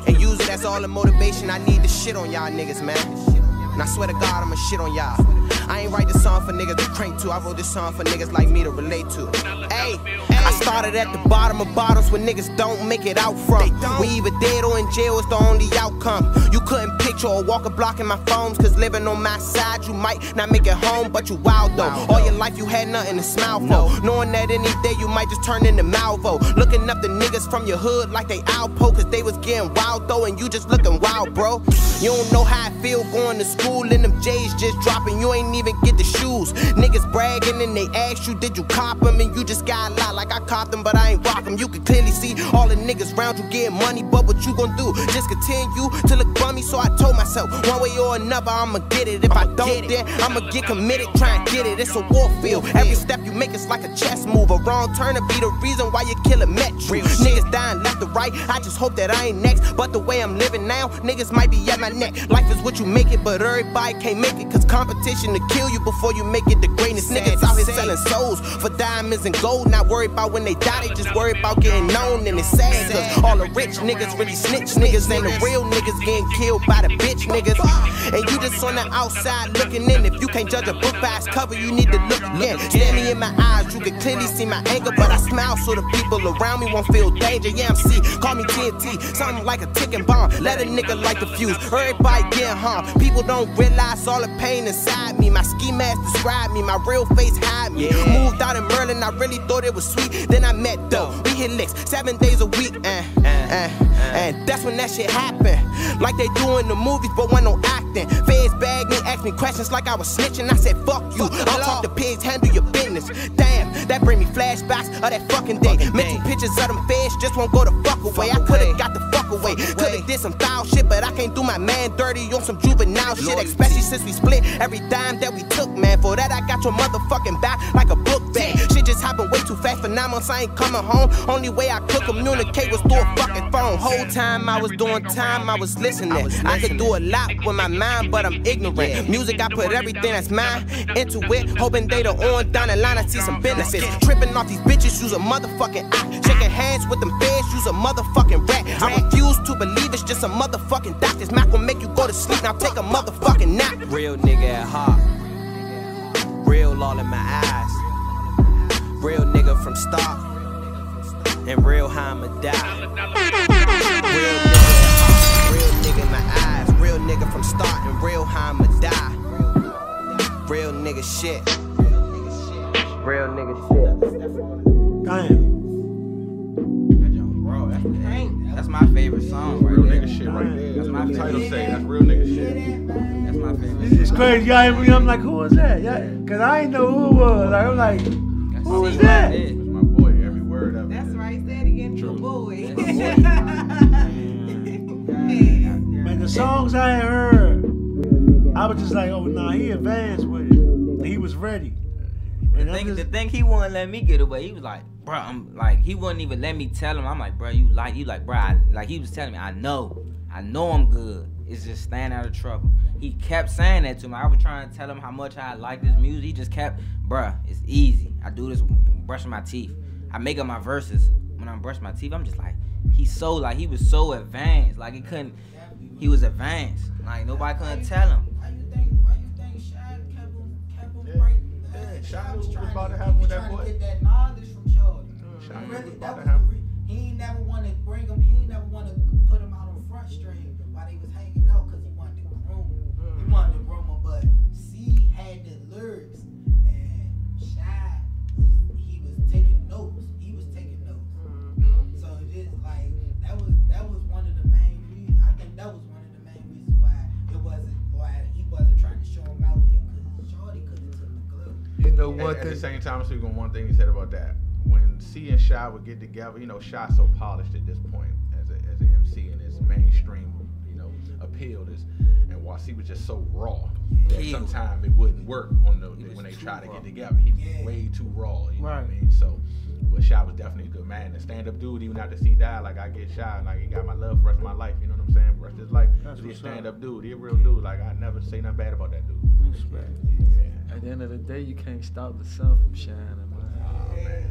and use it as all the motivation I need to shit on y'all niggas, man. And I swear to God, I'ma shit on y'all. I ain't write this song for niggas to crank to. I wrote this song for niggas like me to relate to. Hey, I started at the bottom of bottoms when niggas don't make it out from. We either dead or in jail is the only outcome. You couldn't picture or walk a block in my phones, cause living on my side, you might not make it home, but you wild though. All your life you had nothing to smile for. Knowing that any day you might just turn into Malvo. Looking up the niggas from your hood like they Alpo, cause they was getting wild though, and you just looking wild, bro. You don't know how I feel going to school and them J's just dropping. You ain't even get the shoes. Niggas bragging and they ask you, did you cop them? And you just got a lot like I copped them, but I ain't rock them. You can clearly see all the niggas round you getting money, but what you gon' do? Just continue to look bummy. So I told myself, one way or another, I'ma get it. If I don't, then I'ma get committed, try and get it. It's a war field. Every step you make is like a chess move. A wrong turn to be the reason why you kill a Metro. Niggas dying left to right. I just hope that I ain't next. But the way I'm living now, niggas might be at my neck. Life is what you make it, but everybody can't make it. Cause competition to kill you before you make it the greatest. Niggas out here selling souls for diamonds and gold. Not worried about when they die, they just worried about getting known. And it's sad cause all the rich niggas really snitch niggas. And the real niggas getting killed by the bitch niggas. And you just on the outside looking in. If you can't judge a book by its cover, you need to look again. Stare me in my eyes, you can clearly see my anger, but I smile so the people around me won't feel danger. Yeah, I'm C, call me TNT, something like a ticking bomb. Let a nigga light the fuse, everybody getting harmed. People don't realize all the pain inside me. My ski mask describe me, my real face hide me. Moved out in Merlin, I really thought it was sweet. Then I met Doe, we hit licks 7 days a week, and that's when that shit happened. Like they do in the movies, but when no acting. Feds bag me, ask me questions like I was snitching. I said, fuck you, I'll talk to pigs, handle your business. Damn, that bring me flashbacks of that fucking day. Mental pictures of them feds just won't go the fuck away. I could've got the fuck away, could've did some foul shit, but I can't do my man dirty on some juvenile shit. Especially since we split every dime that we took, man. For that I got your motherfucking back like a book bag. Shit just happened way too fast for 9 months I ain't coming home. Only way I could communicate was through a fucking phone. Whole time I was doing time, I was listening. I could do a lot with my mind, but I'm ignorant. Music, I put everything that's mine into it, hoping they the on down the line I see some benefits. Tripping off these bitches, use a motherfucking eye. Shaking hands with them feds, use a motherfucking rat. I refuse to believe it's just a motherfucking doctor. This Mac will make you go to sleep, now take a motherfucking nap. Real nigga at heart, real all in my eyes. Real nigga from start, and real how I'ma die. Real nigga in my eyes, real nigga from start, and real how I'ma die. Real nigga shit. Real nigga shit. Damn. Bro, that's my favorite song right real there. Nigga shit right there. That's my title favorite. say. That's real nigga shit. That's my favorite. It's crazy. Y'all, I'm like, who was that? Cause I ain't know who it was. Like, I'm like, who was that? It's my boy. Every word of it. That's right. Say it again, your boy. Man, the songs I had heard, I was just like, oh nah, he advanced with it. He was ready. The thing he wouldn't let me get away. He was like, bro, I'm like, he wouldn't even let me tell him. I'm like, bro, you like, bro, like he was telling me, I know I'm good. It's just staying out of trouble. He kept saying that to me. I was trying to tell him how much I like this music. He just kept, bruh, it's easy. I do this brushing my teeth. I make up my verses when I'm brushing my teeth. I'm just like, he was so advanced. Like he was advanced. Like nobody couldn't tell him. Why you think Shaq kept him right? Shaq knew what was about to happen with that boy. Get that knowledge from Shaq. Really, that was he ain't never want to bring him. He ain't never want to put him out on Front Street while they was hanging out because he wanted to groom him. He wanted to groom him, but C had the lyrics, and Shaq was taking notes. He was taking notes. So it's like that was one of the main reasons. I think that was one of the main reasons why he wasn't trying to show him out there because Shorty couldn't took the club. You know what? At the same time, so one thing he said about that. When C and Shy would get together, you know, Shy so polished at this point as an MC and his mainstream, you know, appeal is, and while C was just so raw that sometimes it wouldn't work on when they try to get together. He was way too raw, you know what I mean? So, but Shy was definitely a good man, a stand-up dude. Even after C died, like I get Shy, like he got my love for the rest of my life. You know what I'm saying? For the rest of his life, he's a stand-up dude. He a real dude. Like I never say nothing bad about that dude. Respect. Yeah. At the end of the day, you can't stop the sun from shining, man.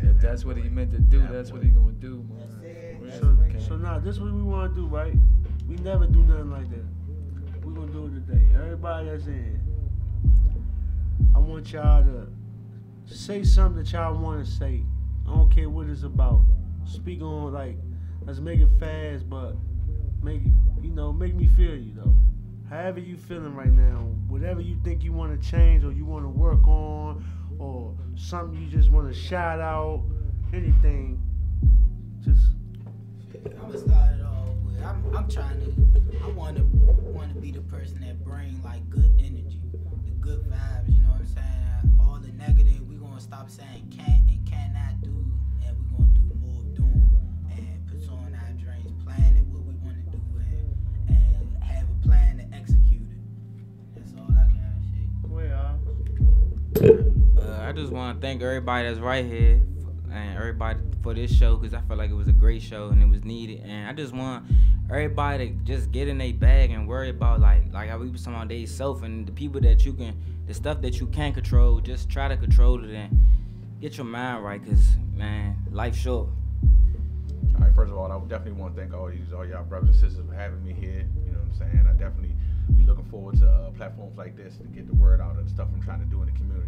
If that's what he meant to do, that's what he gonna do, man. So now this is what we want to do, right? We never do nothing like that. We're gonna do it today. Everybody that's in, I want y'all to say something that y'all want to say. I don't care what it's about. Speak on, like, let's make it fast, but make me feel you though. However you feeling right now, whatever you think you want to change or you want to work on, or something you just want to shout out, anything, just. I'm gonna start it off with. I want to be the person that bring like good energy, the good vibes. You know what I'm saying? All the negative, we gonna stop saying can't and cannot do, and we gonna do more of doing, and pursue our dreams, planning what we want to do, and have a plan to execute it. That's all I can say. I just want to thank everybody that's right here and everybody for this show because I felt like it was a great show and it was needed. And I just want everybody to just get in their bag and worry about like how we was talking about they self and the people that the stuff that you can't control, just try to control it and get your mind right because, man, life's short. All right, first of all, I would definitely want to thank all y'all brothers and sisters for having me here. You know what I'm saying? I definitely be looking forward to platforms like this to get the word out of the stuff I'm trying to do in the community.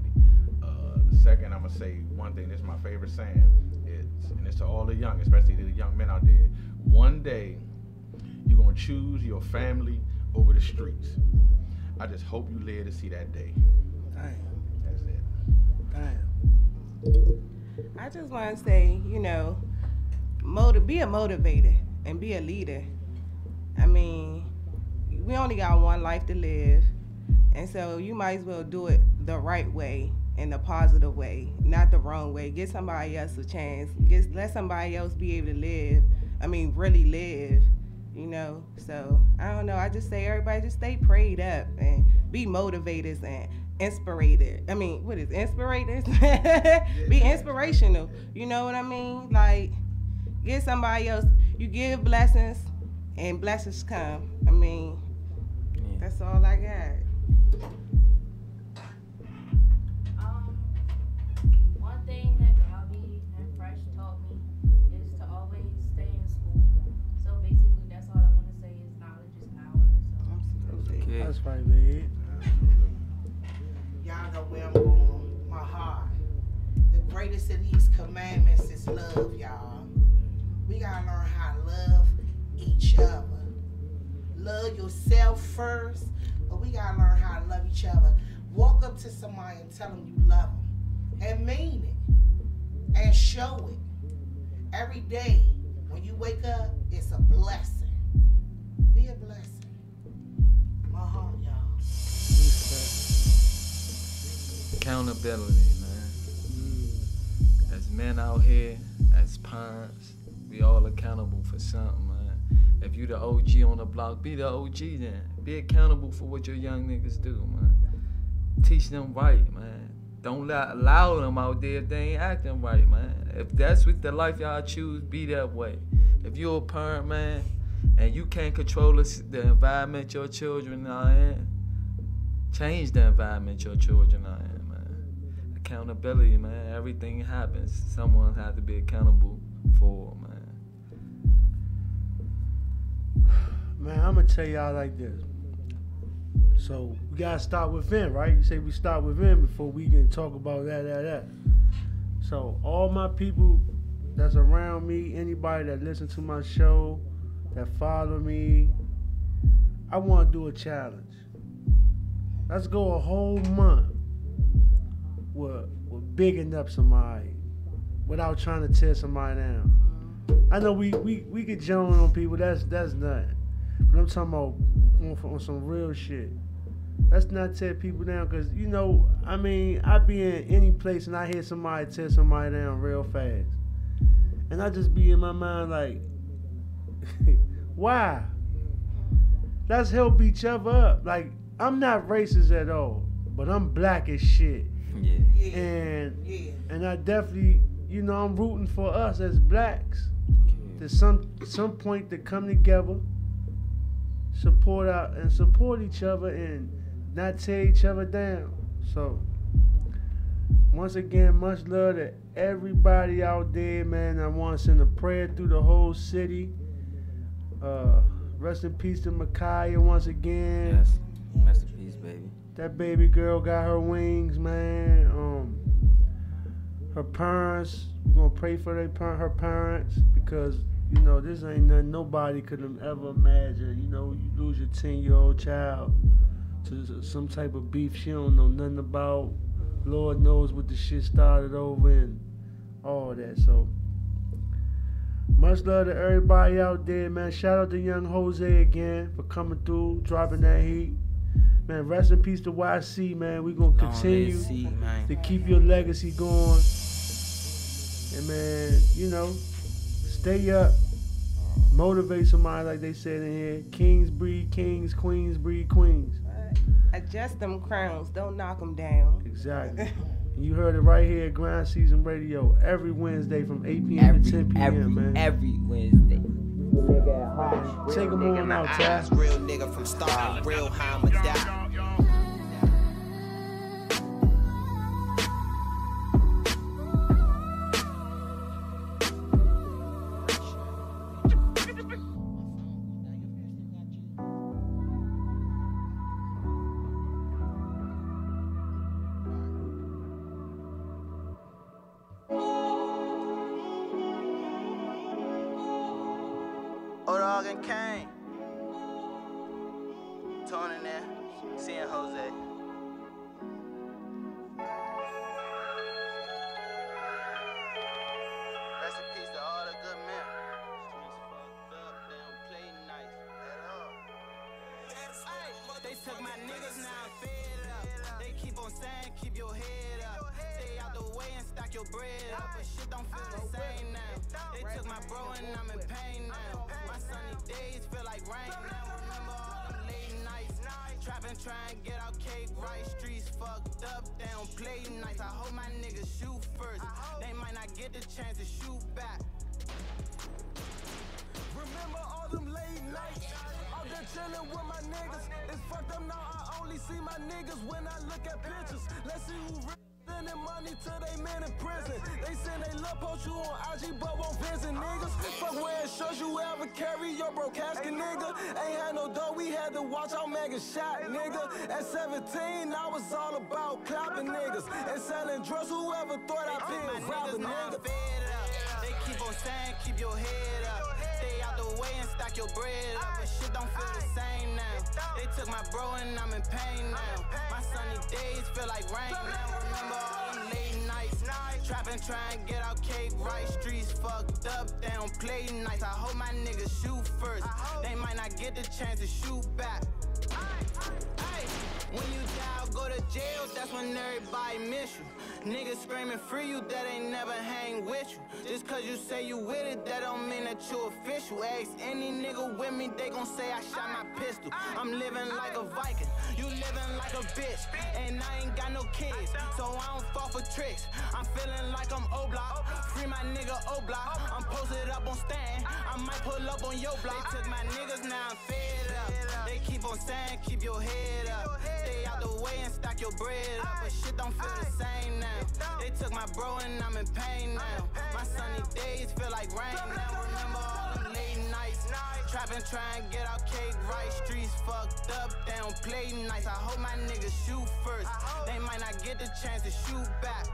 Second, I'm going to say one thing. This is my favorite saying. It's to all the young, especially the young men out there. One day, you're going to choose your family over the streets. I just hope you live to see that day. Damn. That's it. Damn. I just want to say, you know, be a motivator and be a leader. I mean, we only got one life to live, and so you might as well do it the right way, in the positive way, not the wrong way. Get somebody else a chance. Let somebody else be able to live. I mean, really live, you know. So I don't know. I just say everybody just stay prayed up and be motivators and inspirated. I mean, what is inspirators? Be inspirational. You know what I mean? Like, get somebody else. You give blessings, and blessings come. I mean, that's all I got. One thing that Bobby and Fresh taught me is to always stay in school. So basically, that's all I want to say is knowledge is power. So. Absolutely. That's right, man. Y'all know where I'm going. My heart. The greatest of these commandments is love, y'all. We gotta learn how to love each other. Love yourself first, but we gotta learn how to love each other. Walk up to somebody and tell them you love them. And mean it. And show it. Every day, when you wake up, it's a blessing. Be a blessing. My heart, y'all. Accountability, man. As men out here, as parents, we all accountable for something, man. If you the OG on the block, be the OG then. Be accountable for what your young niggas do, man. Teach them right, man. Don't allow them out there if they ain't acting right, man. If that's what the life y'all choose, be that way. If you're a parent, man, and you can't control the environment your children are in, change the environment your children are in, man. Accountability, man. Everything happens. Someone has to be accountable for, man. Man, I'm gonna tell y'all like this. So we gotta start within, right? You say we start within before we can talk about that. So all my people that's around me, anybody that listen to my show, that follow me, I wanna do a challenge. Let's go a whole month with bigging up somebody without trying to tear somebody down. I know we get joning on people, that's nothing. But I'm talking about on some real shit. Let's not tear people down, because, you know, I mean, I be in any place and I hear somebody tear somebody down real fast. And I just be in my mind like, why? Let's help each other up. Like, I'm not racist at all, but I'm black as shit. Yeah. And I definitely, you know, I'm rooting for us as blacks to some point to come together, support each other and not tear each other down. So once again, much love to everybody out there, man. I want to send a prayer through the whole city. Rest in peace to Micaiah once again. Yes. Rest in peace, baby. That baby girl got her wings, man. Her parents, we're gonna pray for her parents, because, you know, this ain't nothing nobody could have ever imagined. You know, you lose your 10-year-old child to some type of beef she don't know nothing about. Lord knows what the shit started over and all that. So much love to everybody out there, man. Shout out to young Jose again for coming through, dropping that heat. Man, rest in peace to YC, man. We gonna continue to keep your legacy going. And man, you know, stay up. Motivate somebody, like they said in here. Kings breed kings, queens breed queens. Adjust them crowns, don't knock them down. Exactly. You heard it right here at Grindseason Radio every Wednesday from 8 p.m. to 10 p.m., man. Every Wednesday. Take them on out, Taz. Real nigga from start, real how I'ma die. Dog and Kane. Tony in there, seeing Jose. Rest in peace to all the good men. Fucked up, they don't play nice at all. They took my niggas, now I'm fed up. They keep on saying, keep your head up. Stay out the way and stack your bread up. But shit don't feel the same now. They took my bro and I'm in pain now. My sunny days feel like rain now. Remember all them late nights. Trappin', tryin' get out cake right. Streets fucked up, they don't play nice. I hope my niggas shoot first. They might not get the chance to shoot back. Remember all them late nights, out there chillin' with my niggas. It's fucked up now, I only see my niggas when I look at pictures. Let's see who sending money to they men in prison. They send they love post you on IG but won't visit niggas. Fuck wearing shirts you ever carry your broke casket, nigga. Ain't had no dough, we had to watch our man get shot, nigga. At 17, I was all about clapping niggas and selling drugs. Whoever thought I'd be a rapper, nigga. They keep on saying, keep your head up. Stay out the way and stack your bread up. But shit don't feel the same now. They took my bro and I'm in pain now. My sunny days feel like rain now. Remember all them late nights. Trappin', tryin' get out cake right. Streets fucked up, they don't play nice. I hope my niggas shoot first. They might not get the chance to shoot back. When you die, go to jail, that's when everybody miss you. Niggas screaming free you that ain't never hang with you. Just cause you say you with it, that don't mean that you official. Ask any nigga with me, they gon' say I shot my pistol. I'm living like a Viking, you living like a bitch. And I ain't got no kids, so I don't fall for tricks. I'm feeling like I'm O-Block, free my nigga O-Block. I'm posted up on stand, I might pull up on your block. They took my niggas, now I'm fed up. They keep on saying, keep your head up. Stay out the way and stack your bread up. But shit don't feel the same now. They took my bro and I'm in pain now. My sunny days feel like rain now. Remember all them late nights. Trappin', tryin' get out cake right. Streets fucked up, they don't play nice. I hope my niggas shoot first. They might not get the chance to shoot back.